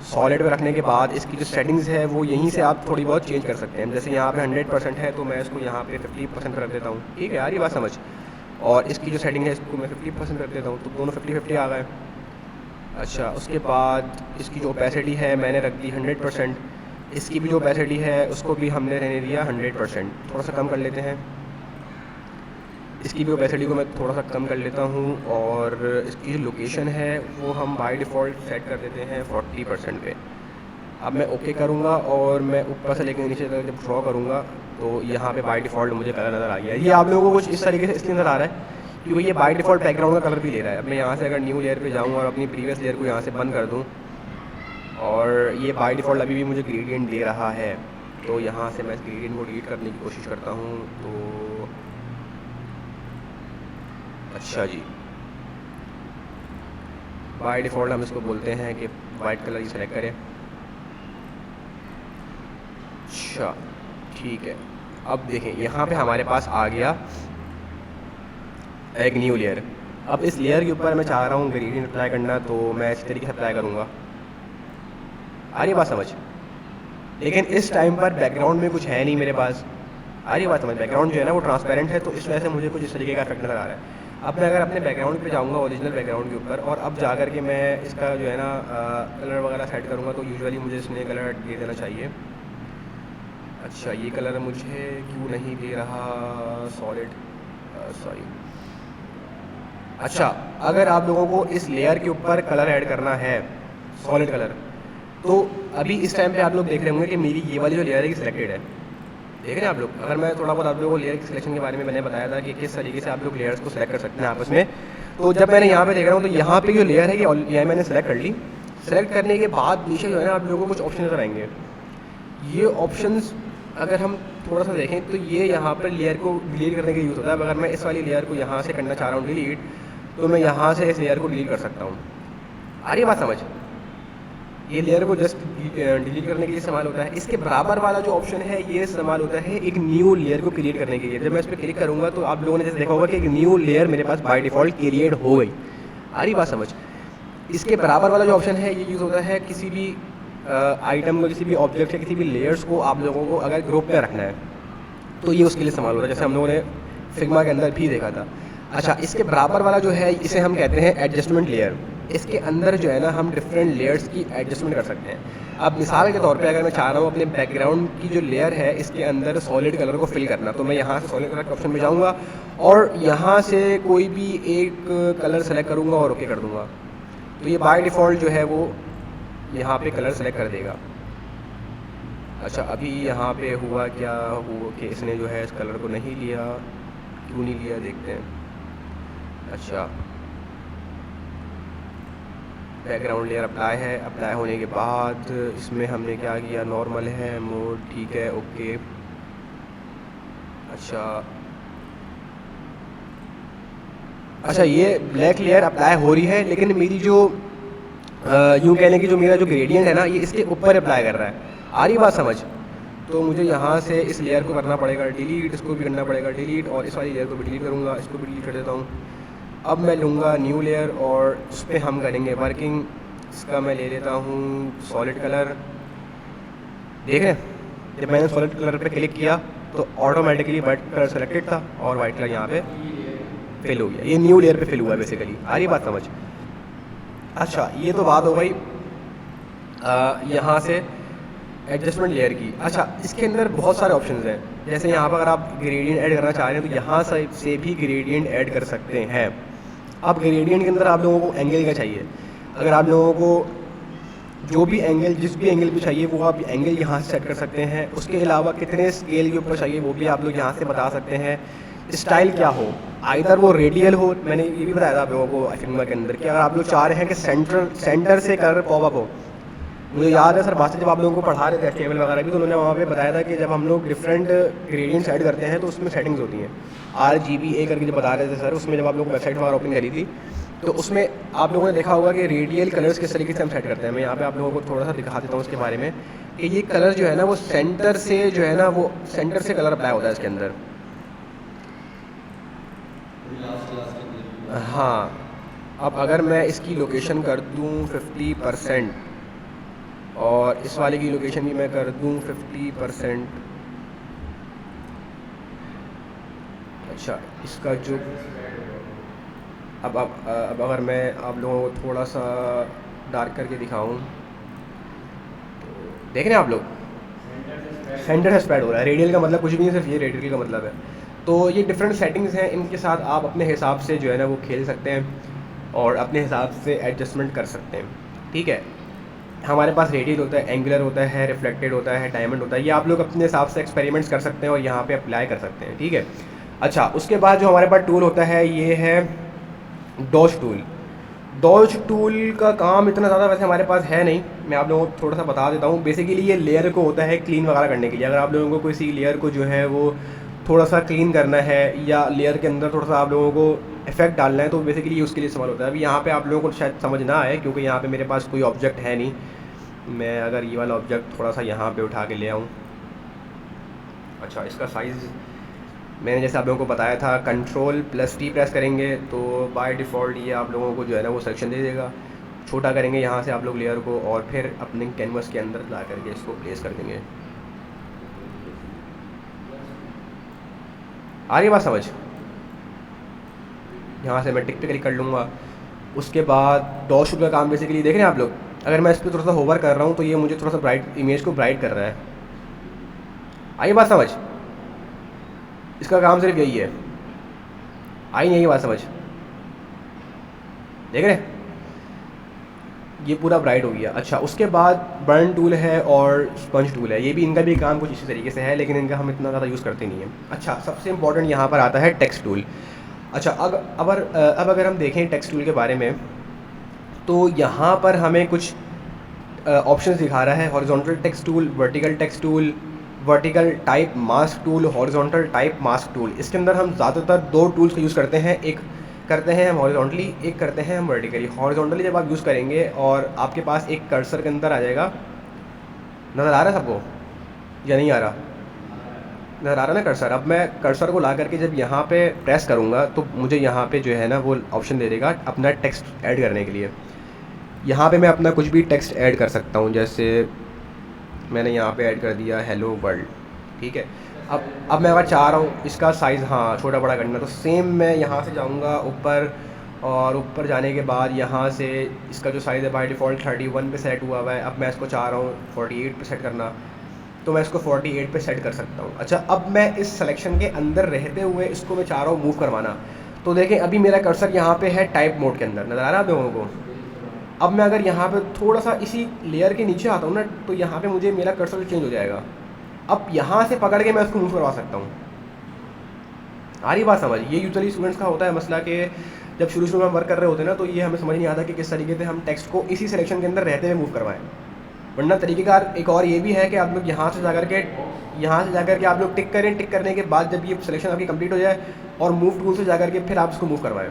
सॉलिड पे रखने के बाद इसकी जो सेटिंग्स है वो यहीं से आप थोड़ी बहुत चेंज कर सकते हैं। जैसे यहाँ पे 100% है तो मैं इसको यहाँ पे 50% रख देता हूँ। ठीक है यार, ये बात समझ। और इसकी जो सेटिंग है इसको मैं 50% रख देता हूँ तो दोनों 50-50 आ गए। अच्छा, उसके बाद इसकी जो ओपेसिटी है मैंने रख दी 100%। इसकी भी जो ओपेसिटी है उसको भी हमने रहने दिया 100%। थोड़ा सा कम कर लेते हैं, इसकी भी ओपेसिटी को मैं थोड़ा सा कम कर लेता हूँ और इसकी जो लोकेशन है वो हम बाय डिफ़ॉल्ट सेट कर देते हैं 40% पे। अब मैं ओके करूँगा और मैं ऊपर से लेकर नीचे तक जब ड्रॉ करूँगा तो यहाँ पे बाय डिफ़ॉल्ट मुझे कलर नज़र आ गया। ये आप लोगों को कुछ इस तरीके से इसलिए नज़र आ रहा है क्योंकि ये बाय डिफ़ॉल्ट बैकग्राउंड का कलर भी ले रहा है। अब मैं यहाँ से अगर न्यू लेयर पे जाऊँ और अपनी प्रीवियस लेयर को यहाँ से बंद कर दूँ और ये बाय डिफ़ॉल्ट अभी भी मुझे ग्रेडियंट दे रहा है, तो यहाँ से मैं इस ग्रेडियंट को डिलीट करने की कोशिश करता हूँ। तो अच्छा जी, बाय डिफ़ॉल्ट हम इसको बोलते हैं कि वाइट कलर ही सेलेक्ट करें। अच्छा ठीक है, अब देखें यहाँ पे हमारे पास आ गया एक न्यू लेयर। अब इस लेयर के ऊपर मैं चाह रहा हूँ ग्रेडियंट अप्लाई करना, तो मैं इसी तरीके से अप्लाई करूँगा। आ रही बात समझ? लेकिन इस टाइम पर बैकग्राउंड में कुछ है नहीं मेरे पास। आ रही बात समझ? बैकग्राउंड जो है ना वो ट्रांसपेरेंट है, तो इस वजह से मुझे कुछ इस तरीके का इफेक्ट नज़र आ रहा है। अब मैं अगर अपने बैकग्राउंड पे जाऊँगा, ओरिजिनल बैकग्राउंड के ऊपर, और अब जा कर के मैं इसका जो है ना कलर वगैरह सेट करूँगा, तो यूजुअली मुझे इसमें कलर दे देना चाहिए। अच्छा, ये कलर मुझे क्यों नहीं दे रहा? Solid, sorry. अच्छा, अगर आप लोगों को इस लेयर के ऊपर कलर ऐड करना है, सॉलिड कलर, तो अभी इस टाइम पे आप लोग देख रहे होंगे कि मेरी ये वाली जो लेयर है कि सिलेक्टेड है। देख रहे हैं आप लोग? अगर मैं थोड़ा बहुत आप लोगों को लेयर की सिलेक्शन के बारे में मैंने बताया था कि किस तरीके से आप लोग लेयर्स को सिलेक्ट कर सकते हैं आपस में, तो जब मैंने यहाँ पे देख रहा हूँ तो यहाँ पे जो लेयर है ये मैंने सेलेक्ट कर ली। सेलेक्ट करने के बाद नीचे जो है ना आप लोगों को कुछ ऑप्शन नजर आएंगे। ये ऑप्शंस अगर हम थोड़ा सा देखें तो ये यहाँ पर लेयर को डिलीट करने के यूज़ होता है। अगर मैं इस वाली लेयर को यहाँ से करना चाह रहा हूँ डिलीट, तो मैं यहाँ से इस लेयर को डिलीट कर सकता हूँ। आ रही बात समझ? ये लेयर को जस्ट डिलीट करने के लिए इस्तेमाल होता है। इसके बराबर वाला जो ऑप्शन है ये इस्तेमाल होता है एक न्यू लेयर को क्रिएट करने के लिए। जब मैं इस पर क्लिक करूँगा तो आप लोगों ने जैसे देखा होगा कि एक न्यू लेयर मेरे पास बाय डिफ़ॉल्ट क्रिएट हो गई। आ रही बात समझ? इसके बराबर वाला जो ऑप्शन है ये यूज़ होता है किसी भी आइटम को, किसी भी ऑब्जेक्ट या किसी भी लेयर्स को आप लोगों को अगर ग्रुप में रखना है तो ये उसके लिए इस्तेमाल होता है, जैसे हम लोगों ने फिग्मा के अंदर भी देखा था। अच्छा, इसके बराबर वाला जो है इसे हम कहते हैं एडजस्टमेंट लेयर। इसके अंदर जो है ना हम डिफरेंट लेयर्स की एडजस्टमेंट कर सकते हैं। अब मिसाल के तौर पे अगर मैं चाह रहा हूँ अपने बैकग्राउंड की जो लेयर है इसके अंदर सॉलिड कलर को फिल करना, तो मैं यहाँ से सॉलिड कलर के ऑप्शन में जाऊँगा और यहाँ से कोई भी एक कलर सेलेक्ट करूँगा और ओके कर दूँगा, तो ये बाय डिफ़ॉल्ट जो है वो यहाँ पे कलर सेलेक्ट कर देगा। अच्छा, अभी यहाँ पे हुआ क्या हुआ कि इसने जो है इस कलर को नहीं लिया। क्यों नहीं लिया देखते हैं। अच्छा, बैकग्राउंड लेयर अप्लाई है। अप्लाई होने के बाद इसमें हमने क्या किया, नॉर्मल है मोड, ठीक है, ओके। अच्छा ये ब्लैक लेयर अप्लाई हो रही है, लेकिन मेरी जो यूँ कहने की जो मेरा जो ग्रेडियंट है ना, ये इसके ऊपर अप्लाई कर रहा है। आ रही बात समझ? तो मुझे यहाँ से इस लेयर को करना पड़ेगा डिलीट, इसको भी करना पड़ेगा डिलीट, और इस वाली लेयर को भी डिलीट करूँगा, इसको भी डिलीट कर देता हूँ। अब मैं लूँगा न्यू लेयर और इस पर हम करेंगे वर्किंग। इसका मैं ले लेता हूँ सॉलिड कलर। देख रहे हैं, जब मैंने सॉलिड कलर पे क्लिक किया तो ऑटोमेटिकली वाइट कलर सेलेक्टेड था और वाइट कलर यहाँ पे फिल हो गया। ये न्यू लेयर पे फिल हुआ है बेसिकली। आ रही बात समझ? अच्छा ये तो बात हो गई यहाँ से एडजस्टमेंट लेयर की। अच्छा इसके अंदर बहुत सारे ऑप्शंस हैं, जैसे यहाँ पर अगर आप ग्रेडियंट ऐड करना चाह रहे हैं तो यहाँ से भी ग्रेडियंट ऐड कर सकते हैं। अब ग्रेडियंट के अंदर आप लोगों को एंगल का चाहिए। अगर आप लोगों को जो भी एंगल, जिस भी एंगल पे चाहिए वो आप एंगल यहाँ से सेट कर सकते हैं। उसके अलावा कितने स्केल के ऊपर चाहिए वो भी आप लोग यहाँ से बता सकते हैं। स्टाइल क्या हो, आइदर वो रेडियल हो, मैंने ये भी बताया था आप लोगों को फिल्म के अंदर कि अगर आप लोग चाह रहे हैं कि सेंटर से कलर पॉप अप हो। मुझे याद है सर बात जब आप लोगों को पढ़ा रहे थे टेबल वगैरह भी, तो उन्होंने वहाँ पे बताया था कि जब हम लोग डिफरेंट ग्रेडियंट्स ऐड करते हैं तो उसमें सेटिंग्स होती हैं। RGBA करके जो बता रहे थे सर, उसमें जब आप लोग वेबसाइट वगैरह ओपन करी थी तो उसमें आप लोगों ने देखा होगा कि रेडियल कलर्स किस तरीके से हम सेट करते हैं। मैं यहाँ पे आप लोगों को थोड़ा सा दिखा देता हूँ उसके बारे में कि ये कलर जो है ना वो सेंटर से जो है ना वो सेंटर से कलर अप्लाई होता है इसके अंदर। हाँ, अब अगर मैं इसकी लोकेशन कर दूँ 50% और इस वाले की लोकेशन भी मैं कर दूँ 50%। अच्छा इसका जो अब अगर मैं आप लोगों को थोड़ा सा डार्क करके दिखाऊं तो देख रहे हैं आप लोग सेंटर से स्प्रेड हो रहा है। रेडियल का मतलब कुछ भी नहीं, सिर्फ ये रेडियल का मतलब है। तो ये डिफरेंट सेटिंग्स हैं, इनके साथ आप अपने हिसाब से जो है ना वो खेल सकते हैं और अपने हिसाब से एडजस्टमेंट कर सकते हैं। ठीक है, हमारे पास रेडियल होता है, एंगुलर होता है, रिफ्लेक्टेड होता है, डायमंड होता है। ये आप लोग अपने हिसाब से एक्सपेरिमेंट्स कर सकते हैं और यहाँ पे अप्लाई कर सकते हैं। ठीक है, अच्छा उसके बाद जो हमारे पास टूल होता है ये है डॉज टूल। डॉज टूल का काम इतना ज़्यादा वैसे हमारे पास है नहीं, मैं आप लोगों को थोड़ा सा बता देता हूँ। बेसिकली ये लेयर को होता है क्लीन वगैरह करने के लिए। अगर आप लोगों को किसी लेयर को जो है वो थोड़ा सा क्लीन करना है या लेयर के अंदर थोड़ा सा आप लोगों को इफेक्ट डालना है तो बेसिकली उसके लिए इस्तेमाल होता है। अभी यहाँ पे आप लोगों को शायद समझ ना आए क्योंकि यहाँ पे मेरे पास कोई ऑब्जेक्ट है नहीं। मैं अगर ये वाला ऑब्जेक्ट थोड़ा सा यहाँ पे उठा के ले आऊँ, अच्छा इसका साइज़ मैंने जैसे आप लोगों को बताया था Ctrl+T प्रेस करेंगे तो बाय डिफ़ॉल्ट ये आप लोगों को जो है ना वो सेक्शन दे देगा। छोटा करेंगे यहाँ से आप लोग लेयर को और फिर अपने कैनवस के अंदर ला करके इसको प्लेस कर देंगे। आ रही बात समझ? यहाँ से मैं टिक पे क्लिक कर लूँगा। उसके बाद डॉज टूल का काम बेसिकली देख रहे हैं आप लोग, अगर मैं इस पर थोड़ा सा होवर कर रहा हूँ तो ये मुझे थोड़ा सा ब्राइट इमेज को ब्राइट कर रहा है। आई बात समझ? इसका काम सिर्फ यही है। आई नहीं बात समझ? देख रहे हैं, ये पूरा ब्राइट हो गया। अच्छा उसके बाद बर्न टूल है और स्पंज टूल है। ये भी इनका भी काम कुछ इसी तरीके से है, लेकिन इनका हम इतना ज़्यादा यूज़ करते नहीं हैं। अच्छा सबसे इंपॉर्टेंट यहाँ पर आता है टेक्स्ट टूल। अच्छा अब अगर हम देखें टेक्स्ट टूल के बारे में तो यहाँ पर हमें कुछ ऑप्शंस दिखा रहा है। Horizontal text tool, vertical text tool, vertical type mask tool, horizontal type mask tool. इसके अंदर हम ज़्यादातर दो टूल्स का यूज़ करते हैं, एक करते हैं हम हॉरिजॉन्टली, एक करते हैं हम वर्टिकली। हॉरिजॉन्टली जब आप यूज़ करेंगे और आपके पास एक कर्सर के अंदर आ जाएगा, नज़र आ रहा है सबको या नहीं आ रहा? नज़र आ रहा है ना कर्सर? अब मैं कर्सर को ला करके जब यहाँ पे प्रेस करूँगा तो मुझे यहाँ पे जो है ना वो ऑप्शन दे देगा अपना टेक्स्ट ऐड करने के लिए। यहाँ पे मैं अपना कुछ भी टेक्स्ट ऐड कर सकता हूँ, जैसे मैंने यहाँ पे ऐड कर दिया हेलो वर्ल्ड। ठीक है, अब मैं अगर चाह रहा हूँ इसका साइज़ हाँ छोटा बड़ा करना तो सेम मैं यहाँ से जाऊँगा ऊपर और ऊपर जाने के बाद यहाँ से इसका जो साइज़ है बाय डिफ़ॉल्ट 31 पे सेट हुआ हुआ है। अब मैं इसको चाह रहा हूँ 48 पे सेट करना तो मैं इसको 48 पे सेट कर सकता हूँ। अच्छा अब मैं इस सिलेक्शन के अंदर रहते हुए इसको मैं चाह रहा हूँ मूव करवाना, तो देखें अभी मेरा कर्सर यहाँ पे है टाइप मोड के अंदर, नज़र आ रहा है आप लोगों को? अब मैं अगर यहाँ पे थोड़ा सा इसी लेयर के नीचे आता हूँ ना तो यहाँ पे मुझे मेरा कर्सर चेंज हो जाएगा। अब यहाँ से पकड़ के मैं उसको मूव करवा सकता हूँ। आ रही बात समझ? ये यूजुअली स्टूडेंट्स का होता है मसला कि जब शुरू में हम वर्क कर रहे होते हैं ना, तो ये हमें समझ नहीं आता कि किस तरीके से हम टेक्स्ट को इसी सिलेक्शन के अंदर रहते हुए मूव करवाएं। वरना तरीक़ेकार एक और ये भी है कि आप लोग यहाँ से जाकर के आप लोग टिक करें, टिक करने के बाद जब ये सिलेक्शन आपकी कंप्लीट हो जाए और मूव टूल से जाकर के फिर आप इसको मूव करवाएं।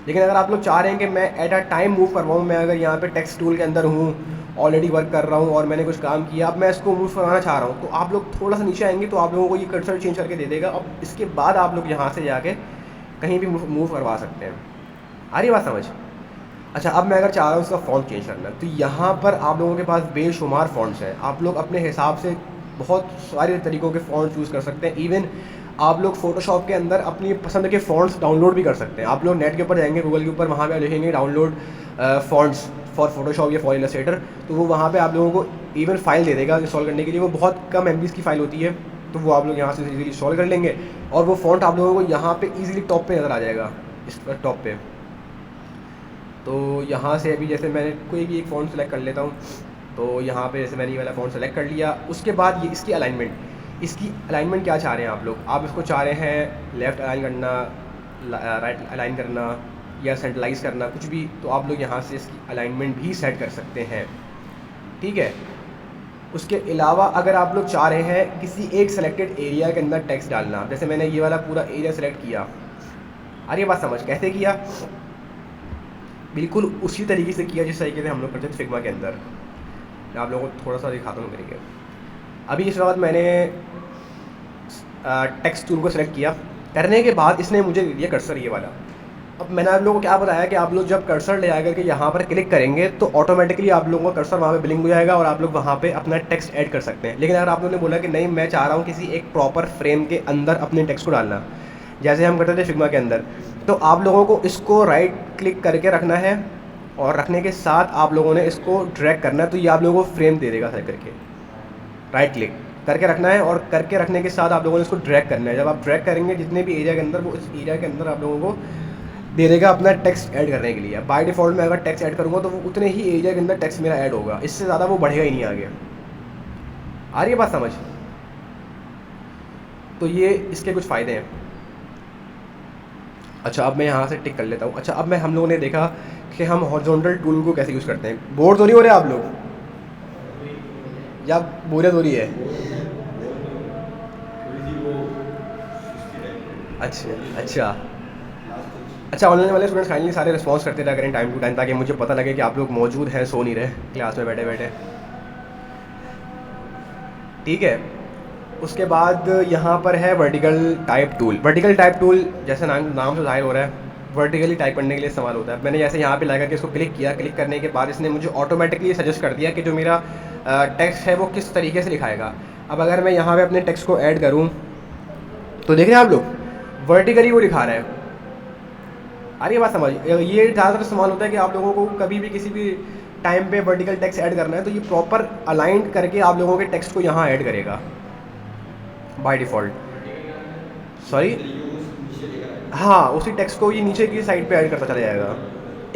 लेकिन अगर आप लोग चाह रहे हैं कि मैं एट अ टाइम मूव करवाऊँ, मैं अगर यहाँ पे टेक्स्ट टूल के अंदर हूँ, ऑलरेडी वर्क कर रहा हूँ और मैंने कुछ काम किया, अब मैं इसको मूव करवाना चाह रहा हूँ, तो आप लोग थोड़ा सा नीचे आएंगे तो आप लोगों को ये कर्सर चेंज करके दे देगा। अब इसके बाद आप लोग यहाँ से जाके कहीं भी मूव करवा सकते हैं। आ रही बात समझ? अच्छा, अब मैं अगर चाह रहा हूँ इसका फ़ॉन्ट चेंज करना, तो यहाँ पर आप लोगों के पास बेशुमार फ़ॉन्ट्स हैं। आप लोग अपने हिसाब से बहुत सारे तरीक़ों के फ़ॉन्ट चूज़ कर सकते हैं। इवन आप लोग फ़ोटोशॉप के अंदर अपनी पसंद के फ़ॉन्ट्स डाउनलोड भी कर सकते हैं। आप लोग नेट के ऊपर जाएंगे, गूगल के ऊपर, वहाँ पे लिखेंगे डाउनलोड फ़ॉन्ट्स फॉर फोटोशॉप या फॉर इलस्ट्रेटर, तो वो वहाँ पे आप लोगों को इवन फ़ाइल दे देगा इंस्टॉल करने के लिए। वो बहुत कम MBs की फ़ाइल होती है, तो वो आप लोग यहाँ से इजीली इंस्टॉल कर लेंगे और वो फ़ॉन्ट आप लोगों को यहाँ पे इजीली टॉप पे नज़र आ जाएगा, इस टॉप पे। तो यहाँ से अभी जैसे मैंने कोई भी एक फ़ॉन्ट सेलेक्ट कर लेता हूँ, तो यहाँ पे जैसे मैंने ये वाला फ़ॉन्ट सेलेक्ट कर लिया। उसके बाद ये इसकी अलाइनमेंट क्या चाह रहे हैं आप लोग? आप इसको चाह रहे हैं लेफ़्ट अलाइन करना, राइट अलाइन करना या सेंट्रलाइज करना, कुछ भी, तो आप लोग यहाँ से इसकी अलाइनमेंट भी सेट कर सकते हैं। ठीक है। उसके अलावा अगर आप लोग चाह रहे हैं किसी एक सेलेक्टेड एरिया के अंदर टेक्स्ट डालना, जैसे मैंने ये वाला पूरा एरिया सेलेक्ट किया, अरे बात समझ कैसे किया? बिल्कुल उसी तरीके से किया जिस तरीके से हम लोग करते थे फिग्मा के अंदर। मैं आप लोगों को थोड़ा सा दिखाता हूँ करेंगे। अभी इस वक्त मैंने टेक्स्ट टूल को सेलेक्ट किया, करने के बाद इसने मुझे दे दिया कर्सर ये वाला। अब मैंने आप लोगों को क्या बताया कि आप लोग जब कर्सर ले आकर के यहाँ पर क्लिक करेंगे तो ऑटोमेटिकली आप लोगों का कर्सर वहाँ पे ब्लिंक हो जाएगा और आप लोग वहाँ पे अपना टेक्स्ट ऐड कर सकते हैं। लेकिन अगर आप लोगों ने बोला कि नहीं, मैं चाह रहा हूँ किसी एक प्रॉपर फ्रेम के अंदर अपने टेक्स्ट को डालना, जैसे हम करते थे फिग्मा के अंदर, तो आप लोगों को इसको राइट क्लिक करके रखना है और रखने के साथ आप लोगों ने इसको ड्रैग करना है, तो ये आप लोगों को फ्रेम दे देगा सेलेक्ट करके। राइट क्लिक करके रखना है और करके रखने के साथ आप लोगों ने इसको ड्रैग करना है। जब आप ड्रैग करेंगे जितने भी एरिया के अंदर, वो इस एरिया के अंदर आप लोगों को दे देगा अपना टेक्स्ट ऐड करने के लिए। बाय डिफ़ॉल्ट मैं अगर टेक्स्ट ऐड करूँगा तो वो उतने ही एरिया के अंदर टेक्स्ट मेरा ऐड होगा, इससे ज़्यादा वो बढ़ेगा ही नहीं आगे। आ रही है बात समझ? तो ये इसके कुछ फ़ायदे हैं। अच्छा, अब मैं यहाँ से टिक कर लेता हूँ। अच्छा, अब हम लोगों ने देखा कि हम हॉरिजॉन्टल टूल को कैसे यूज़ करते हैं। बोर तो नहीं हो रहे आप लोग, या बोरियत हो रही है? अच्छा, ऑनलाइन वाले स्टूडेंट्स काइंडली सारे रिस्पॉन्स करते रहा करें टाइम टू टाइम, ताकि मुझे पता लगे कि आप लोग मौजूद हैं, सो नहीं रहे क्लास में बैठे बैठे। ठीक है। उसके बाद यहाँ पर है vertical type tool. Vertical type tool जैसे नाम से जाहिर हो रहा है, वर्टिकली टाइप करने के लिए इस्तेमाल होता है। मैंने जैसे यहाँ पे लगा के इसको क्लिक किया, क्लिक करने के बाद इसने मुझे ऑटोमेटिकली सजेस्ट कर दिया कि जो मेरा टेक्स्ट है वो किस तरीके से लिखाएगा। अब अगर मैं यहाँ पे अपने टेक्स्ट को ऐड करूँ तो देख रहे हैं आप लोग, वर्टिकली वो लिखा रहा है। अरे बात समझ, ये ज़्यादातर इस्तेमाल होता है कि आप लोगों को कभी भी किसी भी टाइम पे वर्टिकल टेक्स्ट ऐड करना है, तो ये प्रॉपर अलाइन करके आप लोगों के टेक्स्ट को यहाँ ऐड करेगा बाय डिफ़ॉल्ट। सॉरी, हाँ, उसी टेक्स्ट को ये नीचे की साइड पे ऐड करता चला जाएगा,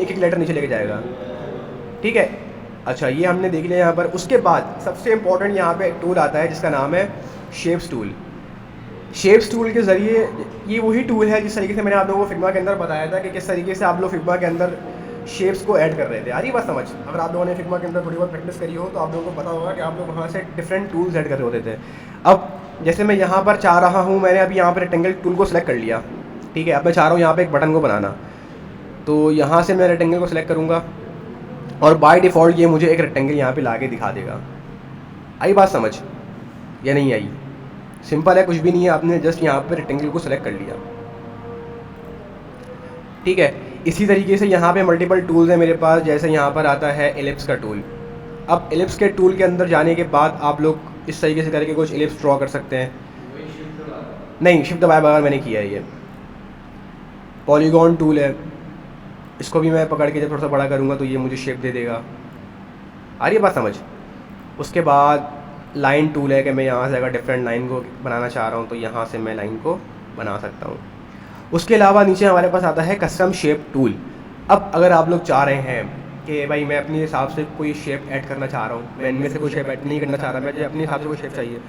एक एक लेटर नीचे लेके जाएगा। ठीक है। अच्छा, ये हमने देख लिया यहाँ पर। उसके बाद सबसे इम्पॉर्टेंट यहाँ पे एक टूल आता है जिसका नाम है शेप्स टूल। शेप्स टूल के ज़रिए, ये वही टूल है जिस तरीके से मैंने आप लोगों को फिग्मा के अंदर बताया था कि किस तरीके से आप लोग फिग्मा के अंदर शेप्स को ऐड कर रहे थे। आ रही बात समझ? अगर आप लोगों ने फिग्मा के अंदर थोड़ी बहुत प्रैक्टिस करी हो तो आप लोगों को पता होगा कि आप लोग वहाँ से डिफरेंट टूल्स ऐड कर रहे होते थे। अब जैसे मैं यहाँ पर चाह रहा हूँ, मैंने अभी यहाँ पर रेक्टेंगल टूल को सिलेक्ट कर लिया। ठीक है। अब मैं चाह रहा हूँ यहाँ पर एक बटन को बनाना, तो यहाँ से मैं रेक्टेंगल को सिलेक्ट करूँगा और बाय डिफ़ॉल्ट ये मुझे एक रेक्टेंगल यहाँ पे ला के दिखा देगा। आई बात समझ या नहीं आई? सिंपल है, कुछ भी नहीं है, आपने जस्ट यहाँ पे रेक्टेंगल को सिलेक्ट कर लिया। ठीक है। इसी तरीके से यहाँ पे मल्टीपल टूल्स हैं मेरे पास। जैसे यहाँ पर आता है एलिप्स का टूल। अब एलिप्स के टूल के अंदर जाने के बाद आप लोग इस तरीके से करके कुछ एलिप्स ड्रॉ कर सकते हैं। नहीं, शिफ्ट दबाए बगैर मैंने किया है। ये पॉलीगॉन टूल है, इसको भी मैं पकड़ के जब थोड़ा सा बड़ा करूँगा तो ये मुझे शेप दे देगा। आ रही है बात समझ? उसके बाद लाइन टूल है कि मैं यहाँ से अगर डिफरेंट लाइन को बनाना चाह रहा हूँ तो यहाँ से मैं लाइन को बना सकता हूँ। उसके अलावा नीचे हमारे पास आता है कस्टम शेप टूल। अब अगर आप लोग चाह रहे हैं कि भाई मैं अपने हिसाब से कोई शेप ऐड करना चाह रहा हूँ, मैं इनमें से कोई शेप ऐड नहीं करना चाह रहा, मुझे अपने हिसाब से कोई शेप चाहिए,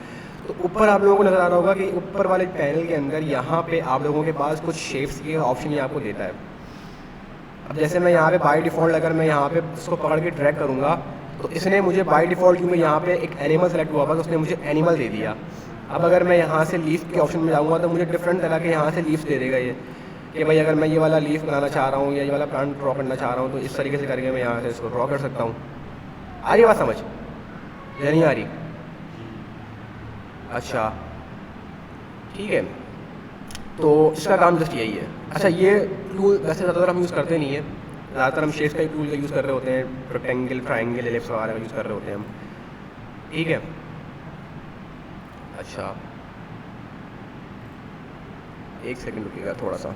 तो ऊपर आप लोगों को नज़र आ रहा होगा कि ऊपर वाले पैनल के अंदर यहाँ पे आप लोगों के पास कुछ शेप्स के ऑप्शन ये आपको देता है। अब जैसे मैं यहाँ पे बाय डिफ़ॉल्ट अगर मैं यहाँ पे इसको पकड़ के ड्रैग करूँगा तो इसने मुझे बाय डिफ़ॉल्ट, क्योंकि यहाँ पे एक एनिमल सेलेक्ट हुआ था तो उसने मुझे एनिमल दे दिया। अब अगर मैं यहाँ से लीफ के ऑप्शन में जाऊँगा तो मुझे डिफरेंट तरह के यहाँ से लीव्स दे देगा ये, कि भाई अगर मैं ये वाला लीफ बनाना चाह रहा हूँ या ये वाला प्लांट ड्रॉ करना चाह रहा हूँ तो इस तरीके से करके मैं यहाँ से इसको ड्रॉ कर सकता हूँ। आ रही बात समझ या नहीं आ रही? अच्छा ठीक है, तो इसका काम जस्ट यही है। अच्छा ये टूल वैसे ज़्यादातर हम यूज़ करते नहीं है, ज़्यादातर हम शेप्स का ही टूल का यूज़ कर रहे होते हैं, रेक्टेंगल, ट्रायंगल, एलिप्स वगैरह का यूज़ कर रहे होते हैं हम, ठीक है। अच्छा एक सेकंड रुकिएगा थोड़ा सा।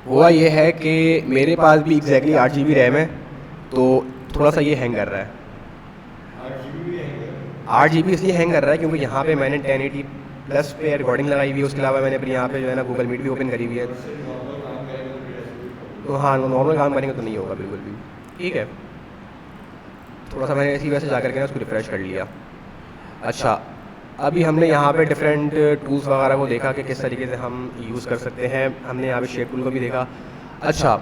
हुआ ये है कि मेरे पास भी एग्जैक्टली 8 GB रैम है, तो थोड़ा सा ये हैंग कर रहा है। 8 GB इसलिए हैंग कर रहा है क्योंकि यहाँ पे मैंने 1080 प्लस पे रिकॉर्डिंग लगाई हुई है, उसके अलावा मैंने फिर यहाँ पे जो है ना गूगल मीट भी ओपन करी हुई है। तो हाँ नॉर्मल काम करेंगे तो नहीं होगा बिल्कुल भी, ठीक है। थोड़ा सा मैंने इसी वजह से जा करके ना उसको रिफ़्रेश कर लिया। अच्छा अभी हमने यहाँ पे डिफरेंट टूल्स वगैरह को देखा कि किस तरीके से हम यूज़ कर सकते हैं, हमने यहाँ पे शेप टूल को भी देखा। अच्छा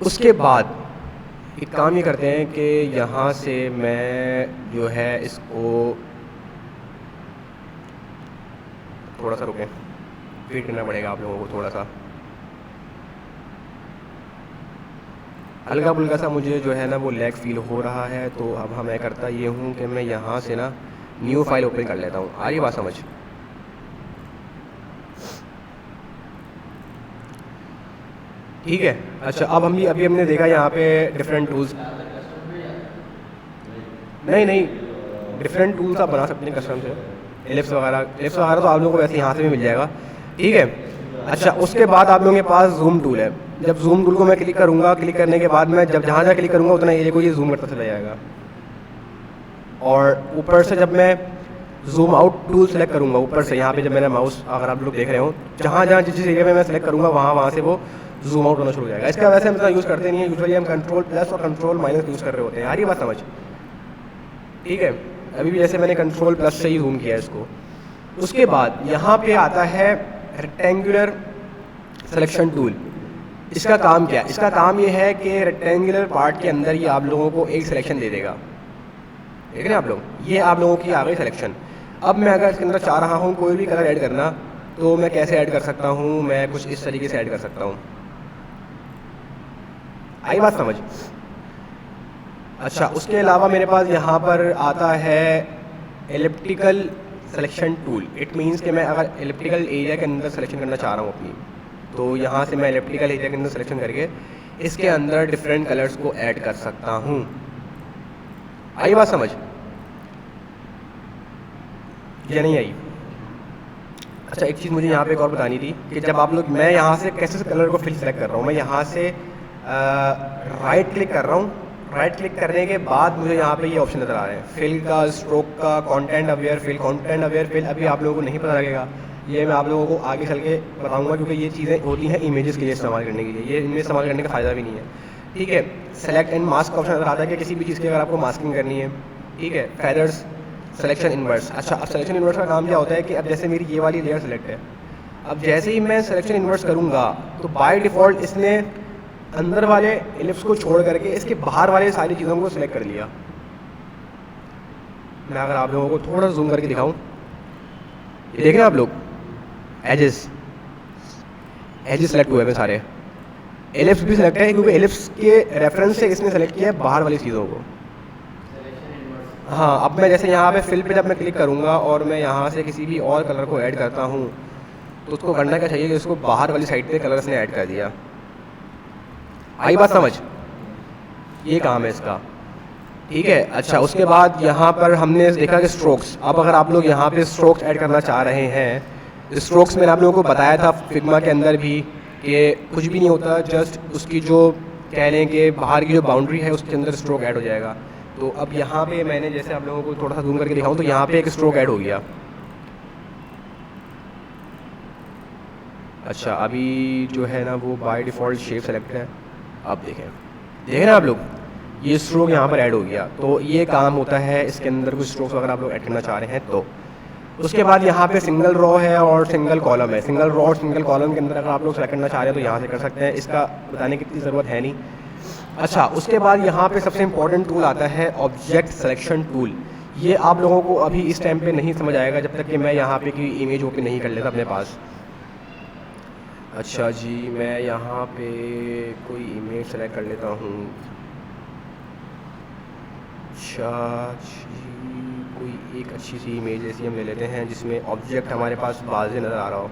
उसके बाद एक काम ये करते हैं कि यहाँ से मैं जो है इसको थोड़ा सा रुकें, वेट करना पड़ेगा आप लोगों को थोड़ा सा। हल्का फुल्का सा मुझे जो है ना वो लैग फील हो रहा है, तो अब मैं करता ये हूँ कि मैं यहाँ से ना न्यू फाइल ओपन कर लेता हूँ। आ रही बात समझ? ठीक है। अच्छा अब हम अभी हमने देखा यहाँ पे डिफरेंट टूल्स, नहीं डिफरेंट टूल्स आप बना सकते हैं कस्टम से, एलिप्स वगैरह तो आप लोगों को वैसे यहाँ से भी मिल जाएगा, ठीक है। अच्छा उसके बाद आप लोगों के पास जूम टूल है। जब जूम टूल को मैं क्लिक करूँगा, क्लिक करने के बाद मैं जब जहाँ क्लिक करूँगा उतना एरिया को ये जूम करता चला जाएगा। और ऊपर से जब मैं जूम आउट टूल सेलेक्ट करूँगा ऊपर से, यहाँ पे जब मेरा माउस अगर आप लोग देख रहे हो, जहाँ जहाँ जिस एरिया में मैं सेलेक्ट करूँगा वहाँ से वो जूम आउट होना शुरू हो जाएगा। इसका वैसे हम इतना यूज़ करते नहीं है, यूजुअली हम कंट्रोल प्लस और कंट्रोल माइनस यूज़ कर रहे होते हैं। आ रही बात समझ? ठीक है, अभी भी जैसे मैंने कंट्रोल प्लस से ही जूम किया इसको। उसके बाद यहाँ पे आता है रेक्टेंगुलर सिलेक्शन टूल। इसका काम क्या है? इसका काम ये है कि रेक्टेंगुलर पार्ट के अंदर ये आप लोगों को एक सिलेक्शन दे देगा। देख रहे हैं आप लोग, ये आप लोगों की आ गई सिलेक्शन। अब मैं अगर इसके अंदर चाह रहा हूँ कोई भी कलर ऐड करना, तो मैं कैसे ऐड कर सकता हूँ? मैं कुछ इस तरीके से ऐड कर सकता हूँ। आई बात समझ? अच्छा उसके अलावा मेरे पास यहाँ पर आता है elliptical selection tool. It means कि मैं अगर एलिप्टिकल एरिया के अंदर सिलेक्शन करना चाह रहा हूँ अपनी, तो यहाँ से मैं एलिप्टिकल एरिया के अंदर सिलेक्शन करके इसके अंदर डिफरेंट कलर्स को ऐड कर सकता हूँ। आई बात समझ या नहीं आई? अच्छा एक चीज़ मुझे यहाँ पे एक और बतानी थी कि जब आप लोग, मैं यहाँ से कैसे कलर को फिल सेलेक्ट कर रहा हूँ, मैं यहाँ से राइट क्लिक कर रहा हूँ। राइट क्लिक करने के बाद मुझे यहाँ पे ये ऑप्शन नज़र आ रहे हैं, फिल का, स्ट्रोक का, content aware fill, content aware fill. अभी आप लोगों को नहीं पता लगेगा, ये मैं आप लोगों को आगे चल के बताऊँगा, क्योंकि ये चीज़ें होती हैं इमेजेस के लिए इस्तेमाल करने के लिए, ये इनमें इस्तेमाल करने का फ़ायदा भी नहीं है, ठीक है। सेलेक्ट एंड मास्क का ऑप्शन नज़र आता है कि किसी भी चीज़ की अगर आपको मास्किंग करनी है, ठीक है। Feathers, selection inverse. अच्छा अब सिलेक्शन इन्वर्स का काम क्या होता है कि अब जैसे मेरी ये वाली लेयर सेलेक्ट है, अब जैसे ही मैं सिलेक्शन इन्वर्स करूँगा तो बाय डिफ़ॉल्ट इसने अंदर वाले एलिप्स को छोड़ करके इसके बाहर वाले सारी चीज़ों को सिलेक्ट कर लिया। मैं अगर आप लोगों को थोड़ा जूम करके दिखाऊं, ये देख रहे हैं आप लोग, एजेस सेलेक्ट हुए हैं सारे, एलिप्स भी सिलेक्ट है क्योंकि एलिप्स के रेफरेंस से इसने सेलेक्ट किया है बाहर वाली चीज़ों को। हाँ अब मैं जैसे यहाँ पे फिल पे जब मैं क्लिक करूँगा और मैं यहाँ से किसी भी और कलर को ऐड करता हूँ, तो उसको करना क्या चाहिए कि इसको बाहर वाली साइड पे कलर इसने ऐड कर दिया। आई बात समझ? ये काम है इसका, ठीक है। अच्छा उसके बाद यहाँ पर हमने देखा कि स्ट्रोक्स। अब अगर आप लोग यहाँ पे स्ट्रोक्स ऐड करना चाह रहे हैं, स्ट्रोक्स मैंने आप लोगों को बताया था फिग्मा के अंदर भी कि कुछ भी नहीं होता, जस्ट उसकी जो कह लें कि बाहर की जो बाउंड्री है उसके अंदर स्ट्रोक ऐड हो जाएगा। तो अब यहाँ पे मैंने जैसे आप लोगों को थोड़ा सा जूम करके दिखाऊँ तो यहाँ पे एक स्ट्रोक ऐड हो गया। अच्छा अभी जो है ना वो बाय डिफ़ॉल्ट शेप सेलेक्ट है। अब देखें, देख रहे हैं आप लोग, ये स्ट्रोक यहाँ पर ऐड हो गया। तो ये काम होता है इसके अंदर कुछ स्ट्रोक्स अगर आप लोग ऐड करना चाह रहे हैं तो। उसके बाद यहाँ पे सिंगल रो है और सिंगल कॉलम है। सिंगल रो और सिंगल कॉलम के अंदर अगर आप लोग सेलेक्ट करना चाह रहे हैं तो यहाँ से कर सकते हैं, इसका बताने की इतनी ज़रूरत है नहीं। अच्छा, उसके बाद यहाँ पे सबसे इंपॉर्टेंट टूल आता है ऑब्जेक्ट सिलेक्शन टूल। ये आप लोगों को अभी इस टाइम पे नहीं समझ आएगा जब तक कि मैं यहाँ पे की इमेज ओपन नहीं कर लेता अपने पास। अच्छा जी, मैं यहाँ पे कोई इमेज सेलेक्ट कर लेता हूँ। अच्छा जी, कोई एक अच्छी सी इमेज ऐसी हम ले लेते हैं जिसमें ऑब्जेक्ट हमारे पास वाज़े नज़र आ रहा हो।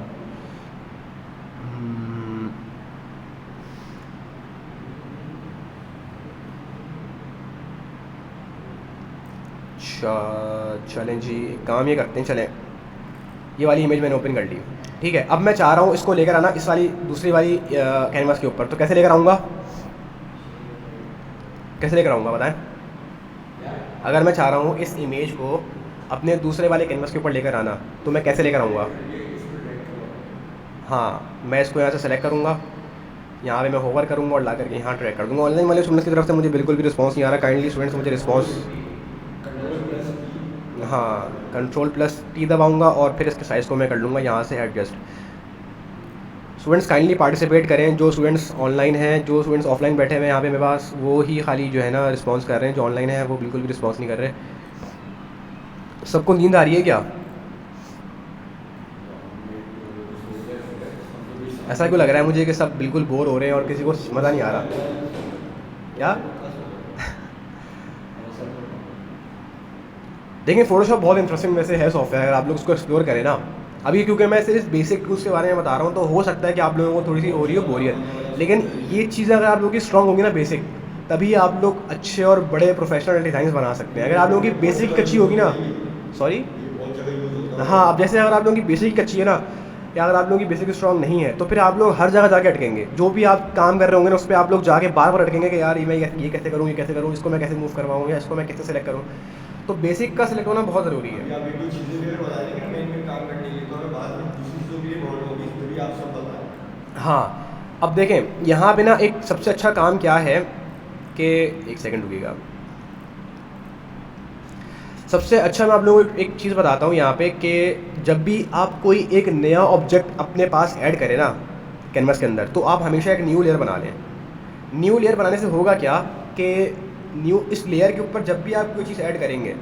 अच्छा चलें जी, काम ये करते हैं, चलें ये वाली इमेज मैंने ओपन कर ली, ठीक है। अब मैं चाह रहा हूँ इसको लेकर आना इस वाली दूसरी वाली कैनवास के ऊपर। तो कैसे लेकर आऊँगा, कैसे लेकर आऊँगा बताएं? अगर मैं चाह रहा हूँ इस इमेज को अपने दूसरे वाले कैनवास के ऊपर लेकर आना तो मैं कैसे लेकर आऊँगा? हाँ, मैं इसको यहाँ से सेलेक्ट करूँगा, यहाँ पे मैं होवर करूँगा और ला करके यहाँ ट्रैक कर दूँगा। ऑनलाइन वाले स्टूडेंट्स की तरफ से मुझे बिल्कुल भी रिस्पांस नहीं आ रहा। काइंडली स्टूडेंट्स मुझे रिस्पांस, हाँ, कंट्रोल+T दबाऊँगा और फिर इसके साइज़ को मैं कर लूँगा यहाँ से एडजस्ट। स्टूडेंट्स काइंडली पार्टिसिपेट करें, जो स्टूडेंट्स ऑनलाइन हैं, जो स्टूडेंट्स ऑफलाइन बैठे हुए हैं यहाँ पे मेरे पास, वो ही खाली जो है ना रिस्पांस कर रहे हैं। जो ऑनलाइन है वो बिल्कुल भी रिस्पांस नहीं कर रहे। सबको नींद आ रही है क्या? ऐसा क्यों लग रहा है मुझे कि सब बिल्कुल बोर हो रहे हैं और किसी को मज़ा नहीं आ रहा क्या? देखिए, फ़ोटोशॉप बहुत इंटरेस्टिंग वैसे है सॉफ्टवेयर, अगर आप लोग उसको एक्सप्लोर करें ना। अभी क्योंकि मैं सिर्फ बेसिक टूल्स के बारे में बता रहा हूँ तो हो सकता है कि आप लोगों को थोड़ी सी हो रही हो बोरियत, लेकिन ये चीज़ें अगर आप लोगों की स्ट्रॉन्ग होगी ना बेसिक, तभी आप लोग अच्छे और बड़े प्रोफेशनल डिज़ाइन बना सकते हैं। अगर आप लोगों की बेसिक अच्छी होगी ना, सॉरी, हाँ, अब जैसे अगर आप लोगों की बेसिक अच्छी है ना, या अगर आप लोगों की बेसिक स्ट्रॉन्ग नहीं है तो फिर आप लोग हर जगह जाके अटकेंगे। जो भी आप काम कर रहे होंगे ना उस पर आप लोग जाके बार बार अटकेंगे कि यार मैं ये कैसे करूँ, ये कैसे करूँ, इसको मैं कैसे मूव करवाऊँ या इसको मैं कैसे सेलेक्ट करूँ। तो बेसिक का सेलेक्ट होना बहुत ज़रूरी है। हाँ, अब देखें यहाँ पे ना एक सबसे अच्छा काम क्या है कि, एक सेकंड रुकिएगा, सबसे अच्छा मैं आप लोगों को एक चीज़ बताता हूँ यहाँ पे कि जब भी आप कोई एक नया ऑब्जेक्ट अपने पास ऐड करें ना कैनवास के अंदर, तो आप हमेशा एक न्यू लेयर बना लें। न्यू लेयर बनाने से होगा क्या कि इस लेयर के ऊपर जब भी आप कोई चीज़ ऐड करेंगे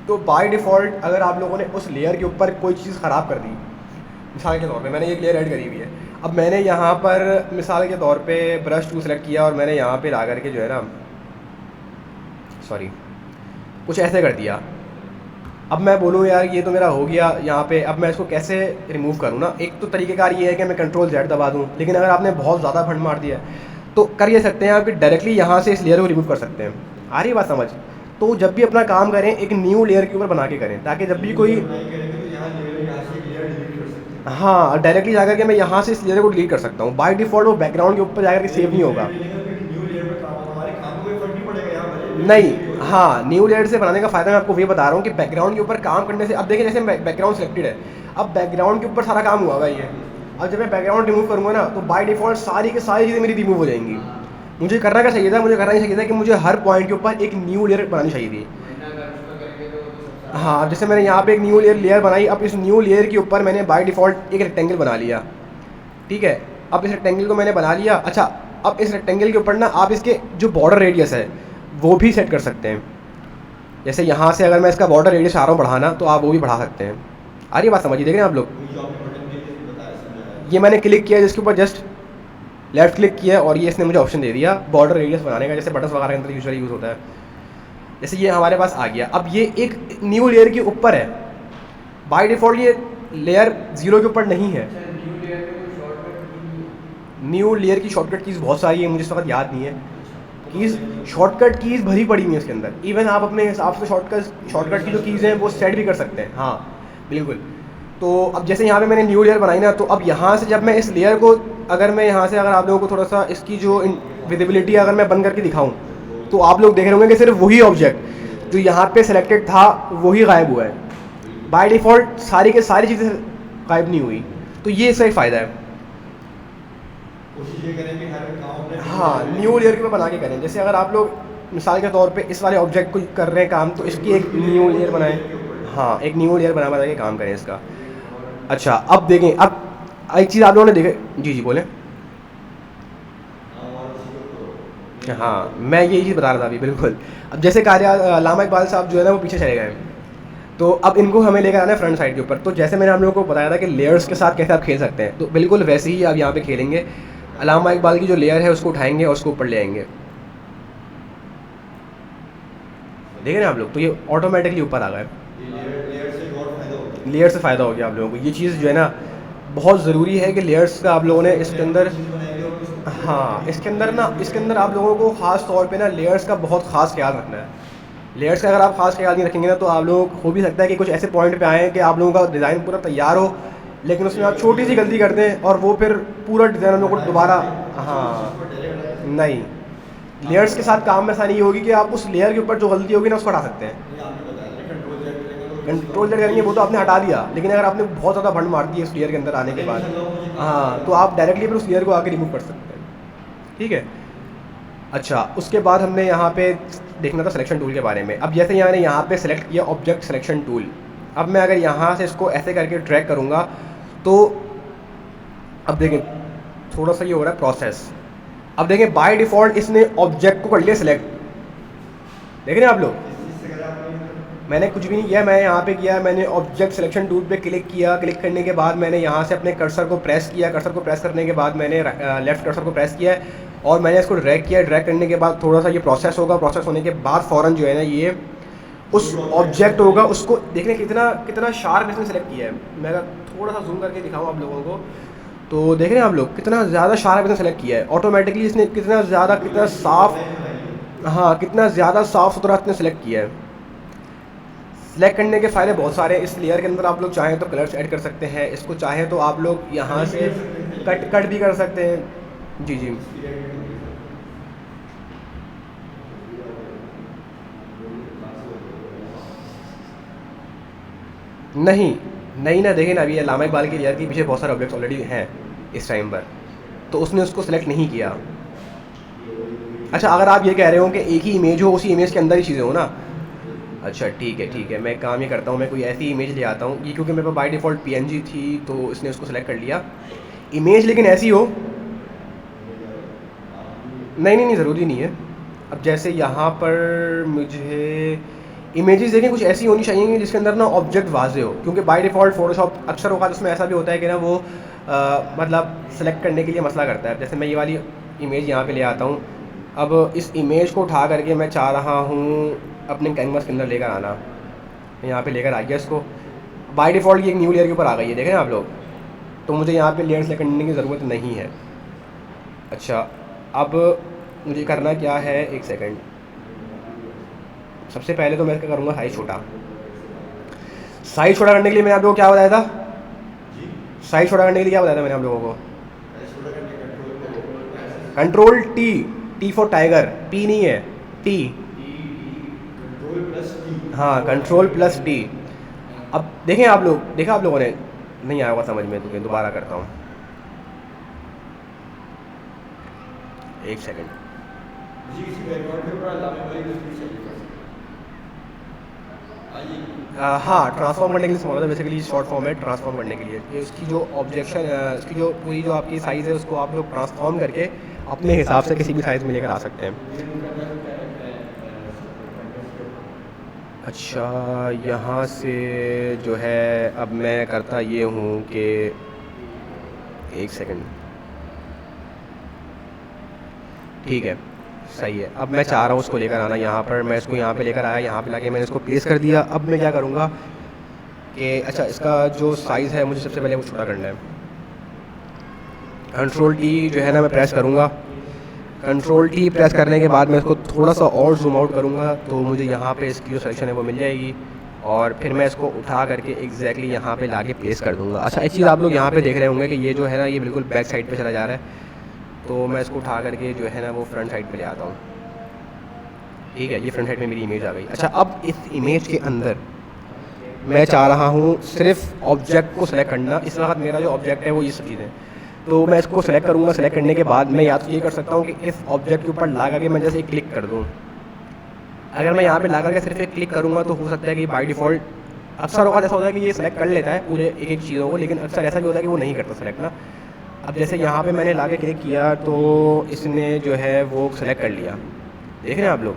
तो बाय डिफ़ॉल्ट अगर आप लोगों ने उस लेयर के ऊपर कोई चीज़ ख़राब कर दी, मिसाल के तौर पे मैंने एक लेयर ऐड करी हुई है, अब मैंने यहाँ पर मिसाल के तौर पे ब्रश टूल सेलेक्ट किया और मैंने यहाँ पे ला करके जो है ना, सॉरी, कुछ ऐसे कर दिया। अब मैं बोलूँ यार ये तो मेरा हो गया यहाँ पे, अब मैं इसको कैसे रिमूव करूँ ना? एक तो तरीक़ेकार ये है कि मैं Ctrl+Z दबा दूँ, लेकिन अगर आपने बहुत ज़्यादा फंड मार दिया है तो कर ये सकते हैं आप कि डायरेक्टली यहाँ से इस लेयर को रिमूव कर सकते हैं। आ रही बात समझ? तो जब भी अपना काम करें एक न्यू लेयर के ऊपर बना के करें, ताकि जब भी कोई, हाँ, डायरेक्टली जाकर के मैं यहाँ से इस लेयर को डिलीट कर सकता हूँ। बाय डिफ़ॉल्ट वो बैकग्राउंड के ऊपर जाकर के सेव नहीं होगा। नहीं, हाँ, न्यू लेयर से बनाने का फ़ायदा मैं आपको वही बता रहा हूँ कि बैकग्राउंड के ऊपर काम करने से, अब देखिए जैसे बैकग्राउंड सिलेक्टेड है, अब बैकग्राउंड के ऊपर सारा काम हुआ हुआ ये, अब जब मैं बैकग्राउंड रिमूव करूँगा ना तो बाय डिफ़ॉल्ट सारी की सारी चीज़ें मेरी रिमूव हो जाएंगी। मुझे करना क्या चाहिए था, मुझे करना ही चाहिए था कि मुझे हर पॉइंट के ऊपर एक न्यू लेयर बनानी चाहिए थी। हाँ, अब जैसे मैंने यहाँ पे एक न्यू लेयर बनाई, अब इस न्यू लेयर के ऊपर मैंने बाय डिफ़ॉल्ट एक रेक्टेंगल बना लिया, ठीक है। अब इस रेक्टेंगल को मैंने बना लिया। अच्छा, अब इस रेक्टेंगल के ऊपर ना आप इसके जो बॉर्डर रेडियस है वो भी सेट कर सकते हैं। जैसे यहाँ से अगर मैं इसका बॉर्डर रेडियस आ रहा हूँ बढ़ाना तो आप वो भी बढ़ा सकते हैं। आ रही बात समझिए? देख रहे हैं आप लोग, ये मैंने क्लिक किया जिसके ऊपर जस्ट लेफ़्ट क्लिक किया और ये इसने मुझे ऑप्शन दे दिया बॉर्डर रेडियस बनाने का, जैसे बटन्स वगैरह के अंदर यूजुअली यूज़ होता है। जैसे ये हमारे पास आ गया। अब ये एक न्यू लेयर के ऊपर है, बाय डिफ़ॉल्ट ये लेयर 0 के ऊपर नहीं है। न्यू लेयर की शॉर्टकट कीज़ बहुत सारी है, मुझे इस वक्त याद नहीं है। कीज़, शॉर्टकट कीज़ भरी पड़ी हुई है इसके अंदर। इवन आप अपने हिसाब से शॉर्टकट की जो कीज़ हैं वो सेट भी कर सकते हैं। हाँ बिल्कुल। तो अब जैसे यहाँ पे मैंने न्यू लेयर बनाई ना, तो अब यहाँ से जब मैं इस लेयर को, अगर मैं यहाँ से अगर आप लोगों को थोड़ा सा इसकी जो विजिबिलिटी अगर मैं बंद करके दिखाऊँ तो आप लोग देख रहे होंगे कि सिर्फ वही ऑब्जेक्ट जो यहाँ पे सिलेक्टेड था वही गायब हुआ है। बाय डिफ़ॉल्ट सारी के सारी चीज़ें गायब नहीं हुई। तो ये इसका एक फ़ायदा है। हाँ, न्यू लेयर के ऊपर बना के करें। जैसे अगर आप लोग मिसाल के तौर पे इस वाले ऑब्जेक्ट को कर रहे हैं काम, तो इसकी एक न्यू लेयर बनाएं। हाँ, एक न्यू लेयर बना के काम करें इसका। अच्छा, अब देखें, अब एक चीज़ आप लोगों ने देखे, जी जी बोलें। हाँ, मैं यही चीज़ बता रहा था अभी, बिल्कुल। अब जैसे कार्य अल्लामा इकबाल साहब जो है ना वो पीछे चले गए, तो अब इनको हमें लेकर आना है फ्रंट साइड के ऊपर। तो जैसे मैंने आप लोगों को बताया था कि लेयर्स के साथ कैसे आप खेल सकते हैं, तो बिल्कुल वैसे ही आप यहाँ पे खेलेंगे। अल्लामा इकबाल की जो लेयर है उसको उठाएंगे और उसको ऊपर ले आएंगे, देखें ना आप लोग, तो ये ऑटोमेटिकली ऊपर आ गए। लेयर से फ़ायदा हो गया आप लोगों को। ये चीज़ जो है ना बहुत ज़रूरी है कि लेयर्स का आप लोगों ने इसके अंदर, हाँ, इसके अंदर आप लोगों को ख़ास तौर पे ना लेयर्स का बहुत ख़ास ख्याल रखना है। लेयर्स का अगर आप ख़ास ख्याल नहीं रखेंगे ना, तो आप लोग हो भी सकता है कि कुछ ऐसे पॉइंट पे आएँ कि आप लोगों का डिज़ाइन पूरा तैयार हो, लेकिन उसमें आप छोटी सी गलती कर दें और वो फिर पूरा डिज़ाइन हम लोग को दोबारा, हाँ, नहीं, लेयर्स के साथ काम में आसानी ये होगी कि आप उस लेयर के ऊपर जो गलती होगी ना उसको हटा सकते हैं। कंट्रोल जेड करेंगे वो तो आपने हटा दिया, लेकिन अगर आपने बहुत ज़्यादा भंड मार दी है उस लेयर के अंदर आने के बाद, हाँ, तो आप डायरेक्टली फिर उस लेयर को आके रिमूव कर सकते हैं। ठीक है। अच्छा, उसके बाद हमने यहाँ पे देखना था सिलेक्शन टूल के बारे में। अब जैसे मैंने यहाँ पे सेलेक्ट किया ऑब्जेक्ट सिलेक्शन टूल, अब मैं अगर यहाँ से इसको ऐसे करके ट्रैक करूँगा तो अब देखें थोड़ा सा ये हो रहा है प्रोसेस। अब देखें बाय डिफ़ॉल्ट इसने ऑब्जेक्ट को कर लिया सिलेक्ट, देख रहे हैं आप लोग, मैंने कुछ भी नहीं किया, मैं यहाँ पे किया, मैंने ऑब्जेक्ट सिलेक्शन टूल पे क्लिक किया, क्लिक करने के बाद मैंने यहाँ से अपने कर्सर को प्रेस किया, कर्सर को प्रेस करने के बाद मैंने लेफ़्ट कर्सर को प्रेस किया और मैंने इसको ड्रैग किया। ड्रैग करने के बाद थोड़ा सा ये प्रोसेस होगा, प्रोसेस होने के बाद फ़ौरन जो है ना ये उस ऑब्जेक्ट होगा, उसको देखने कितना कितना शार्प इसने सेलेक्ट किया है। मैं अगर थोड़ा सा जूम करके दिखाऊँ आप लोगों को, तो देख रहे हैं आप लोग कितना ज़्यादा शार्प इसने सेलेक्ट किया है ऑटोमेटिकली, इसने कितना ज़्यादा कितना साफ़, हाँ, कितना ज़्यादा साफ़ सुथरा इसने सेलेक्ट किया है। सेलेक्ट करने के फ़ायदे बहुत सारे हैं। इस लेयर के अंदर आप लोग चाहें तो कलर्स ऐड कर सकते हैं, इसको चाहें तो आप लोग यहाँ से कट भी कर सकते हैं। जी जी, नहीं नहीं ना, देखें ना अभी अल्लामा इकबाल की लेयर के पीछे बहुत सारे ऑब्जेक्ट्स ऑलरेडी हैं इस टाइम पर, तो उसने उसको सेलेक्ट नहीं किया। अच्छा, अगर आप ये कह रहे हो कि एक ही इमेज हो, उसी इमेज के अंदर ही चीज़ें हो ना, अच्छा ठीक है, मैं काम ये करता हूँ, मैं कोई ऐसी इमेज ले आता हूँ, ये क्योंकि मेरे पास बाय डिफ़ॉल्ट पीएनजी थी तो इसने उसको सेलेक्ट कर लिया इमेज, लेकिन ऐसी हो, नहीं, ज़रूरी नहीं है। अब जैसे यहाँ पर मुझे इमेजेस देखें कुछ ऐसी होनी चाहिए जिसके अंदर ना ऑब्जेक्ट वाजे हो, क्योंकि बाय डिफ़ॉल्ट फ़ोटोशॉप अक्सर होगा जिसमें ऐसा भी होता है कि ना वो मतलब सेलेक्ट करने के लिए मसला करता है। जैसे मैं ये वाली इमेज यहाँ पे ले आता हूँ, अब इस इमेज को उठा करके मैं चाह रहा हूँ अपने कैनवस के अंदर लेकर आना, यहाँ पे लेकर आ गया इसको, बाय डिफ़ॉल्ट ये एक न्यू लेयर के ऊपर आ गई है, देखें आप लोग, तो मुझे यहाँ पे लेयर सेलेक्ट करने की ज़रूरत नहीं है। अच्छा, अब मुझे करना क्या है, एक सेकंड, सबसे पहले तो मैं क्या करूँगा, साइज़ छोटा करने के लिए मैंने आप लोगों को क्या बताया था, साइज़ छोटा करने के लिए क्या बताया था मैंने आप लोगों को, control T for tiger, P नहीं है, टी, हाँ, कंट्रोल प्लस टी। अब देखें आप लोग, देखा आप लोगों ने, नहीं आया होगा समझ में, तो दोबारा करता हूँ, एक सेकंड, हाँ, ट्रांसफॉर्म करने के लिए बोला था, बेसिकली शॉर्ट फॉर्म है ट्रांसफॉर्म करने के लिए, ये उसकी जो ऑब्जेक्शन, इसकी जो पूरी जो आपकी साइज़ है उसको आप लोग ट्रांसफॉर्म करके अपने हिसाब से किसी भी साइज़ में लेकर आ सकते हैं। अच्छा, यहाँ से जो है अब मैं करता ये हूँ कि एक सेकंड, ठीक है, सही है। अब मैं चाह रहा हूँ उसको लेकर आना यहाँ पर, मैं इसको यहाँ पे लेकर आया, यहाँ पे लाके मैंने इसको प्लेस कर दिया। अब मैं क्या करूँगा कि अच्छा, इसका जो साइज़ है मुझे सबसे पहले वो छोटा करना है, कंट्रोल टी जो है ना मैं प्रेस करूँगा, कंट्रोल टी प्रेस करने के बाद मैं इसको थोड़ा सा और जूम आउट करूँगा तो मुझे यहाँ पे इसकी जो सिलेक्शन है वो मिल जाएगी, और फिर मैं इसको उठा करके एग्जैक्टली यहाँ पे लाके प्लेस कर दूँगा। अच्छा, एक चीज़ आप लोग यहाँ पे देख रहे होंगे कि ये जो है ना ये बिल्कुल बैक साइड पे चला जा रहा है, तो मैं इसको उठा करके जो है ना वो फ्रंट साइड पे ले आता हूँ, ठीक है, ये फ्रंट साइड में मेरी इमेज आ गई। अच्छा, अब इस इमेज के अंदर मैं चाह रहा हूँ सिर्फ ऑब्जेक्ट को सेलेक्ट करना, इस वक्त मेरा जो ऑब्जेक्ट है वो ये सब चीज़ें, तो मैं इसको सेलेक्ट करूँगा। सेलेक्ट करने के बाद मैं या तो ये कर सकता हूँ कि इस ऑब्जेक्ट के ऊपर ला करके मैं जैसे क्लिक कर दूँ, अगर मैं यहाँ पे ला करके सिर्फ एक क्लिक करूँगा तो हो सकता है कि बाय डिफ़ॉल्ट अक्सर औक़ात ऐसा होता है कि ये सेलेक्ट कर लेता है पूरे एक चीज़ों को, लेकिन अक्सर ऐसा भी होता है कि वो नहीं करता सेलेक्ट ना। अब जैसे यहाँ पे मैंने ला के क्लिक किया तो इसने जो है वो सेलेक्ट कर लिया, देख रहे हैं आप लोग,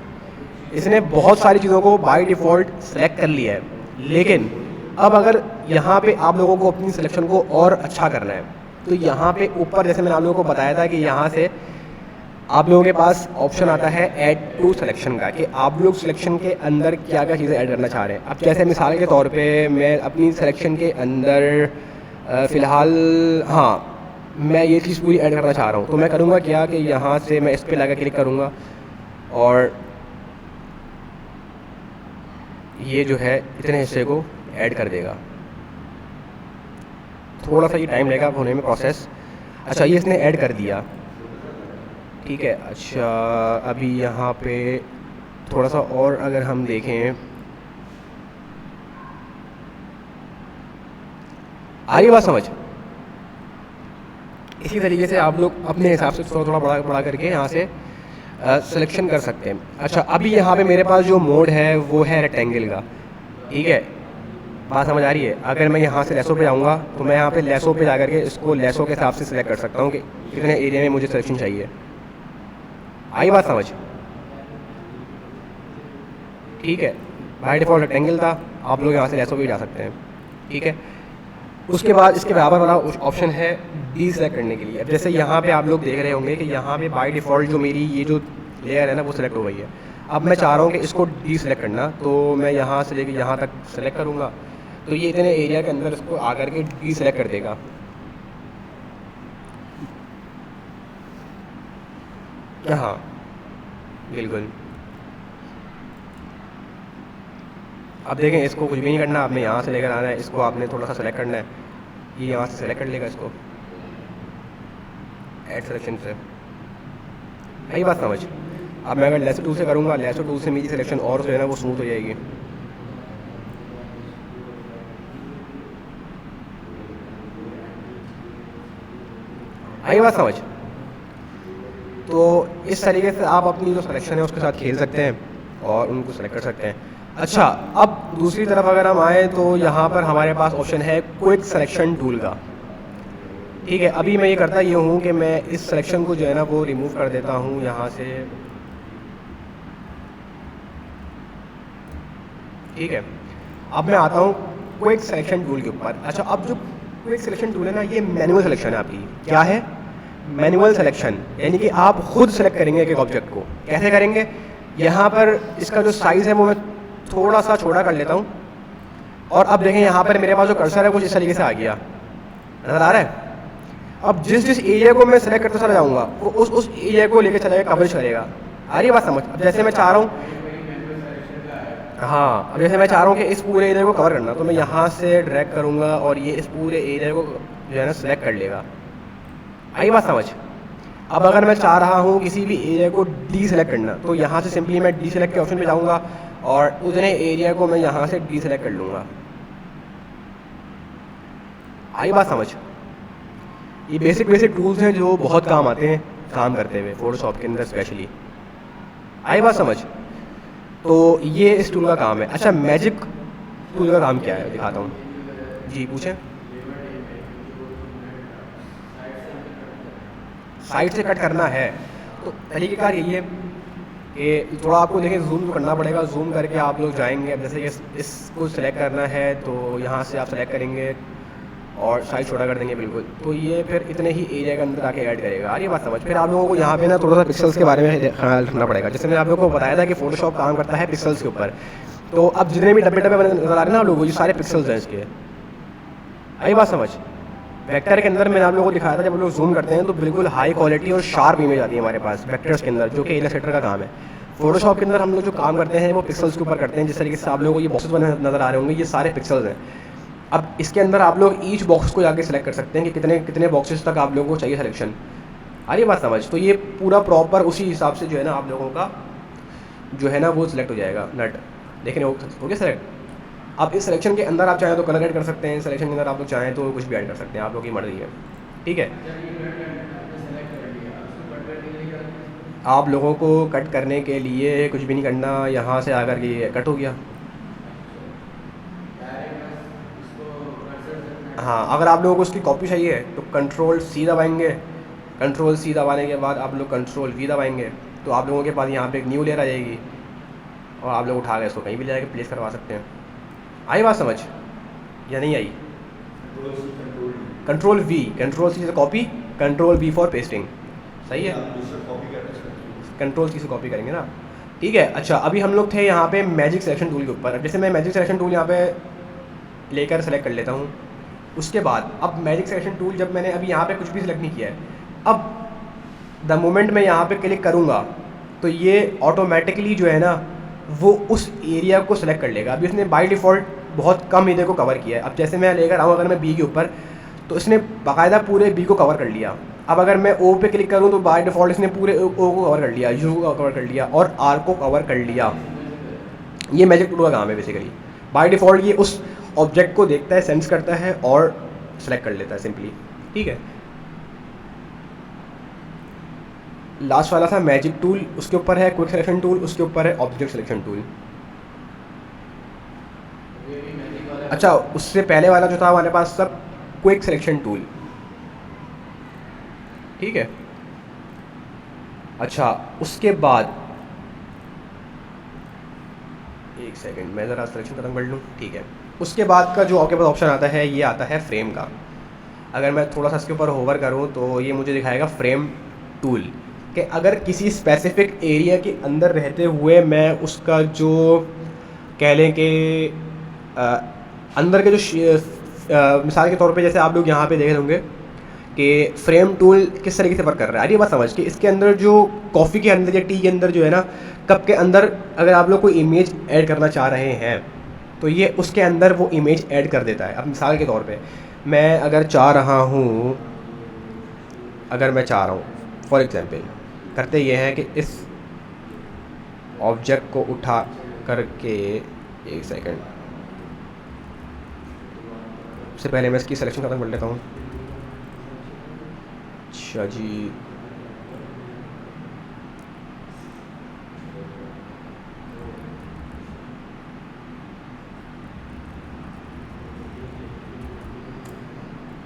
इसने बहुत सारी चीज़ों को बाय डिफ़ॉल्ट सेलेक्ट कर लिया है। लेकिन अब अगर यहाँ पे आप लोगों को अपनी सिलेक्शन को और अच्छा करना है तो यहाँ पे ऊपर जैसे मैंने आप लोगों को बताया था कि यहाँ से आप लोगों के पास ऑप्शन आता है ऐड टू सिलेक्शन का, कि आप लोग सिलेक्शन के अंदर क्या क्या चीज़ें ऐड करना चाह रहे हैं। अब जैसे मिसाल के तौर पे मैं अपनी सिलेक्शन के अंदर फ़िलहाल मैं ये चीज़ पूरी ऐड करना चाह रहा हूँ, तो मैं करूँगा क्या कि यहाँ से मैं इस पर लगा क्लिक करूँगा और ये जो है इतने हिस्से को ऐड कर देगा। थोड़ा सा ये टाइम लगेगा होने में प्रोसेस। अच्छा, ये इसने ऐड कर दिया, ठीक है। अच्छा, अभी यहाँ पे थोड़ा सा और अगर हम देखें, आ रही बात समझ? इसी तरीके से आप लोग अपने हिसाब से थोड़ा थोड़ा बड़ा करके यहाँ से सिलेक्शन कर सकते हैं। अच्छा, अभी यहाँ पे मेरे पास जो मोड है वो है रेक्टेंगल का, ठीक है, बात समझ आ रही है। अगर मैं यहाँ से लेसों पे जाऊँगा तो मैं यहाँ पे लेसों पे जा करके इसको लेसों के हिसाब से सिलेक्ट कर सकता हूँ कि कितने एरिया में मुझे सिलेक्शन चाहिए। आई बात समझ? ठीक है, बाय डिफ़ॉल्ट रेक्टेंगल था, आप लोग यहाँ से लेसों पे जा सकते हैं, ठीक है। उसके बाद इसके बराबर वाला ऑप्शन है डी सेलेक्ट करने के लिए। अब जैसे यहाँ पे आप लोग देख रहे होंगे कि यहाँ पे बाय डिफ़ॉल्ट जो मेरी ये जो लेयर है ना वो सिलेक्ट हो गई है। अब मैं चाह रहा हूँ कि इसको डी सेलेक्ट करना, तो मैं यहाँ से लेके यहाँ तक सेलेक्ट करूँगा तो ये इतने एरिया के अंदर इसको आकर के डी सेलेक्ट कर देगा। हाँ बिल्कुल। अब देखें, इसको कुछ भी नहीं करना, आपने यहाँ से लेकर आना है, इसको आपने थोड़ा सा सेलेक्ट करना है, ये यहाँ से सेलेक्ट कर लेगा इसको ऐड सिलेक्शन से। यही बात समझ? अब मैं अगर लेसो टूल से करूँगा, लेसो टूल से मेरी सिलेक्शन और जो है ना वो स्मूथ हो जाएगी। यही बात समझ? तो इस तरीके से आप अपनी जो सिलेक्शन है उसके साथ खेल सकते हैं और उनको सेलेक्ट कर सकते हैं। अच्छा, अब दूसरी तरफ अगर हम आए तो यहाँ पर हमारे पास ऑप्शन है क्विक सिलेक्शन टूल का, ठीक है। अभी मैं ये करता ये हूँ कि मैं इस सिलेक्शन को जो है ना वो रिमूव कर देता हूँ यहाँ से, ठीक है। अब मैं आता हूँ क्विक सिलेक्शन टूल के ऊपर। अच्छा, अब जो क्विक सिलेक्शन टूल है ना ये मैनुअल सिलेक्शन है आपकी। क्या है? मैनुअल सिलेक्शन, यानी कि आप खुद सेलेक्ट करेंगे एक ऑब्जेक्ट को। कैसे करेंगे? यहाँ पर इसका जो साइज़ है वो मैं थोड़ा सा छोटा कर लेता हूँ और अब देखें यहाँ पर मेरे पास जो कर्सर है कुछ इस तरीके से आ गया, नज़र आ रहा है। अब जिस जिस एरिया को मैं सेलेक्ट करते चला जाऊँगा वो उस एरिया को लेकर चलेगा, कवरेज करेगा। आ रही है बात समझ? अब जैसे मैं चाह रहा हूँ, हाँ, अब जैसे मैं चाह रहा हूँ कि इस पूरे एरिया को कवर करना, तो मैं यहाँ से ड्रैग करूँगा और ये इस पूरे एरिया को जो है ना सेलेक्ट कर लेगा। आई बात समझ? अब अगर मैं चाह रहा हूँ किसी भी एरिया को डी सेलेक्ट करना तो यहाँ से सिंपली मैं डी सेलेक्ट के ऑप्शन पे जाऊँगा और उतने एरिया को मैं यहाँ से डी सेलेक्ट कर लूँगा। आई बात समझ? ये बेसिक टूल्स हैं जो बहुत काम आते हैं काम करते हुए फोटोशॉप के अंदर स्पेशली। आई बात समझ? तो ये इस टूल का काम है। अच्छा, मैजिक टूल का काम क्या है दिखाता हूँ। जी पूछें। साइड से कट करना है तो तरीक़ेकार यही है कि थोड़ा आपको देखिए जूम तो करना पड़ेगा। जूम करके आप लोग जाएंगे, अब जैसे इसको सेलेक्ट करना है तो यहाँ से आप सेलेक्ट करेंगे और साइज छोटा कर देंगे बिल्कुल, तो ये फिर इतने ही एरिया के अंदर आके ऐड करेगा। आ रही है बात समझ? फिर आप लोगों को यहाँ पे ना थोड़ा सा पिक्सल्स के बारे में ख्याल रखना पड़ेगा। जैसे मैंने आप लोगों को बताया था कि फोटोशॉप काम करता है पिक्सल्स के ऊपर, तो अब जितने भी डब्बे डब्बे नजर आ रहे हैं ना आप लोगों को, ये सारे पिक्सल्स हैं इसके। आई बात समझ? वेक्टर के अंदर मैंने आप लोगों को दिखाया था जब लोग जूम करते हैं तो बिल्कुल हाई क्वालिटी और शार्प इमेज आती है हमारे पास वेक्टर्स के अंदर, जो कि इलस्ट्रेटर का काम है। फोटोशॉप के अंदर हम लोग जो काम करते हैं वो पिक्सल्स के ऊपर करते हैं। जिस तरीके से आप लोगों को ये बॉक्सेस बने नजर आ रहे होंगे, ये सारे पिक्सल्स हैं। अब इसके अंदर आप लोग ईच बॉक्स को जाके सेलेक्ट कर सकते हैं कि कितने कितने बॉक्सेस तक आप लोगों को चाहिए सिलेक्शन। आ रही बात समझ? तो ये पूरा प्रॉपर उसी हिसाब से जो है ना आप लोगों का जो है ना वो सिलेक्ट हो जाएगा नट। देखें हो गया सेलेक्ट। अब इस सिलेक्शन के अंदर आप चाहें तो कलर ऐड कर सकते हैं, सिलेक्शन के अंदर आप लोग चाहें तो कुछ भी ऐड कर सकते हैं, आप लोग की मर्जी है, ठीक है। आप लोगों को कट करने के लिए कुछ भी नहीं करना, यहाँ से आकर के ये कट हो गया। हाँ, अगर आप लोगों को उसकी कॉपी चाहिए तो कंट्रोल सी दबाएंगे। कंट्रोल सी दबाने के बाद आप लोग कंट्रोल वी दबाएंगे, तो आप लोगों के पास यहाँ पे एक न्यू लेयर आ जाएगी और आप लोग उठा के इसको कहीं भी ले जाके प्लेस करवा सकते हैं। आई बात समझ या नहीं आई? कंट्रोल सी से copy, control we for pasting. सही है, कंट्रोल सी से कॉपी करेंगे ना। ठीक है। अच्छा, अभी हम लोग थे यहाँ पे मैजिक सिलेक्शन टूल के ऊपर। अब जैसे मैं मैजिक सिलेक्शन टूल यहाँ पे लेकर सेलेक्ट कर लेता हूँ, उसके बाद अब मैजिक सिलेक्शन टूल जब मैंने अभी यहाँ पे कुछ भी सिलेक्ट नहीं किया है, अब द मोमेंट मैं यहाँ पे क्लिक करूँगा तो ये ऑटोमेटिकली जो है ना वो उस एरिया को सिलेक्ट कर लेगा। अभी इसने बाय डिफ़ॉल्ट बहुत कम एरिया को कवर किया है। अब जैसे मैं लेकर आऊँ अगर मैं बी के ऊपर, तो इसने बाकायदा पूरे बी को कवर कर लिया। अब अगर मैं ओ पे क्लिक करूँ तो बाय डिफ़ॉल्ट इसने पूरे ओ को कवर कर लिया, यू को कवर कर लिया और आर को कवर कर लिया। ये मैजिक टूल का काम है बेसिकली। बाय डिफ़ॉल्ट ये उस ऑब्जेक्ट को देखता है, सेंस करता है और सेलेक्ट कर लेता है सिंपली। ठीक है। लास्ट वाला था मैजिक टूल, उसके ऊपर है क्विक सिलेक्शन टूल, उसके ऊपर है ऑब्जेक्ट सिलेक्शन टूल। अच्छा, उससे पहले वाला जो था हमारे पास सब क्विक सिलेक्शन टूल। ठीक है। अच्छा, उसके बाद एक सेकंड मैं ज़रा सिलेक्शन खत्म कर लूँ। ठीक है। उसके बाद का जो आपके पास ऑप्शन आता है ये आता है फ्रेम का। अगर मैं थोड़ा सा इसके ऊपर होवर करूँ तो ये मुझे दिखाएगा फ्रेम टूल, कि अगर किसी स्पेसिफिक एरिया के अंदर रहते हुए मैं उसका जो कह लें कि अंदर के जो मिसाल के तौर पे जैसे आप लोग यहाँ पे देख रहे होंगे कि फ्रेम टूल किस तरीके से वर्क कर रहा है। ये बात समझ के इसके अंदर जो कॉफ़ी के अंदर या टी के अंदर जो है ना, कप के अंदर अगर आप लोग कोई इमेज ऐड करना चाह रहे हैं तो ये उसके अंदर वो इमेज ऐड कर देता है। अब मिसाल के तौर पे मैं अगर चाह रहा हूँ फॉर एग्जांपल करते ये हैं कि इस ऑब्जेक्ट को उठा करके, एक सेकंड उससे पहले मैं इसकी सिलेक्शन खत्म कर लेता हूँ। अच्छा जी,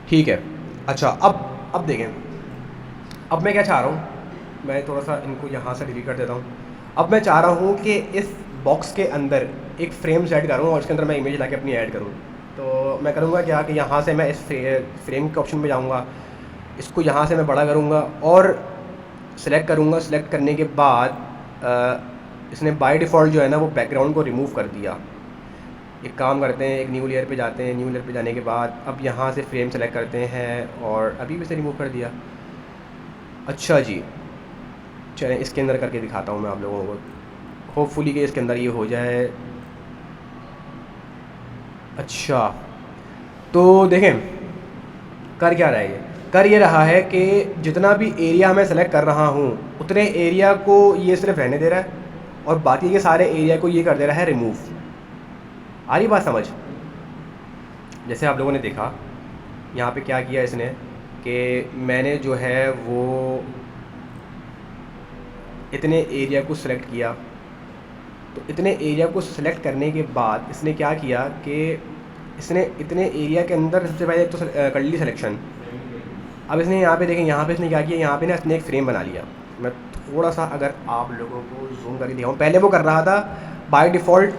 ठीक है। अच्छा, अब देखें, अब मैं क्या चाह रहा हूँ, मैं थोड़ा सा इनको यहाँ से डिलीट कर देता हूँ। अब मैं चाह रहा हूँ कि इस बॉक्स के अंदर एक फ्रेम सेट करूँ और इसके अंदर मैं इमेज लाके अपनी ऐड करूँ। तो मैं करूँगा क्या कि यहाँ से मैं इस फ्रेम के ऑप्शन में जाऊँगा, इसको यहाँ से मैं बड़ा करूँगा और सिलेक्ट करूँगा। सिलेक्ट करने के बाद इसने बाय डिफ़ॉल्ट जो है ना वो बैकग्राउंड को रिमूव कर दिया। एक काम करते हैं, एक न्यू लेयर पे जाते हैं। न्यू लेयर पे जाने के बाद अब यहाँ से फ्रेम सेलेक्ट करते हैं और अभी भी से रिमूव कर दिया। अच्छा जी, चलें इसके अंदर करके दिखाता हूँ मैं आप लोगों को, होपफुली कि इसके अंदर ये हो जाए। अच्छा, तो देखें कर क्या रहा है, ये कर ये रहा है कि जितना भी एरिया मैं सेलेक्ट कर रहा हूँ उतने एरिया को ये सिर्फ रहने दे रहा है और बाकी के सारे एरिया को ये कर दे रहा है रिमूव। आ रही बात समझ? जैसे आप लोगों ने देखा यहाँ पे क्या किया इसने कि मैंने जो है वो इतने एरिया को सिलेक्ट किया, तो इतने एरिया को सिलेक्ट करने के बाद इसने क्या किया कि इसने इतने एरिया के अंदर सबसे पहले एक तो कर ली सिलेक्शन। अब इसने यहाँ पे देखें, यहाँ पे इसने क्या किया, यहाँ पे ना इसने एक फ्रेम बना लिया। मैं थोड़ा सा अगर आप लोगों को जूम करके दिखाऊँ, पहले वो कर रहा था बाय डिफ़ॉल्ट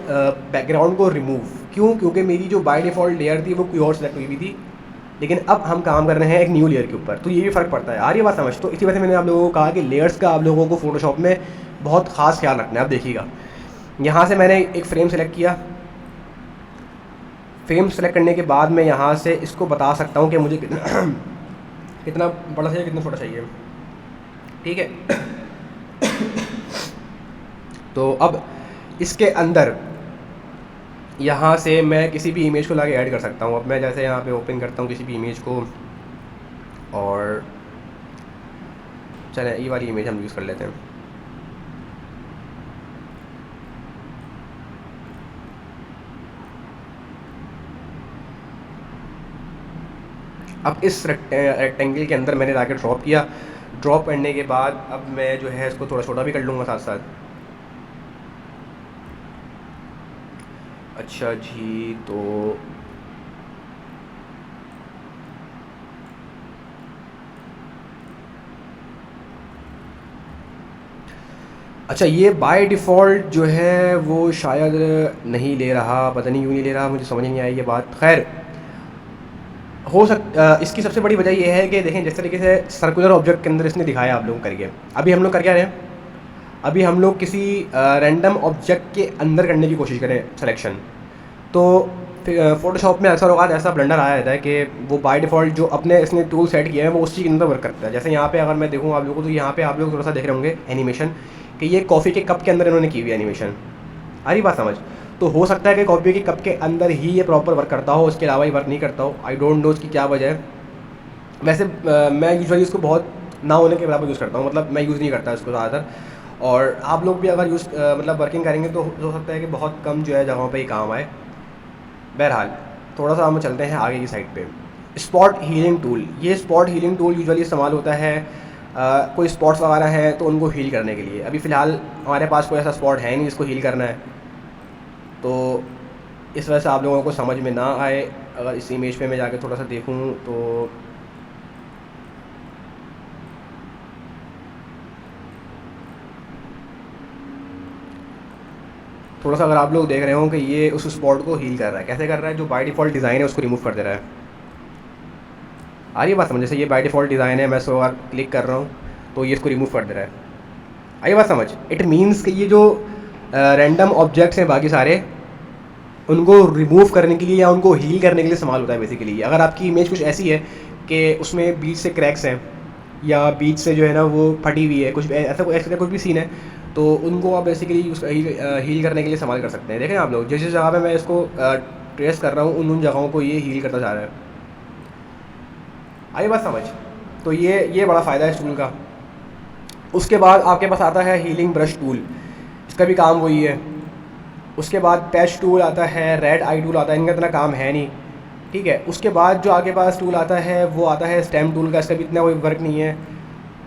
बैकग्राउंड को रिमूव। क्यों? क्योंकि मेरी जो बाय डिफ़ॉल्ट लेयर थी वो कोई और सेलेक्ट हुई हुई थी, लेकिन अब हम काम कर रहे हैं एक न्यू लेयर के ऊपर, तो ये भी फ़र्क पड़ता है। आ रही बात समझ? तो इसी वजह से मैंने आप लोगों को कहा कि लेयर्स का आप लोगों को फ़ोटोशॉप में बहुत ख़ास ख्याल रखना है। अब देखिएगा, यहाँ से मैंने एक फ्रेम सेलेक्ट किया। फ्रेम सेलेक्ट करने के बाद मैं यहाँ से इसको बता सकता हूँ कि मुझे कितना बड़ा चाहिए, कितना छोटा चाहिए। ठीक है। तो अब इसके अंदर यहाँ से मैं किसी भी इमेज को लाके ऐड कर सकता हूँ। अब मैं जैसे यहाँ पे ओपन करता हूँ किसी भी इमेज को, और चलें ये वाली इमेज हम यूज़ कर लेते हैं। अब इस रेक्टेंगल के अंदर मैंने लाके ड्रॉप किया ड्रॉप करने के बाद अब मैं जो है इसको थोड़ा छोटा भी कर लूँगा साथ साथ। अच्छा जी, तो अच्छा, ये बाय डिफ़ॉल्ट जो है वो शायद नहीं ले रहा, पता नहीं क्यों नहीं ले रहा, मुझे समझ नहीं आई ये बात। खैर, इसकी सबसे बड़ी वजह ये है कि देखें जिस तरीके से सर्कुलर ऑब्जेक्ट के अंदर इसने दिखाया आप लोग करके, अभी हम लोग कर क्या रहे हैं, अभी हम लोग किसी रैंडम ऑब्जेक्ट के अंदर करने की कोशिश करें सिलेक्शन। तो फ़ोटोशॉप में अक्सर औक़ात ऐसा ब्लंडर आया रहता है कि वो बाय डिफ़ॉल्ट जो अपने इसने टूल सेट किए हैं वो उसी के अंदर वर्क करता है। जैसे यहाँ पे अगर मैं देखूँ आप लोगों को, तो यहाँ पे आप लोग थोड़ा सा देख रहे होंगे एनिमेशन कि ये कॉफ़ी के कप के अंदर इन्होंने की हुई एनिमेशन। आ रही बात समझ? तो हो सकता है कि कॉफ़ी के कप के अंदर ही ये प्रॉपर वर्क करता हो, उसके अलावा ये वर्क नहीं करता हो। आई डोंट नो इसकी क्या वजह है। वैसे मैं यूजुअली इसको बहुत ना होने के बराबर यूज़ करता हूँ, मतलब मैं यूज़ नहीं करता इसको ज़्यादातर। और आप लोग भी अगर मतलब वर्किंग करेंगे तो हो सकता है कि बहुत कम जो है जगहों पे ये काम आए। बहरहाल, थोड़ा सा हम चलते हैं आगे की साइड पे। स्पॉट हीलिंग टूल, ये स्पॉट हीलिंग टूल यूजुअली इस्तेमाल होता है कोई स्पॉट्स वगैरह हैं तो उनको हील करने के लिए। अभी फ़िलहाल हमारे पास कोई ऐसा स्पॉट है नहीं जिसको हील करना है, तो इस वजह से आप लोगों को समझ में ना आए। अगर इस इमेज पे मैं जाके थोड़ा सा देखूँ तो थोड़ा सा अगर आप लोग देख रहे हो कि ये उस स्पॉट को हील कर रहा है, कैसे कर रहा है, जो बाय डिफ़ॉल्ट डिज़ाइन है उसको रिमूव कर दे रहा है। आ रही है बात समझ? जैसे ये बाय डिफ़ॉल्ट डिज़ाइन है, मैं इसको अगर क्लिक कर रहा हूँ तो ये इसको रिमूव कर दे रहा है। आई बात समझ? इट मीन्स कि ये जो रैंडम ऑब्जेक्ट्स हैं बाकी सारे, उनको रिमूव करने के लिए या उनको हील करने के लिए इस्तेमाल होता है बेसिकली। अगर आपकी इमेज कुछ ऐसी है कि उसमें बीच से क्रैक्स हैं या बीच से जो है ना वो फटी हुई है, कुछ ऐसा कुछ भी सीन है, तो उनको आप बेसिकली हील करने के लिए इस्तेमाल कर सकते हैं। देखें आप लोग, जिस जिस जगह पे मैं इसको ट्रेस कर रहा हूँ उन जगहों को ये हील करता जा रहा है। आई बात समझ? तो ये बड़ा फ़ायदा है इस टूल का। उसके बाद आपके पास आता है हीलिंग ब्रश टूल, इसका भी काम वही है। उसके बाद पैच टूल आता है, रेड आई टूल आता है, इनका इतना काम है नहीं, ठीक है। उसके बाद जो आगे पास टूल आता है वो आता है स्टेम टूल का, इसका भी इतना कोई वर्क नहीं है।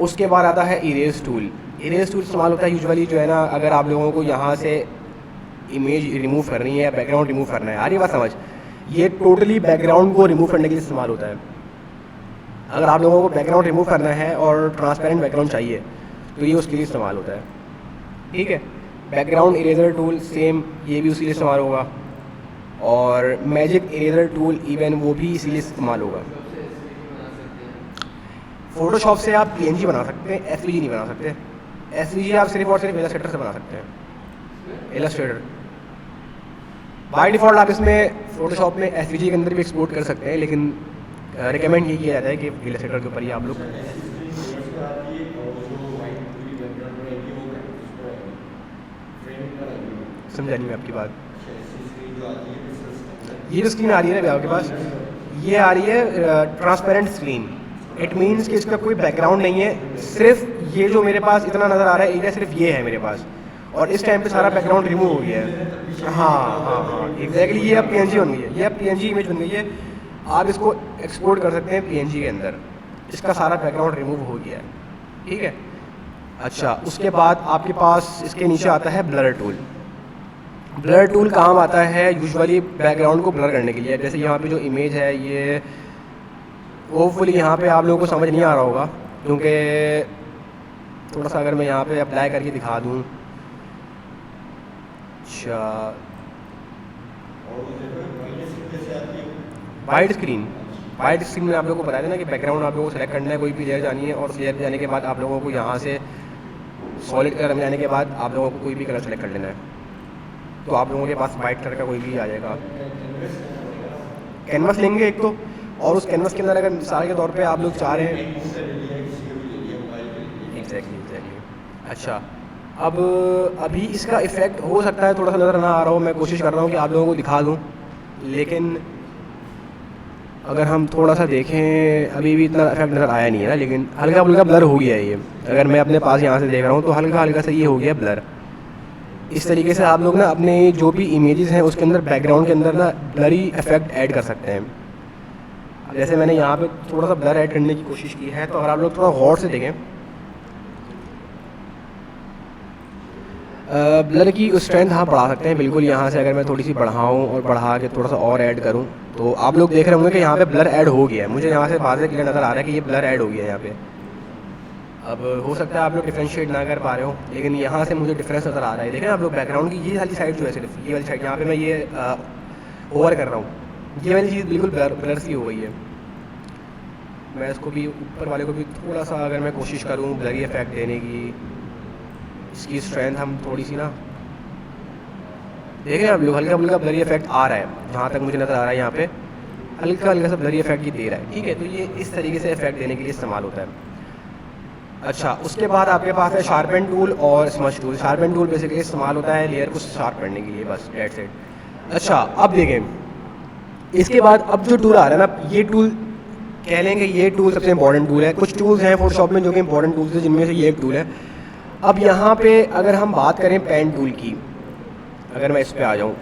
उसके बाद आता है इरेज टूल। इरेज टूल इस्तेमाल होता है यूजुअली जो है ना, अगर आप लोगों को यहाँ से इमेज रिमूव करनी है, बैकग्राउंड रिमूव करना है। आ रही बात समझ? ये टोटली बैकग्राउंड को रिमूव करने के लिए इस्तेमाल होता है। अगर आप लोगों को बैकग्राउंड रिमूव करना है और ट्रांसपेरेंट बैकग्राउंड चाहिए तो ये उसके लिए इस्तेमाल होता है, ठीक है। बैकग्राउंड इरेजर टूल सेम, ये भी उसके लिए इस्तेमाल होगा। और मैजिक इरेजर टूल इवन वो भी इसीलिए इस्तेमाल होगा। फ़ोटोशॉप से आप PNG बना सकते हैं, SVG नहीं बना सकते। SVG आप सिर्फ और सिर्फ इलस्ट्रेटर से बना सकते हैं। इलस्ट्रेटर बाय डिफ़ॉल्ट आप इसमें फ़ोटोशॉप में SVG के अंदर भी एक्सपोर्ट कर सकते हैं, लेकिन रिकमेंड ये किया जाता है कि इलस्ट्रेटर के ऊपर ही आप लोग। समझा नहीं मैं आपकी बात। ये जो स्क्रीन आ रही है ना आपके पास, ये आ रही है ट्रांसपेरेंट स्क्रीन। इट मीन्स कि इसका कोई बैकग्राउंड नहीं है, सिर्फ ये जो मेरे पास इतना नज़र आ रहा है एरिया सिर्फ ये है मेरे पास, और इस टाइम पे सारा बैकग्राउंड रिमूव हो गया है। हाँ एग्जैक्टली, ये अब PNG बन गई है, ये अब PNG इमेज बन गई है। आप इसको एक्सपोर्ट कर सकते हैं PNG के अंदर, इसका सारा बैकग्राउंड रिमूव हो गया है, ठीक है। अच्छा, उसके बाद आपके पास इसके नीचे आता है ब्लर टूल। ब्लर टूल काम आता है यूजुअली बैकग्राउंड को ब्लर करने के लिए। जैसे यहाँ पे जो इमेज है, ये होपफुली यहाँ पे आप लोगों को समझ नहीं आ रहा होगा, क्योंकि थोड़ा सा अगर मैं यहाँ पे अप्लाई करके दिखा दूँ। अच्छा, वाइड स्क्रीन में आप लोगों को बताया था ना कि बैकग्राउंड आप लोगों को सेलेक्ट करना है, कोई भी लेयर जानी है, और लेयर जाने के बाद आप लोगों को यहाँ से सॉलिड कलर में जाने के बाद आप लोगों को कोई भी कलर सेलेक्ट कर लेना है, तो आप लोगों के पास वाइट कलर का कोई भी आ जाएगा। कैनवस लेंगे एक तो, और उस कैनवस के अंदर अगर मिसाल के तौर पे आप लोग चाह रहे हैं, एग्जैक्टली। अच्छा, अब अभी इसका इफ़ेक्ट हो सकता है थोड़ा सा नज़र ना आ रहा हो, मैं कोशिश कर रहा हूँ कि आप लोगों को दिखा दूँ, लेकिन अगर हम थोड़ा सा देखें अभी भी इतना इफेक्ट नज़र आया नहीं है ना, लेकिन हल्का फुल्का ब्लर हो गया है ये। अगर मैं अपने पास यहाँ से देख रहा हूँ तो हल्का हल्का से ये हो गया ब्लर। इस तरीके से आप लोग ना अपने जो भी इमेजेस हैं उसके अंदर बैकग्राउंड के अंदर ना ब्लरी इफेक्ट ऐड कर सकते हैं। जैसे मैंने यहाँ पे थोड़ा सा ब्लर ऐड करने की कोशिश की है, तो अगर आप लोग थोड़ा गौर से देखें, ब्लर की स्ट्रेंथ आप बढ़ा सकते हैं बिल्कुल। यहाँ से अगर मैं थोड़ी सी बढ़ाऊँ और बढ़ा के थोड़ा सा और ऐड करूँ, तो आप लोग देख रहे होंगे कि यहाँ पे ब्लर ऐड हो गया है। मुझे यहाँ से वाज़ेह क्लियर नज़र आ रहा है कि ये ब्लर ऐड हो गया है यहाँ पे। अब हो सकता है आप लोग डिफ्रेंशिएट ना कर पा रहे हो, लेकिन यहाँ से मुझे डिफरेंस नज़र आ रहा है। देखें आप लोग बैकग्राउंड की ये वाली साइड जो है, सिर्फ ये वाली साइड यहाँ पे मैं ये ओवर कर रहा हूँ, ये वाली चीज़ बिल्कुल ब्लर सी हो गई है। मैं इसको भी ऊपर वाले को भी थोड़ा सा अगर मैं कोशिश करूँ ब्लरी इफेक्ट देने की, इसकी स्ट्रेंथ हम थोड़ी सी ना देख रहे हैं आप लोग, हल्का हल्का ब्लरी इफेक्ट आ रहा है जहाँ तक मुझे नज़र आ रहा है। यहाँ पे हल्का हल्का सा ब्लरी इफेक्ट ये दे रहा है, ठीक है। तो ये इस तरीके से इफेक्ट देने के लिए इस्तेमाल होता है। अच्छा, उसके बाद आपके पास है शार्पन टूल और smudge tool. Sharpen tool basically इस्तेमाल होता है लेयर को शार्प करने के लिए, बस दैट्स इट। अच्छा, अब देखें इसके बाद अब जो टूल आ रहा है ना, ये टूल कह लेंगे ये टूल सबसे इंपॉर्टेंट टूल है। कुछ टूल्स हैं फोटोशॉप में जो कि इंपॉर्टेंट टूल्स हैं, जिनमें से ये एक टूल है। अब यहाँ पे अगर हम बात करें पेन टूल की, अगर मैं इस पर आ जाऊँ,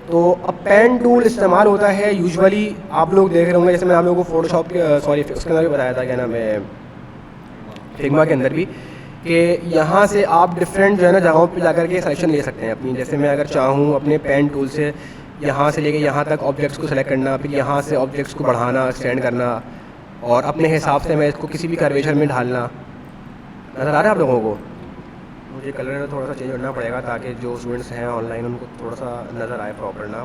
तो अब पेन टूल इस्तेमाल होता है यूजुअली, आप लोग देख रहे होंगे, जैसे मैं आप लोगों को फोटोशॉप के सॉरी उसके अंदर भी बताया था, क्या नाम है, फिग्मा के अंदर भी, कि यहाँ से आप डिफरेंट जो है ना जगहों पे जाकर के सिलेक्शन ले सकते हैं अपनी। जैसे मैं अगर चाहूँ अपने पेन टूल से यहाँ से लेके यहाँ तक ऑब्जेक्ट्स को सेलेक्ट करना, फिर यहाँ से ऑब्जेक्ट्स को बढ़ाना, एक्सटेंड करना, और अपने हिसाब से मैं इसको किसी भी कर्वेचर में ढालना। नज़र आ रहा है आप लोगों को? मुझे कलर थोड़ा सा चेंज करना पड़ेगा ताकि जो स्टूडेंट्स हैं ऑनलाइन उनको थोड़ा सा नज़र आए प्रॉपर ना।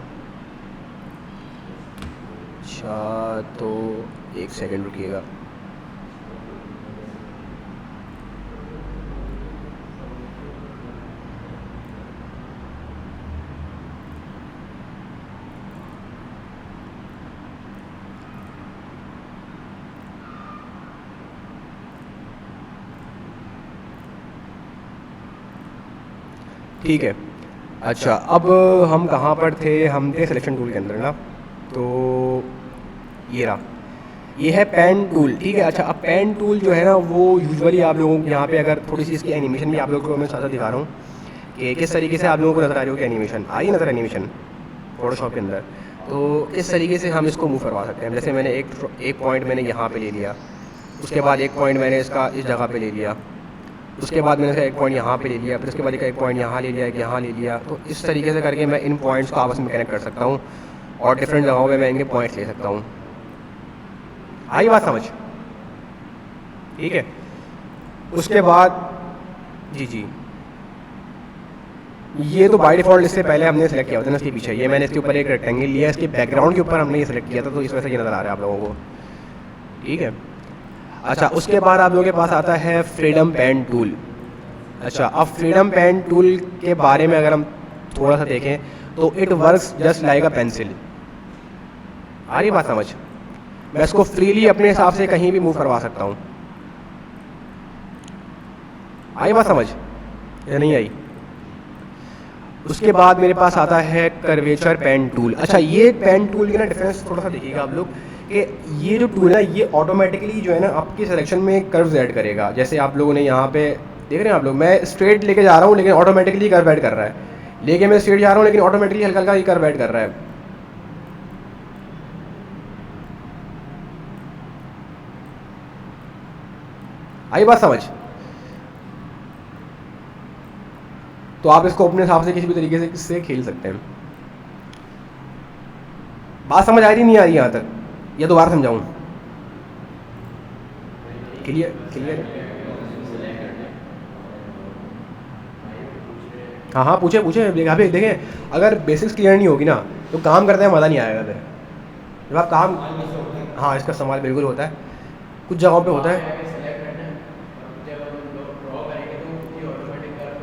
अच्छा, तो एक सेकंड रुकिएगा। ठीक है। अच्छा, अब हम कहाँ पर थे? हम थे सिलेक्शन टूल के अंदर ना, तो ये रहा, ये है पेन टूल, ठीक है। अच्छा, अब पेन टूल जो है ना वो यूजुअली आप लोगों को यहाँ पे अगर थोड़ी सी इसकी एनिमेशन भी आप लोगों को मैं साथ दिखा रहा हूँ कि किस तरीके से आप लोगों को नज़र आ रही होगी एनिमेशन, आई नज़र एनिमेशन फोटोशॉप के अंदर। तो इस तरीके से हम इसको मूव करवा सकते हैं। जैसे मैंने एक पॉइंट मैंने यहाँ पे ले लिया, उसके बाद एक पॉइंट मैंने इसका इस जगह पे ले लिया, उसके बाद मैंने इसका एक पॉइंट यहाँ पे ले लिया, फिर उसके बाद एक पॉइंट यहाँ ले लिया, एक यहाँ ले लिया। तो इस तरीके से करके मैं इन पॉइंट्स को आपस में कनेक्ट कर सकता हूँ और डिफरेंट जगहों पे मैं इनके पॉइंट्स ले सकता हूँ। आई बात समझ? ठीक है। उसके बाद जी ये तो बाय डिफ़ॉल्ट इससे पहले हमने सेलेक्ट किया होता है ना इसके पीछे, ये मैंने इसके ऊपर एक रेक्टेंगल लिया, इसके बैकग्राउंड के ऊपर हमने ये सेलेक्ट किया था, तो इस वजह से ये नज़र आ रहा है आप लोगों को, ठीक है। अच्छा, उसके बाद आप लोगों के पास आता है फ्रीडम पेन टूल। अच्छा, अब फ्रीडम पेन टूल के बारे में अगर हम थोड़ा सा देखें तो it works just like a pencil. आ रही बात समझ? मैं इसको फ्रीली अपने हिसाब से कहीं भी मूव करवा सकता हूँ। आई बात समझ या नहीं आई? उसके बाद मेरे पास आता है कर्वेचर पेन टूल। अच्छा, ये पेन टूल के ना डिफरेंस थोड़ा सा देखिएगा आप लोग कि ये जो टूल है ये ऑटोमेटिकली जो है ना आपकी सिलेक्शन में कर्व्स ऐड करेगा। जैसे आप लोगों ने यहाँ पे देख रहे हैं आप लोग, मैं स्ट्रेट लेके जा रहा हूँ लेकिन ऑटोमेटिकली कर्व ऐड कर रहा है, लेके मैं स्ट्रेट जा रहा हूँ लेकिन ऑटोमेटिकली हल्का हल्का ये कर्व ऐड कर रहा है। आई बात समझ? तो आप इसको अपने हिसाब से किसी भी तरीके से इससे खेल सकते हैं। बात समझ आ रही नहीं आ रही यहाँ तक, या दोबारा समझाऊँ? क्लियर? हाँ पूछे यहाँ पे देखें, अगर बेसिक्स क्लियर नहीं होगी ना तो काम करते हैं मज़ा नहीं आएगा फिर। जब आप काम, हाँ इसका इस्तेमाल बिल्कुल होता है, कुछ जगहों पे होता है।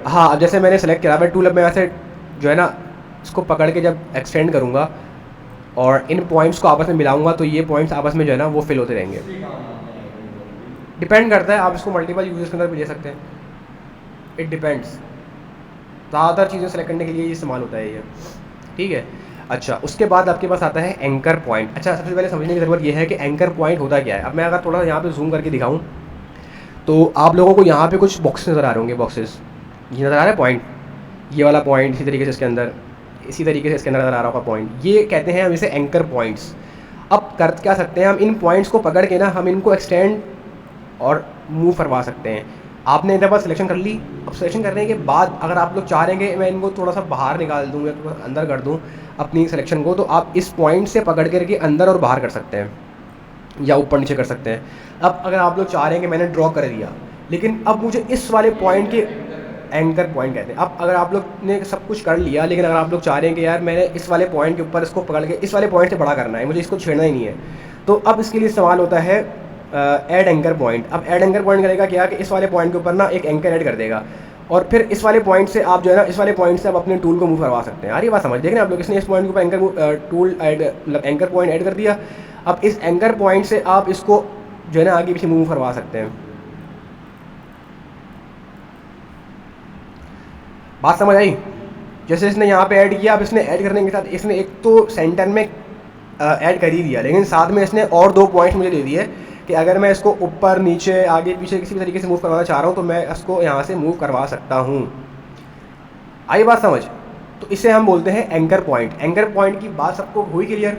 हाँ, अब जैसे मैंने सेलेक्ट किया, मैं टूल अब मैं ऐसे जो है ना इसको पकड़ के जब एक्सटेंड करूँगा और इन पॉइंट्स को आपस में मिलाऊंगा तो ये पॉइंट्स आपस में जो है ना वो फिल होते रहेंगे। डिपेंड करता है, आप इसको मल्टीपल यूजर्स के अंदर भी ले सकते हैं, इट डिपेंड्स। ज़्यादातर चीज़ें सेलेक्ट करने के लिए ये इस्तेमाल होता है ये, ठीक है। अच्छा, उसके बाद आपके पास आता है एंकर पॉइंट। अच्छा, सबसे पहले समझने की ज़रूरत ये है कि एंकर पॉइंट होता क्या है। अब मैं अगर थोड़ा यहाँ पे जूम करके दिखाऊँ तो आप लोगों को यहाँ पे कुछ बॉक्सेस नज़र आ रहे होंगे, बॉक्सेस ये नज़र आ रहा है पॉइंट, ये वाला पॉइंट, इसी तरीके से इसके अंदर, इसी तरीके से इसके अंदर नज़र आ रहा होगा पॉइंट, ये कहते हैं हम इसे एंकर पॉइंट्स। अब अब कर क्या सकते हैं, हम इन पॉइंट्स को पकड़ के ना हम इनको एक्सटेंड और मूव करवा सकते हैं। आपने इधर पास सिलेक्शन कर ली, अब सिलेक्शन करने के बाद अगर आप लोग चाह रहे हैं कि मैं इनको थोड़ा सा बाहर निकाल दूँ या थोड़ा अंदर कर दूँ अपनी सिलेक्शन को, तो आप इस पॉइंट से पकड़ करके अंदर और बाहर कर सकते हैं या ऊपर नीचे कर सकते हैं। अब अगर आप लोग चाह रहे हैं कि मैंने ड्रॉ कर दिया, लेकिन अब मुझे इस वाले पॉइंट के एंकर पॉइंट कहते हैं। अब अगर आप लोग ने सब कुछ कर लिया, लेकिन अगर आप लोग चाह रहे हैं कि यार मैंने इस वाले पॉइंट के ऊपर इसको पकड़ के इस वाले पॉइंट से बड़ा करना है, मुझे इसको छेड़ना ही नहीं है, तो अब इसके लिए इस्तेमाल होता है ऐड एंकर पॉइंट। अब ऐड एंकर पॉइंट करेगा क्या कि इस वाले पॉइंट के ऊपर ना एक एंकर ऐड कर देगा, और फिर इस वाले पॉइंट से आप जो है ना इस वाले पॉइंट से आप अपने टूल को मूव करवा सकते हैं। यार ये बात समझ देखें आप लोग, इसने इस पॉइंट के ऊपर एंकर टूल ऐड मतलब एंकर पॉइंट ऐड कर दिया। अब इस एंकर पॉइंट से आप इसको जो है ना आगे पीछे मूव करवा सकते हैं। बात समझ आई? जैसे इसने यहाँ पे ऐड किया, अब इसने ऐड करने के साथ इसने एक तो सेंटर में ऐड कर ही दिया, लेकिन साथ में इसने और 2 पॉइंट्स मुझे दे दिए कि अगर मैं इसको ऊपर नीचे आगे पीछे किसी भी तरीके से मूव करवाना चाह रहा हूँ तो मैं इसको यहाँ से मूव करवा सकता हूँ। आई बात समझ? तो इसे हम बोलते हैं एंकर पॉइंट। एंकर पॉइंट की बात सबको हुई क्लियर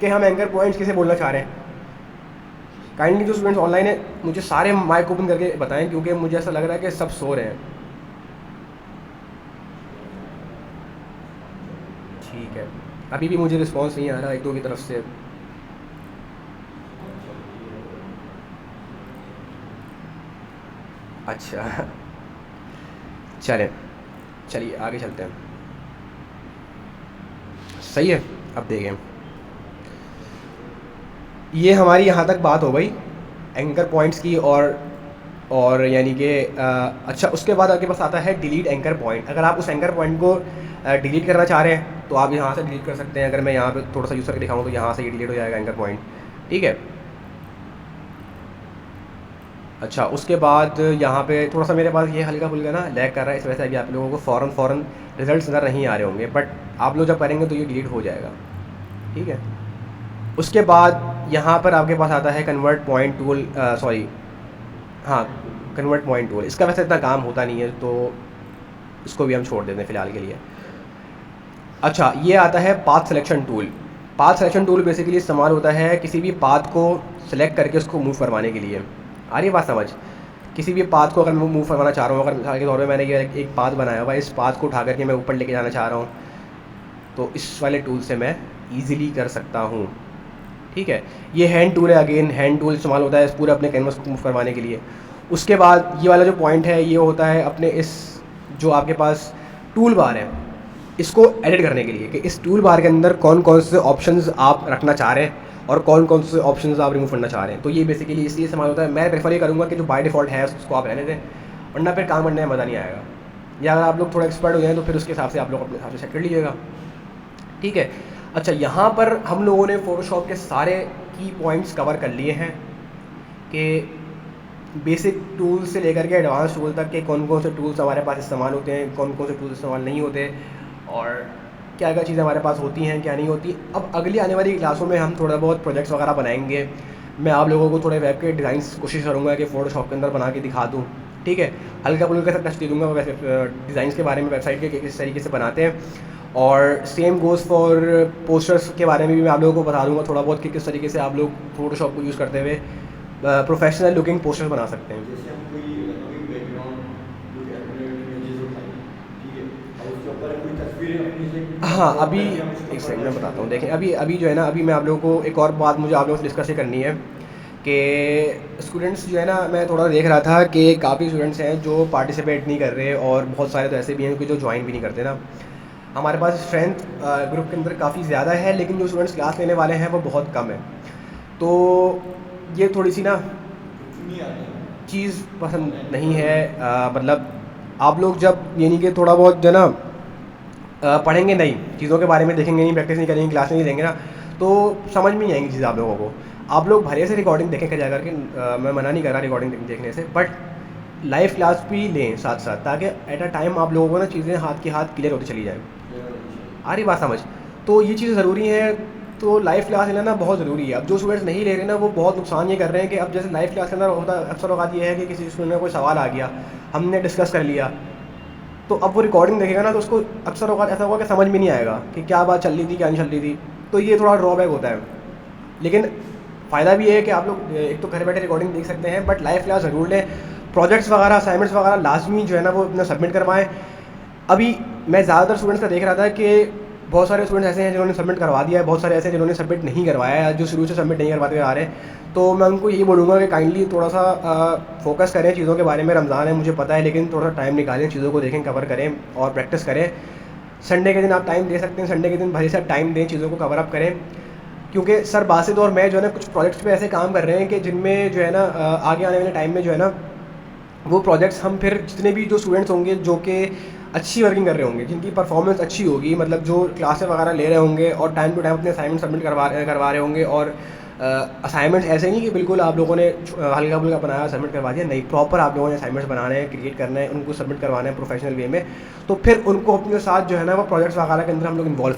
कि हम एंकर पॉइंट्स किसे बोलना चाह रहे हैं? काइंडली जो स्टूडेंट्स ऑनलाइन है मुझे सारे माइक ओपन करके बताएं, क्योंकि मुझे ऐसा लग रहा है कि सब सो रहे हैं। ठीक है, अभी भी मुझे रिस्पांस नहीं आ रहा एक दो की तरफ से। अच्छा चलिए आगे चलते हैं। सही है, अब देखें, ये हमारी यहाँ तक बात हो गई एंकर पॉइंट्स की, और यानी कि अच्छा उसके बाद आपके पास आता है डिलीट एंकर पॉइंट। अगर आप उस एंकर पॉइंट को डिलीट करना चाह रहे हैं तो आप यहाँ से डिलीट कर सकते हैं। अगर मैं यहाँ पे थोड़ा सा यूज़ करके दिखाऊँ तो यहाँ से ये डिलीट हो जाएगा एंकर पॉइंट, ठीक है। अच्छा उसके बाद यहाँ पे थोड़ा सा मेरे पास ये हल्का फुल्का ना लैग कर रहा है, इस वजह से अभी आप लोगों को फ़ौरन रिजल्ट्स नज़र नहीं आ रहे होंगे, बट आप लोग जब करेंगे तो ये डिलीट हो जाएगा, ठीक है। उसके बाद यहाँ पर आपके पास आता है कन्वर्ट पॉइंट टूल, हाँ कन्वर्ट पॉइंट टूल। इसका वैसे इतना काम होता नहीं है तो इसको भी हम छोड़ देते हैं फ़िलहाल के लिए। अच्छा ये आता है path selection tool. Path selection tool basically इस्तेमाल होता है किसी भी पाथ को सिलेक्ट करके उसको मूव करवाने के लिए। आ रही है बात समझ? किसी भी पाथ को अगर मैं मूव करवाना चाह रहा हूँ, अगर मिसाल के तौर पे मैंने ये एक पाथ बनाया हुआ है, इस पाथ को उठा करके मैं ऊपर लेके जाना चाह रहा हूँ तो इस वाले टूल से मैं ईज़िली कर सकता हूँ, ठीक है। ये हैंड टूल है, अगेन हैंड टूल इस्तेमाल होता है इस पूरे अपने कैनवस को मूव करवाने के लिए। उसके बाद ये वाला जो पॉइंट है ये होता है अपने इस जो आपके पास टूल बार है इसको एडिट करने के लिए, कि इस टूल बार के अंदर कौन कौन से ऑप्शंस आप रखना चाह रहे हैं और कौन कौन से ऑप्शंस आप रिमूव करना चाह रहे हैं। तो ये बेसिकली इसलिए इस्तेमाल होता है। मैं प्रेफर ये करूँगा कि जो बाय डिफ़ॉल्ट है उसको आप रहने दें, वरना फिर काम करने में मज़ा नहीं आएगा। या अगर आप लोग थोड़ा एक्सपर्ट हो जाएँ तो फिर उसके हिसाब से आप लोग अपने हिसाब से सेट कर लीजिएगा, ठीक है। अच्छा यहाँ पर हम लोगों ने फ़ोटोशॉप के सारे की पॉइंट्स कवर कर लिए हैं कि बेसिक टूल्स से लेकर के एडवांस टूल तक के कौन कौन से टूल्स हमारे पास इस्तेमाल होते हैं, कौन कौन से टूल्स इस्तेमाल नहीं होते, और क्या क्या चीज़ें हमारे पास होती हैं क्या नहीं होती। अब अगली आने वाली क्लासों में हम थोड़ा बहुत प्रोजेक्ट्स वगैरह बनाएंगे। मैं आप लोगों को थोड़े वेब के डिज़ाइंस कोशिश करूँगा कि फ़ोटोशॉप के अंदर बना के दिखा दूँ, ठीक है। हल्का फुल्का सा टच दे दूँगा वैसे डिज़ाइंस के बारे में, वेबसाइट के किस तरीके से बनाते हैं, और सेम गोज़ फॉर पोस्टर्स के बारे में भी मैं आप लोगों को बता दूँगा थोड़ा बहुत कि किस तरीके से आप लोग फ़ोटोशॉप को यूज़ करते हुए प्रोफेशनल लुकिंग पोस्टर्स बना सकते हैं। जैसे हम कोई बैकग्राउंड कुछ इमेजेस उठाई, ठीक है, और उसके ऊपर कोई तस्वीरें अपनी से हाँ अभी एक सेकंड में बताता हूँ। देखें अभी जो है ना, अभी मैं आप लोगों को एक और बात मुझे आप लोगों से डिस्कस करनी है कि स्टूडेंट्स जो है ना, मैं थोड़ा देख रहा था कि काफ़ी स्टूडेंट्स हैं जो पार्टिसिपेट नहीं कर रहे, और बहुत सारे तो ऐसे भी हैं कि जो ज्वाइन भी नहीं करते ना। हमारे पास स्ट्रेंथ ग्रुप के अंदर काफ़ी ज़्यादा है, लेकिन जो स्टूडेंट्स क्लास लेने वाले हैं वो बहुत कम है। तो ये थोड़ी सी ना नहीं आती चीज़ पसंद नहीं है। मतलब आप लोग जब यानी कि थोड़ा बहुत जो है ना पढ़ेंगे नहीं, चीज़ों के बारे में देखेंगे नहीं, प्रैक्टिस नहीं करेंगे, क्लास नहीं देंगे ना, तो समझ में नहीं आएंगी चीज़ें आप लोगों को। आप लोग भले से रिकॉर्डिंग देखें क्या जा करके, मैं मना नहीं कर रहा रिकॉर्डिंग देखने से, बट लाइव क्लास भी लें साथ साथ, ताकि एट अ टाइम आप लोगों को ना चीज़ें हाथ के हाथ क्लियर होती चली जाए। आ रही बात समझ? तो ये चीज़ ज़रूरी है, तो लाइव क्लास लेना बहुत ज़रूरी है। अब जो स्टूडेंट्स नहीं ले रहे ना वो बहुत नुकसान ये कर रहे हैं कि अब जैसे लाइव क्लास के अंदर होता अक्सर औकात ये है कि किसी स्टूडेंट में कोई सवाल आ गया, हमने डिस्कस कर लिया, तो अब वो रिकॉर्डिंग देखेगा ना तो उसको अक्सर औकात ऐसा होगा कि समझ में नहीं आएगा कि क्या बात चल रही थी क्या नहीं चल रही थी। तो ये थोड़ा ड्रॉबैक होता है। लेकिन फ़ायदा भी ये है कि आप लोग एक तो घर बैठे रिकॉर्डिंग देख सकते हैं, बट लाइव क्लास ज़रूर लें। प्रोजेक्ट्स वगैरह, असाइनमेंट्स वगैरह लाजमी जो है ना वो अपना सबमिट करवाएं। अभी मैं ज़्यादातर स्टूडेंट्स का देख रहा था कि बहुत सारे स्टूडेंट्स ऐसे हैं जिन्होंने सबमिट करवा दिया है, बहुत सारे ऐसे हैं जिन्होंने सबमिट नहीं करवाया है, जो शुरू से सबमिट नहीं करवाते हुए आ रहे हैं। तो मैं उनको यही बोलूँगा कि काइंडली थोड़ा सा फोकस करें चीज़ों के बारे में। रमज़ान है मुझे पता है, लेकिन थोड़ा सा टाइम निकालें, चीज़ों को देखें, कवर करें और प्रैक्टिस करें। संडे के दिन आप टाइम दे सकते हैं, संडे के दिन भले से टाइम दें, चीज़ों को कवर अप करें। क्योंकि सर बासित और मैं जो है ना कुछ प्रोजेक्ट्स पे ऐसे काम कर रहे हैं कि जिनमें जो है ना आगे आने वाले टाइम में जो है ना वो प्रोजेक्ट्स हम फिर जितने भी जो स्टूडेंट्स होंगे जो कि अच्छी वर्किंग कर रहे होंगे, जिनकी परफॉर्मेंस अच्छी होगी, मतलब जो क्लासेस वगैरह ले रहे होंगे और टाइम टू टाइम अपने असाइनमेंट सबमिट करवा रहे होंगे, और असाइनमेंट्स ऐसे नहीं कि बिल्कुल आप लोगों ने हल्का फुल्का बनाया सबमिट करवा दिया, नहीं, प्रॉपर आप लोगों ने असाइनमेंट्स बनाने हैं, क्रिएट करना है, उनको सबमिट करवाना है प्रोफेशनल वे में। तो फिर उनको अपने साथ जो है ना वो प्रोजेक्ट्स वगैरह के अंदर हम लोग इन्वॉल्व